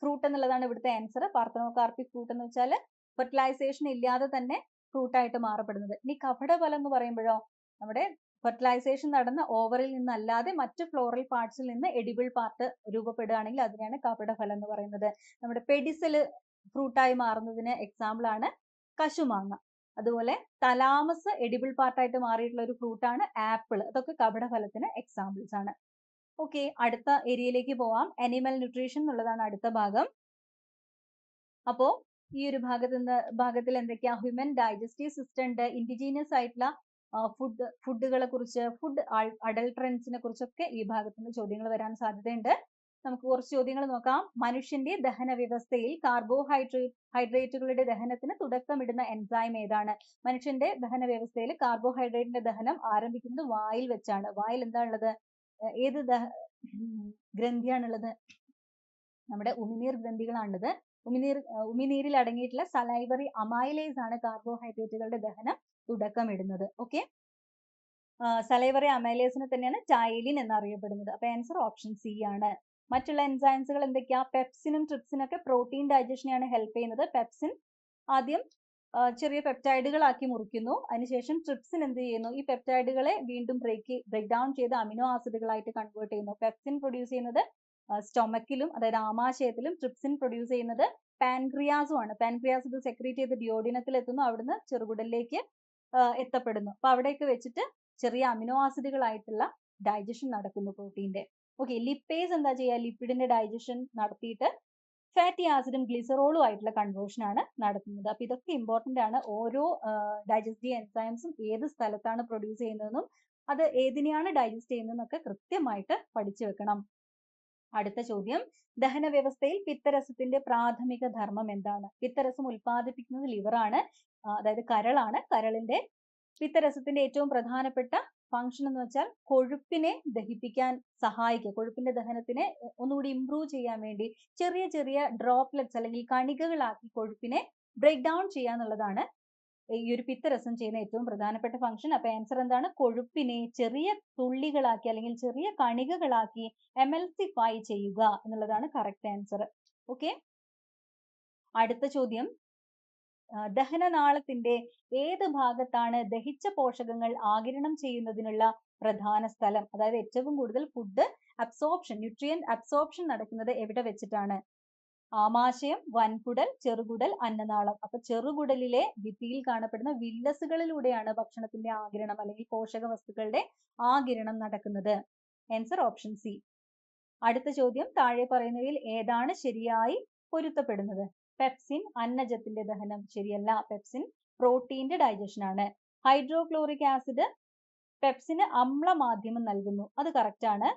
ഫ്രൂട്ട് എന്നുള്ളതാണ് ഇവിടുത്തെ ആൻസർ. പാർത്തനോകാർപ്പിക് ഫ്രൂട്ട് എന്ന് വെച്ചാൽ ഫെർട്ടിലൈസേഷൻ ഇല്ലാതെ തന്നെ ഫ്രൂട്ട് ആയിട്ട് മാറപ്പെടുന്നത്. ഇനി കപടഫലം എന്ന് പറയുമ്പോഴോ, നമ്മുടെ ഫെർട്ടിലൈസേഷൻ നടന്ന ഓവറിൽ നിന്നല്ലാതെ മറ്റ് ഫ്ലോറൽ പാർട്സിൽ നിന്ന് എഡിബിൾ പാർട്ട് രൂപപ്പെടുകയാണെങ്കിൽ അതിനെയാണ് കപടഫലം എന്ന് പറയുന്നത്. നമ്മുടെ പെഡിസല് ഫ്രൂട്ടായി മാറുന്നതിന് എക്സാമ്പിൾ ആണ് കശുമാങ്ങ. അതുപോലെ തലാമസ് എഡിബിൾ പാർട്ടായിട്ട് മാറിയിട്ടുള്ള ഒരു ഫ്രൂട്ടാണ് ആപ്പിൾ. അതൊക്കെ കപടഫലത്തിന് എക്സാമ്പിൾസ് ആണ്. ഓക്കെ, അടുത്ത ഏരിയയിലേക്ക് പോവാം. അനിമൽ ന്യൂട്രീഷൻ എന്നുള്ളതാണ് അടുത്ത ഭാഗം. അപ്പോ ഈ ഒരു ഭാഗത്തിൽ എന്തൊക്കെയാ? ഹ്യൂമൻ ഡൈജസ്റ്റീവ് സിസ്റ്റം ഉണ്ട്, ഇൻഡിജീനിയസ് ആയിട്ടുള്ള ഫുഡുകളെ കുറിച്ച്, ഫുഡ് അഡൾട്രൻസിനെ കുറിച്ചൊക്കെ ഈ ഭാഗത്ത് നിന്ന് ചോദ്യങ്ങൾ വരാൻ സാധ്യതയുണ്ട്. നമുക്ക് കുറച്ച് ചോദ്യങ്ങൾ നോക്കാം. മനുഷ്യന്റെ ദഹന വ്യവസ്ഥയിൽ കാർബോഹൈഡ്രേറ്റുകളുടെ ദഹനത്തിന് തുടക്കമിടുന്ന എൻസൈം ഏതാണ്? മനുഷ്യന്റെ ദഹന വ്യവസ്ഥയിൽ കാർബോഹൈഡ്രേറ്റിന്റെ ദഹനം ആരംഭിക്കുന്നത് വായിൽ വെച്ചാണ്. വായിൽ എന്താ ഉള്ളത്? ഏത് ഗ്രന്ഥിയാണുള്ളത്? നമ്മുടെ ഉമിനീർ ഗ്രന്ഥികളാണുള്ളത്. ഉമിനീരിൽ അടങ്ങിയിട്ടുള്ള സലൈവറി അമൈലേസ് ആണ് കാർബോഹൈഡ്രേറ്റുകളുടെ ദഹനം തുടക്കമിടുന്നത്. ഓക്കെ, സലൈവറി അമൈലേസിനെ തന്നെയാണ് ടൈലിൻ എന്നറിയപ്പെടുന്നത്. അപ്പൊ ആൻസർ ഓപ്ഷൻ സി ആണ്. മറ്റുള്ള എൻസൈംസുകൾ എന്തൊക്കെയാ? പെപ്സിനും ട്രിപ്സിനും ഒക്കെ പ്രോട്ടീൻ ഡൈജഷനെയാണ് ഹെൽപ്പ് ചെയ്യുന്നത്. പെപ്സിൻ ആദ്യം ചെറിയ പെപ്റ്റൈഡുകളാക്കി മുറിക്കുന്നു. അതിനുശേഷം ട്രിപ്സിൻ എന്ത് ചെയ്യുന്നു? ഈ പെപ്റ്റൈഡുകളെ വീണ്ടും ബ്രേക്ക് ഡൗൺ ചെയ്ത് അമിനോ ആസിഡുകളായിട്ട് കൺവേർട്ട് ചെയ്യുന്നു. പെപ്സിൻ പ്രൊഡ്യൂസ് ചെയ്യുന്നത് സ്റ്റൊമക്കിലും, അതായത് ആമാശയത്തിലും. ട്രിപ്സിൻ പ്രൊഡ്യൂസ് ചെയ്യുന്നത് പാൻക്രിയാസും ആണ്. പാൻക്രിയാസ് ഇത് സെക്രീറ്റ് ചെയ്ത് ഡിയോഡിനത്തിൽ എത്തുന്നു, അവിടുന്ന് ചെറുകുടലിലേക്ക് എത്തപ്പെടുന്നു. അപ്പൊ അവിടെയൊക്കെ വെച്ചിട്ട് ചെറിയ അമിനോ ആസിഡുകളായിട്ടുള്ള ഡൈജഷൻ നടക്കുന്നു പ്രോട്ടീന്റെ. ഓക്കെ, ലിപ്പേസ് എന്താ ചെയ്യുക? ലിപ്പിഡിന്റെ ഡൈജഷൻ നടത്തിയിട്ട് ഫാറ്റി ആസിഡും ഗ്ലിസറോളും ആയിട്ടുള്ള കൺവേർഷൻ ആണ് നടത്തുന്നത്. അപ്പൊ ഇതൊക്കെ ഇമ്പോർട്ടന്റ് ആണ്. ഓരോ ഡൈജസ്റ്റീവ് എൻസൈംസും ഏത് സ്ഥലത്താണ് പ്രൊഡ്യൂസ് ചെയ്യുന്നതെന്നും അത് ഏതിനെയാണ് ഡൈജസ്റ്റ് ചെയ്യുന്നതെന്നൊക്കെ കൃത്യമായിട്ട് പഠിച്ചു വെക്കണം. അടുത്ത ചോദ്യം, ദഹന വ്യവസ്ഥയിൽ പിത്തരസത്തിന്റെ പ്രാഥമിക ധർമ്മം എന്താണ്? പിത്തരസം ഉൽപ്പാദിപ്പിക്കുന്നത് ലിവറാണ്, അതായത് കരളാണ്. കരളിന്റെ പിത്തരസത്തിന്റെ ഏറ്റവും പ്രധാനപ്പെട്ട ഫംഗ്ഷൻ എന്ന് വെച്ചാൽ കൊഴുപ്പിനെ ദഹിപ്പിക്കാൻ സഹായിക്കുക. കൊഴുപ്പിന്റെ ദഹനത്തിനെ ഒന്നുകൂടി ഇംപ്രൂവ് ചെയ്യാൻ വേണ്ടി ചെറിയ ചെറിയ ഡ്രോപ്ലെറ്റ്സ് അല്ലെങ്കിൽ കണികകളാക്കി കൊഴുപ്പിനെ ബ്രേക്ക് ഡൗൺ ചെയ്യുക എന്നുള്ളതാണ് ഈ ഒരു പിത്തരസം ചെയ്യുന്ന ഏറ്റവും പ്രധാനപ്പെട്ട ഫംഗ്ഷൻ. അപ്പൊ ആൻസർ എന്താണ്? കൊഴുപ്പിനെ ചെറിയ തുള്ളികളാക്കി അല്ലെങ്കിൽ ചെറിയ കണികകളാക്കി എമൽസിഫൈ ചെയ്യുക എന്നുള്ളതാണ് കറക്റ്റ് ആൻസർ. ഓക്കെ, അടുത്ത ചോദ്യം, ദഹനനാളത്തിന്റെ ഏത് ഭാഗത്താണ് ദഹിച്ച പോഷകങ്ങൾ ആഗിരണം ചെയ്യുന്നതിനുള്ള പ്രധാന സ്ഥലം? അതായത് ഏറ്റവും കൂടുതൽ ഫുഡ് അബ്സോർപ്ഷൻ, ന്യൂട്രിയന്റ് അബ്സോർപ്ഷൻ നടക്കുന്നത് എവിടെ വെച്ചിട്ടാണ്? ആമാശയം, വൻകുടൽ, ചെറുകുടൽ, അന്നനാളം. അപ്പൊ ചെറുകുടലിലെ ഭിത്തിയിൽ കാണപ്പെടുന്ന വില്ലസുകളിലൂടെയാണ് ഭക്ഷണത്തിന്റെ ആഗിരണം അല്ലെങ്കിൽ പോഷക വസ്തുക്കളുടെ ആഗിരണം നടക്കുന്നത്. Answer option C. അടുത്ത ചോദ്യം, താഴെ പറയുന്നവയിൽ ഏതാണ് ശരിയായി പൊരുത്തപ്പെടുന്നത്? പെപ്സിൻ അന്നജത്തിന്റെ ദഹനം ശരിയല്ല. പെപ്സിൻ പ്രോട്ടീന്റെ ഡൈജഷൻ ആണ്. ഹൈഡ്രോക്ലോറിക് ആസിഡ് പെപ്സിന് അമ്ലമാധ്യമം നൽകുന്നു, അത് കറക്റ്റ് ആണ്.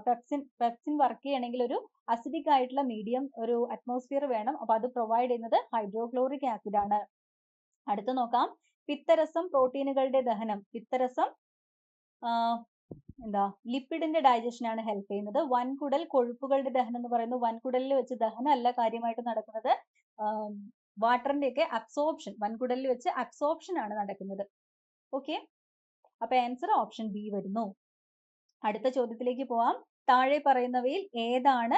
പെപ്സിൻ വർക്ക് ചെയ്യണമെങ്കിൽ ഒരു അസിഡിക് ആയിട്ടുള്ള മീഡിയം, ഒരു അറ്റ്മോസ്ഫിയർ വേണം. അപ്പൊ അത് പ്രൊവൈഡ് ചെയ്യുന്നത് ഹൈഡ്രോക്ലോറിക് ആസിഡ് ആണ്. അടുത്ത നോക്കാം, പിത്തരസം പ്രോട്ടീനുകളുടെ ദഹനം. പിത്തരസം ലിപ്പിഡിന്റെ ഡൈജഷൻ ആണ് ഹെൽപ്പ് ചെയ്യുന്നത്. വൻകുടൽ കൊഴുപ്പുകളുടെ ദഹനം എന്ന് പറയുന്നത് വൻകുടലിൽ വെച്ച് ദഹനം അല്ല കാര്യമായിട്ട് നടക്കുന്നത്, വാട്ടറിന്റെ ഒക്കെ അബ്സോർപ്ഷൻ, വൻകുടലിൽ വെച്ച് അബ്സോർപ്ഷൻ ആണ് നടക്കുന്നത്. ഓക്കെ, അപ്പൊ ആൻസർ ഓപ്ഷൻ ബി വരുന്നു. അടുത്ത ചോദ്യത്തിലേക്ക് പോവാം. താഴെ പറയുന്നവയിൽ ഏതാണ്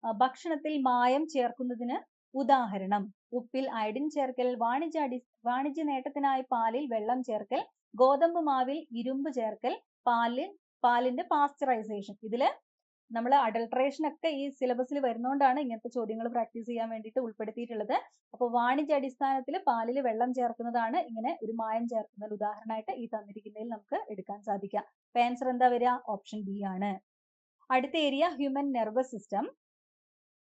ഭക്ഷണത്തിൽ മായം ചേർക്കുന്നതിന് ഉദാഹരണം? ഉപ്പിൽ അയഡിൻ ചേർക്കൽ, വാണിജ്യ നേട്ടത്തിനായി പാലിൽ വെള്ളം ചേർക്കൽ, ഗോതമ്പ് മാവിൽ ഇരുമ്പ് ചേർക്കൽ, പാലിന്റെ പാസ്ചറൈസേഷൻ. ഇതില് നമ്മൾ അഡൾട്രേഷൻ ഒക്കെ ഈ സിലബസിൽ വരുന്നോണ്ടാണ് ഇങ്ങനത്തെ ചോദ്യങ്ങൾ പ്രാക്ടീസ് ചെയ്യാൻ വേണ്ടിയിട്ട് ഉൾപ്പെടുത്തിയിട്ടുള്ളത്. അപ്പോൾ വാണിജ്യ അടിസ്ഥാനത്തിൽ പാലിൽ വെള്ളം ചേർക്കുന്നതാണ് ഇങ്ങനെ ഒരു മായം ചേർക്കുന്നത് ഉദാഹരണമായിട്ട് ഈ തന്നിരിക്കുന്നതിൽ നമുക്ക് എടുക്കാൻ സാധിക്കുക. അപ്പൊ ആൻസർ എന്താ വരിക? ഓപ്ഷൻ ബി ആണ്. അടുത്ത ഏരിയ ഹ്യൂമൻ നെർവസ് സിസ്റ്റം.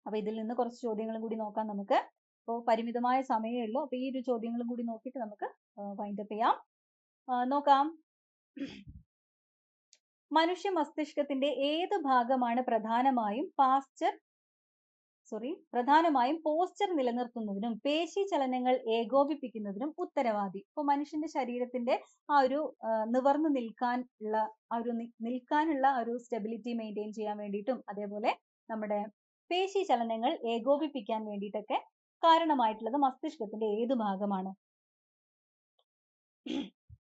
അപ്പൊ ഇതിൽ നിന്ന് കുറച്ച് ചോദ്യങ്ങളും കൂടി നോക്കാം നമുക്ക്. അപ്പോൾ പരിമിതമായ സമയമേ ഉള്ളൂ. അപ്പൊ ഈ ഒരു ചോദ്യങ്ങളും കൂടി നോക്കിയിട്ട് നമുക്ക് വൈൻഡപ്പ് ചെയ്യാം. നോക്കാം, മനുഷ്യ മസ്തിഷ്കത്തിന്റെ ഏത് ഭാഗമാണ് പ്രധാനമായും പോസ്ചർ നിലനിർത്തുന്നതിനും പേശി ചലനങ്ങൾ ഏകോപിപ്പിക്കുന്നതിനും ഉത്തരവാദി? ഇപ്പൊ മനുഷ്യന്റെ ശരീരത്തിന്റെ ആ ഒരു നിവർന്നു നിൽക്കാനുള്ള ഒരു സ്റ്റെബിലിറ്റി മെയിൻറ്റെയിൻ ചെയ്യാൻ വേണ്ടിയിട്ടും അതേപോലെ നമ്മുടെ പേശി ചലനങ്ങൾ ഏകോപിപ്പിക്കാൻ വേണ്ടിയിട്ടൊക്കെ കാരണമായിട്ടുള്ളത് മസ്തിഷ്കത്തിന്റെ ഏത് ഭാഗമാണ്?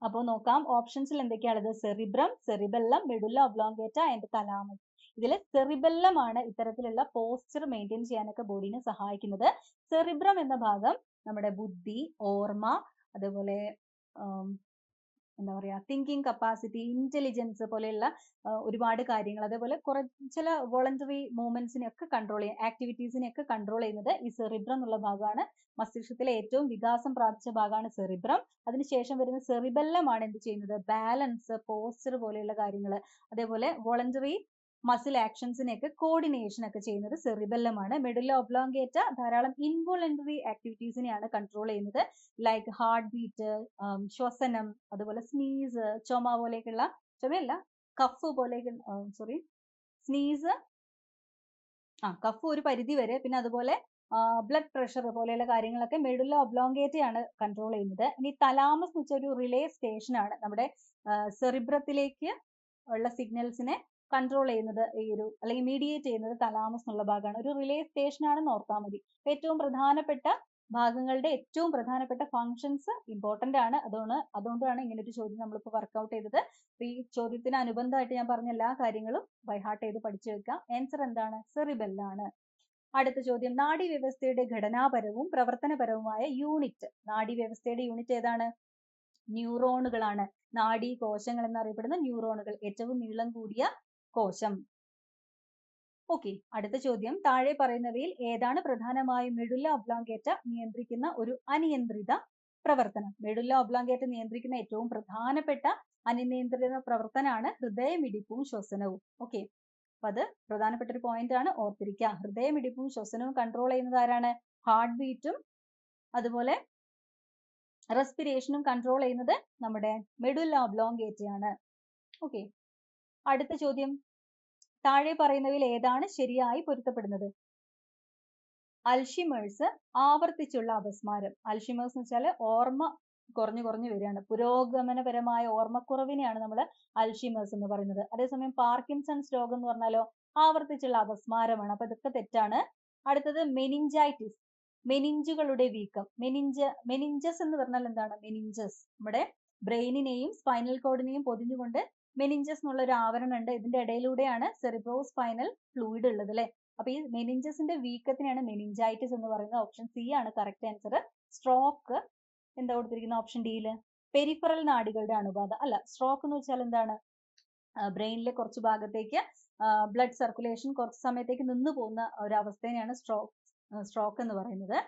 അപ്പോൾ നോക്കാം, ഓപ്ഷൻസിൽ എന്തൊക്കെയാണുള്ളത്? Cerebrum, cerebellum, medulla oblongata and thalamus. ഇതിൽ സെറിബെല്ലം ആണ് ഇത്തരത്തിലുള്ള പോസ്ചർ മെയിൻറ്റെയിൻ ചെയ്യാനൊക്കെ ബോഡീനെ സഹായിക്കുന്നത്. സെറിബ്രം എന്ന ഭാഗം നമ്മുടെ ബുദ്ധി, ഓർമ്മ, അതേപോലെ എന്താ പറയാ തിങ്കിങ് കപ്പാസിറ്റി, ഇന്റലിജൻസ് പോലെയുള്ള ഒരുപാട് കാര്യങ്ങൾ, അതേപോലെ ചില വോളണ്ടറി മൂവ്മെന്റ്സിനെ ഒക്കെ കൺട്രോൾ ചെയ്യാൻ, ആക്ടിവിറ്റീസിനെ ഒക്കെ കൺട്രോൾ ചെയ്യുന്നത് ഈ സെറിബ്രം എന്നുള്ള ഭാഗമാണ്. മസ്തിഷ്കത്തിലെ ഏറ്റവും വികാസം പ്രാപിച്ച ഭാഗമാണ് സെറിബ്രം. അതിനുശേഷം വരുന്ന സെറിബെല്ലം ആണ് എന്ത് ചെയ്യുന്നത്, ബാലൻസ്, പോസ്ചർ പോലെയുള്ള കാര്യങ്ങൾ, അതേപോലെ വോളണ്ടറി മസിൽ ആക്ഷൻസിനെയൊക്കെ കോർഡിനേഷൻ ഒക്കെ ചെയ്യുന്നത് സെറിബെല്ലം ആണ്. മെഡുല്ല ഒബ്ലോങ്കേറ്റ ധാരാളം ഇൻവോളണ്ടറി ആക്ടിവിറ്റീസിനെയാണ് കൺട്രോൾ ചെയ്യുന്നത്, ലൈക്ക് ഹാർട്ട് ബീറ്റ്, ശ്വസനം, അതുപോലെ സ്നീസ്, ചുമ പോലെയൊക്കെയുള്ള, ചുമയല്ല കഫ് പോലെയൊക്കെ, സോറി സ്നീസ്, കഫ് ഒരു പരിധി വരെ, പിന്നെ അതുപോലെ ബ്ലഡ് പ്രഷർ പോലെയുള്ള കാര്യങ്ങളൊക്കെ മെഡുല്ല ഒബ്ലോങ്കേറ്റ ആണ് കൺട്രോൾ ചെയ്യുന്നത്. ഇനി തലാമസ് എന്ന് വെച്ചാൽ ഒരു റിലേ സ്റ്റേഷൻ ആണ്, നമ്മുടെ സെറിബ്രത്തിലേക്ക് ഉള്ള സിഗ്നൽസിനെ കൺട്രോൾ ചെയ്യുന്നത് ഈ ഒരു, അല്ലെങ്കിൽ മീഡിയേറ്റ് ചെയ്യുന്നത് തലാമസ് എന്നുള്ള ഭാഗമാണ്. ഒരു റിലേ സ്റ്റേഷൻ ആണെന്ന് ഓർത്താൽ മതി. ഏറ്റവും പ്രധാനപ്പെട്ട ഭാഗങ്ങളുടെ ഏറ്റവും പ്രധാനപ്പെട്ട ഫങ്ഷൻസ് ഇമ്പോർട്ടന്റ് ആണ്. അതുകൊണ്ടാണ് ഇങ്ങനെ ഒരു ചോദ്യം നമ്മളിപ്പോൾ വർക്ക്ഔട്ട് ചെയ്തത്. ഈ ചോദ്യത്തിന് അനുബന്ധമായിട്ട് ഞാൻ പറഞ്ഞ എല്ലാ കാര്യങ്ങളും ബൈഹാർട്ട് ചെയ്ത് പഠിച്ചു വെക്കാം. ആൻസർ എന്താണ്, സെറിബെല്ലാണ്. അടുത്ത ചോദ്യം, നാഡീവ്യവസ്ഥയുടെ ഘടനാപരവും പ്രവർത്തനപരവുമായ യൂണിറ്റ്. നാഡീവ്യവസ്ഥയുടെ യൂണിറ്റ് ഏതാണ്, ന്യൂറോണുകളാണ്. നാഡീ കോശങ്ങൾ എന്നറിയപ്പെടുന്ന ന്യൂറോണുകൾ, ഏറ്റവും നീളം കൂടിയ കോശം. ഓക്കെ, അടുത്ത ചോദ്യം, താഴെ പറയുന്നവയിൽ ഏതാണ് പ്രധാനമായും മെഡുല്ല ഒബ്ലോങ്കേറ്റ നിയന്ത്രിക്കുന്ന ഒരു അനിയന്ത്രിത പ്രവർത്തനം? മെഡുല്ല ഒബ്ലോങ്കേറ്റ നിയന്ത്രിക്കുന്ന ഏറ്റവും പ്രധാനപ്പെട്ട അനിയന്ത്രിത പ്രവർത്തനമാണ് ഹൃദയമിടിപ്പും ശ്വസനവും. ഓക്കെ, അപ്പൊ അത് പ്രധാനപ്പെട്ട ഒരു പോയിന്റ് ആണ്, ഓർത്തിരിക്കുക. ഹൃദയമിടിപ്പും ശ്വസനവും കൺട്രോൾ ചെയ്യുന്നത് ആരാണ്, ഹാർട്ട് ബീറ്റും അതുപോലെ റെസ്പിറേഷനും കൺട്രോൾ ചെയ്യുന്നത് നമ്മുടെ മെഡുല്ല ഒബ്ലോങ്കേറ്റയാണ്. ഓക്കെ, അടുത്ത ചോദ്യം, താഴെ പറയുന്നവയിൽ ഏതാണ് ശരിയായി പൊരുത്തപ്പെടുന്നത്? അൽഷിമേഴ്സ് ആവർത്തിച്ചുള്ള അപസ്മാരം. അൽഷിമേഴ്സ് എന്ന് വെച്ചാൽ ഓർമ്മ കുറഞ്ഞു വരികയാണ്, പുരോഗമനപരമായ ഓർമ്മക്കുറവിനെയാണ് നമ്മൾ അൽഷിമേഴ്സ് എന്ന് പറയുന്നത്. അതേസമയം പാർക്കിൻസൺസ് രോഗം എന്ന് പറഞ്ഞാലോ ആവർത്തിച്ചുള്ള അപസ്മാരമാണ്. അപ്പൊ ഇതൊക്കെ തെറ്റാണ്. അടുത്തത് മെനിഞ്ചൈറ്റിസ്, മെനിഞ്ചുകളുടെ വീക്കം. മെനിഞ്ചസ് എന്ന് പറഞ്ഞാൽ എന്താണ്, മെനിഞ്ചസ് നമ്മുടെ ബ്രെയിനിനെയും സ്പൈനൽ കോഡിനെയും പൊതിഞ്ഞുകൊണ്ട് മെനിഞ്ചസ് എന്നുള്ള ഒരു ആവരണം ഉണ്ട്. ഇതിന്റെ ഇടയിലൂടെയാണ് സെറിബ്രോ സ്പൈനൽ ഫ്ലൂയിഡ് ഉള്ളത് അല്ലെ. അപ്പൊ ഈ മെനിഞ്ചസിന്റെ വീക്കത്തിനാണ് മെനിഞ്ചൈറ്റിസ് എന്ന് പറയുന്നത്. ഓപ്ഷൻ സി ആണ് കറക്റ്റ് ആൻസർ. സ്ട്രോക്ക് എന്താ കൊടുത്തിരിക്കുന്ന ഓപ്ഷൻ ഡിയില്, പെരിഫറൽ നാഡികളുടെ അണുബാധ അല്ല. സ്ട്രോക്ക് എന്ന് വെച്ചാൽ എന്താണ്, ബ്രെയിനിലെ കുറച്ച് ഭാഗത്തേക്ക് ബ്ലഡ് സർക്കുലേഷൻ കുറച്ച് സമയത്തേക്ക് നിന്ന് പോകുന്ന ഒരു അവസ്ഥയാണ് സ്ട്രോക്ക് എന്ന് പറയുന്നത്.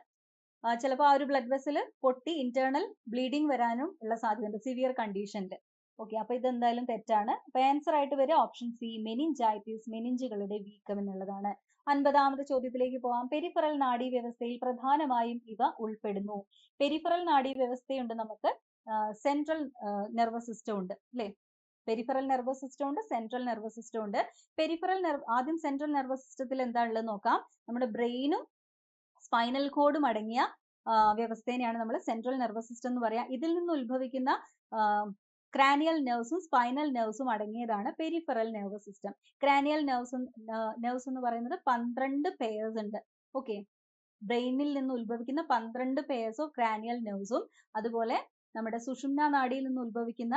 ചിലപ്പോൾ ആ ഒരു ബ്ലഡ് വെസൽ പൊട്ടി ഇന്റേണൽ ബ്ലീഡിങ് വരാനും ഉള്ള സാധ്യതയുണ്ട് സിവിയർ കണ്ടീഷനിൽ. ഓക്കെ, അപ്പൊ ഇതെന്തായാലും തെറ്റാണ്. അപ്പൊ ആൻസർ ആയിട്ട് വരിക ഓപ്ഷൻ സി, മെനിഞ്ചൈറ്റിസ്, മെനിഞ്ചുകളുടെ വീക്കം എന്നുള്ളതാണ്. 50ാമത്തെ ചോദ്യത്തിലേക്ക് പോകാം. പെരിഫറൽ നാഡീ വ്യവസ്ഥയിൽ പ്രധാനമായും ഇവ ഉൾപ്പെടുന്നു. പെരിഫറൽ നാഡീ വ്യവസ്ഥയുണ്ട് നമുക്ക്, സെൻട്രൽ നെർവസ് സിസ്റ്റം ഉണ്ട് അല്ലെ. പെരിഫറൽ നെർവസ് സിസ്റ്റം ഉണ്ട്, സെൻട്രൽ നെർവസ് സിസ്റ്റം ഉണ്ട്. ആദ്യം സെൻട്രൽ നെർവസ് സിസ്റ്റത്തിൽ എന്താ ഉള്ളത് നോക്കാം. നമ്മുടെ ബ്രെയിനും സ്പൈനൽ കോഡും അടങ്ങിയ വ്യവസ്ഥേനെയാണ് നമ്മൾ സെൻട്രൽ നെർവസ് സിസ്റ്റം എന്ന് പറയാം. ഇതിൽ നിന്ന് ഉത്ഭവിക്കുന്ന ക്രാനിയൽ നെർവ്സും സ്പൈനൽ നെർവ്സും അടങ്ങിയതാണ് peripheral nervous system. Cranial nerves എന്ന് പറയുന്നത് 12 പെയർസ് ഉണ്ട്. ഓക്കെ, ബ്രെയിനിൽ നിന്ന് ഉത്ഭവിക്കുന്ന 12 പെയർസ് ഓഫ് ക്രാനിയൽ നെർവ്സും അതുപോലെ നമ്മുടെ സുഷുമ്ന നാഡിയിൽ നിന്ന് ഉത്ഭവിക്കുന്ന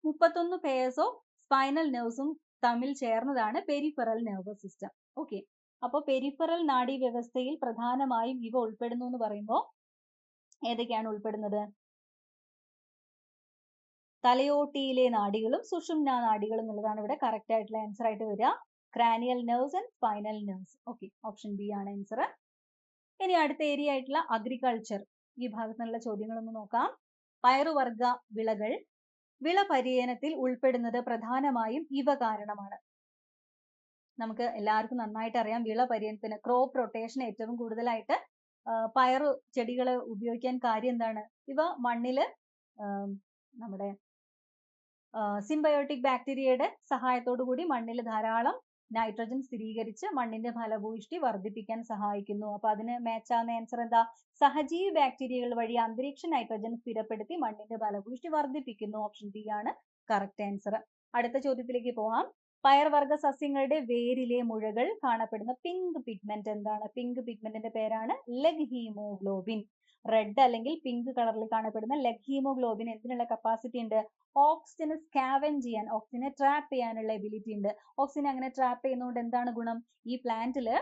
31 പെയർസ് ഓഫ് സ്പൈനൽ നെർവ്സും തമ്മിൽ ചേർന്നതാണ് പെരിഫറൽ നെർവസ് സിസ്റ്റം. ഓക്കെ, അപ്പോൾ പെരിഫറൽ നാഡീ വ്യവസ്ഥയിൽ പ്രധാനമായും ഇവ ഉൾപ്പെടുന്നു എന്ന് പറയുമ്പോൾ ഏതൊക്കെയാണ് ഉൾപ്പെടുന്നത്? തലയോട്ടിയിലെ നാഡികളും സുഷുമ്ന നാഡികളും എന്നുള്ളതാണ് ഇവിടെ കറക്റ്റ് ആയിട്ടുള്ള ആൻസർ ആയിട്ട് വരിക. Cranial nerves and spinal nerves. Okay, option B ആണ് ആൻസർ. ഇനി അടുത്ത ഏരിയ ആയിട്ടുള്ള അഗ്രികൾച്ചർ, ഈ ഭാഗത്ത് നിന്നുള്ള ചോദ്യങ്ങളൊന്ന് നോക്കാം. പയറുവർഗ വിളകൾ വിളപര്യനത്തിൽ ഉൾപ്പെടുന്നത് പ്രധാനമായും ഇവ കാരണമാണ്. നമുക്ക് എല്ലാവർക്കും നന്നായിട്ട് അറിയാം, വിളപര്യനത്തിന് ക്രോപ്പ് റൊട്ടേഷൻ ഏറ്റവും കൂടുതലായിട്ട് പയറു ചെടികളെ ഉപയോഗിക്കാൻ കാര്യം എന്താണ്? ഇവ മണ്ണില് നമ്മുടെ സിംബയോട്ടിക് ബാക്ടീരിയയുടെ സഹായത്തോടു കൂടി മണ്ണിൽ ധാരാളം നൈട്രജൻ സ്ഥിരീകരിച്ച് മണ്ണിന്റെ ഫലഭൂയിഷ്ടി വർദ്ധിപ്പിക്കാൻ സഹായിക്കുന്നു. അപ്പൊ അതിന് മാച്ച് ആവുന്ന ആൻസർ എന്താ? സഹജീവി ബാക്ടീരിയകൾ വഴി അന്തരീക്ഷ നൈട്രജൻ സ്ഥിരപ്പെടുത്തി മണ്ണിന്റെ ഫലഭൂയിഷ്ടി വർദ്ധിപ്പിക്കുന്നു. ഓപ്ഷൻ ബി ആണ് കറക്റ്റ് ആൻസർ. അടുത്ത ചോദ്യത്തിലേക്ക് പോവാം. പയർവർഗ സസ്യങ്ങളുടെ വേരിലെ മുഴകൾ കാണപ്പെടുന്ന പിങ്ക് പിഗ്മെന്റ് എന്താണ്? പിങ്ക് പിഗ്മെന്റിന്റെ പേരാണ് ലെഗ് ഹീമോഗ്ലോബിൻ. റെഡ് അല്ലെങ്കിൽ പിങ്ക് കളറിൽ കാണപ്പെടുന്ന ലെഗ് ഹീമോഗ്ലോബിൻ എന്തിനുള്ള കപ്പാസിറ്റി ഉണ്ട്? ഓക്സിജനെ സ്കാവെഞ്ച് ചെയ്യാൻ, ഓക്സിജനെ ട്രാപ്പ് ചെയ്യാനുള്ള എബിലിറ്റി ഉണ്ട്. ഓക്സിജനെ അങ്ങനെ ട്രാപ്പ് ചെയ്യുന്നതുകൊണ്ട് എന്താണ് ഗുണം? ഈ പ്ലാന്റില്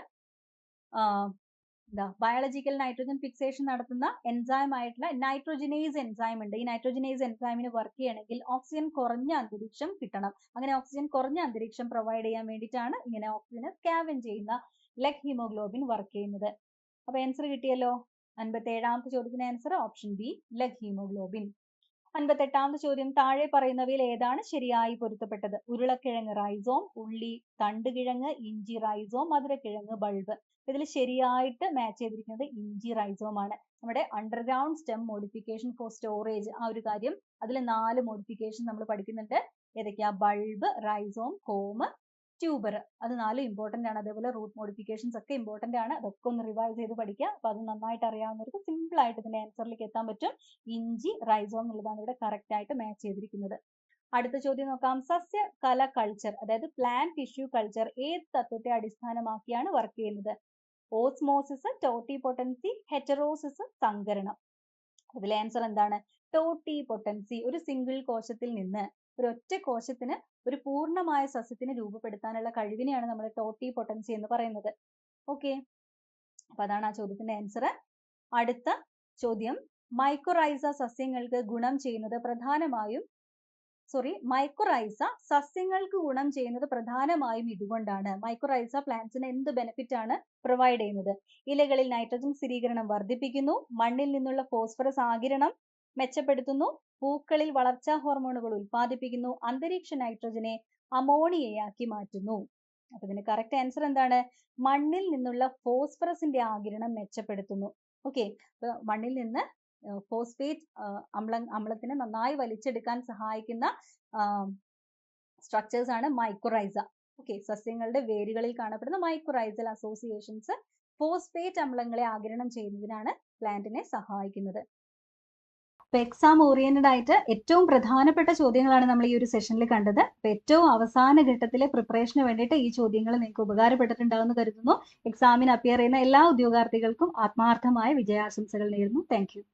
ബയോളജിക്കൽ നൈട്രോജൻ ഫിക്സേഷൻ നടത്തുന്ന എൻസൈം ആയിട്ടുള്ള നൈട്രോജനേസ് എൻസൈം ഉണ്ട്. ഈ നൈട്രോജനേസ് എൻസൈമിന് വർക്ക് ചെയ്യണമെങ്കിൽ ഓക്സിജൻ കുറഞ്ഞ അന്തരീക്ഷം കിട്ടണം. അങ്ങനെ ഓക്സിജൻ കുറഞ്ഞ അന്തരീക്ഷം പ്രൊവൈഡ് ചെയ്യാൻ വേണ്ടിയിട്ടാണ് ഇങ്ങനെ ഓക്സിജനെ സ്കാവൻ ചെയ്യുന്ന ലെഗ് ഹീമോഗ്ലോബിൻ വർക്ക് ചെയ്യുന്നത്. അപ്പൊ ആൻസർ കിട്ടിയല്ലോ. 57ാമത്തെ ചോദ്യത്തിന് answer option B, leghaemoglobin. 58ാമത്തെ ചോദ്യം, താഴെ പറയുന്നവയിൽ ഏതാണ് ശരിയായി പൊരുത്തപ്പെട്ടത്? ഉരുളക്കിഴങ്ങ് റൈസോം, ഉള്ളി തണ്ടുകിഴങ്ങ്, ഇഞ്ചി റൈസോം, മധുരക്കിഴങ്ങ് ബൾബ്. ഇതിൽ ശരിയായിട്ട് മാച്ച് ചെയ്തിരിക്കുന്നത് ഇഞ്ചി റൈസോം ആണ്. നമ്മുടെ underground stem modification for storage ആ ഒരു കാര്യം, അതിൽ 4 മോഡിഫിക്കേഷൻ നമ്മൾ പഠിക്കുന്നുണ്ട്. ഏതൊക്കെയാ? Bulb, rhizome, corm, tuber. അത് 4 ഇമ്പോർട്ടന്റ് ആണ്. അതേപോലെ റൂട്ട് മോഡിഫിക്കേഷൻസ് ഒക്കെ ഇമ്പോർട്ടന്റ് ആണ്. അതൊക്കെ ഒന്ന് റിവൈസ് ചെയ്ത് പഠിക്കുക. അപ്പൊ അത് നന്നായിട്ട് അറിയാവുന്നവർക്ക് സിമ്പിൾ ആയിട്ട് ഇതിന്റെ ആൻസറിലേക്ക് എത്താൻ പറ്റും. ഇഞ്ചി റൈസോം എന്നുള്ളതാണ് ഇവിടെ കറക്റ്റ് ആയിട്ട് മാച്ച് ചെയ്തിരിക്കുന്നത്. അടുത്ത ചോദ്യം നോക്കാം. സസ്യകല കൾച്ചർ അതായത് പ്ലാന്റ് ടിഷ്യൂ കൾച്ചർ ഏത് തത്വത്തെ അടിസ്ഥാനമാക്കിയാണ് വർക്ക് ചെയ്യുന്നത്? ഓസ്മോസിസ്, ടോട്ടിപൊട്ടൻസി, ഹെറ്ററോസിസ്, സങ്കരണം. അതിലെ ആൻസർ എന്താണ്? ടോട്ടിപൊട്ടൻസി. ഒരു സിംഗിൾ കോശത്തിൽ നിന്ന് ഒരു ഒറ്റ കോശത്തിന് ഒരു പൂർണ്ണമായ സസ്യത്തിന് രൂപപ്പെടുത്താനുള്ള കഴിവിനെയാണ് നമ്മൾ ടോട്ടിപൊട്ടൻസി എന്ന് പറയുന്നത്. ഓക്കെ, അപ്പൊ അതാണ് ആ ചോദ്യത്തിന്റെ ആൻസർ. അടുത്ത ചോദ്യം, മൈക്കോറൈസ സസ്യങ്ങൾക്ക് ഗുണം ചെയ്യുന്നത് പ്രധാനമായും ഇതുകൊണ്ടാണ്. മൈക്കോറൈസ പ്ലാന്റ്സിന് എന്ത് ബെനിഫിറ്റ് ആണ് പ്രൊവൈഡ് ചെയ്യുന്നത്? ഇലകളിൽ നൈട്രജൻ സ്ഥിരീകരണം വർദ്ധിപ്പിക്കുന്നു, മണ്ണിൽ നിന്നുള്ള ഫോസ്ഫറസ് ആഗിരണം മെച്ചപ്പെടുത്തുന്നു, പൂക്കളിൽ വളർച്ചാ ഹോർമോണുകൾ ഉൽപ്പാദിപ്പിക്കുന്നു, അന്തരീക്ഷ നൈട്രജനെ അമോണിയയാക്കി മാറ്റുന്നു. അപ്പൊ ഇതിന് കറക്റ്റ് ആൻസർ എന്താണ്? മണ്ണിൽ നിന്നുള്ള ഫോസ്ഫറസിന്റെ ആഗിരണം മെച്ചപ്പെടുത്തുന്നു. ഓക്കെ, അപ്പൊ മണ്ണിൽ നിന്ന് ഫോസ്ഫേറ്റ് അമ്ലത്തിനെ നന്നായി വലിച്ചെടുക്കാൻ സഹായിക്കുന്ന സ്ട്രക്ചേഴ്സ് ആണ് മൈക്കോറൈസ. ഓക്കെ, സസ്യങ്ങളുടെ വേരുകളിൽ കാണപ്പെടുന്ന മൈക്കോറൈസൽ അസോസിയേഷൻസ് ഫോസ്ഫേറ്റ് അമ്ലങ്ങളെ ആഗിരണം ചെയ്യുന്നതിനാണ് പ്ലാന്റിനെ സഹായിക്കുന്നത്. അപ്പൊ എക്സാം ഓറിയന്റഡ് ആയിട്ട് ഏറ്റവും പ്രധാനപ്പെട്ട ചോദ്യങ്ങളാണ് നമ്മൾ ഈ ഒരു സെഷനിൽ കണ്ടത്. അപ്പൊ ഏറ്റവും അവസാന ഘട്ടത്തിലെ പ്രിപ്പറേഷന് വേണ്ടിയിട്ട് ഈ ചോദ്യങ്ങൾ നിങ്ങൾക്ക് ഉപകാരപ്പെട്ടിട്ടുണ്ടാവുമെന്ന് കരുതുന്നു. എക്സാമിന് അപ്പിയർ ചെയ്യുന്ന എല്ലാ ഉദ്യോഗാർത്ഥികൾക്കും ആത്മാർത്ഥമായ വിജയാശംസകൾ നേരുന്നു. Thank you.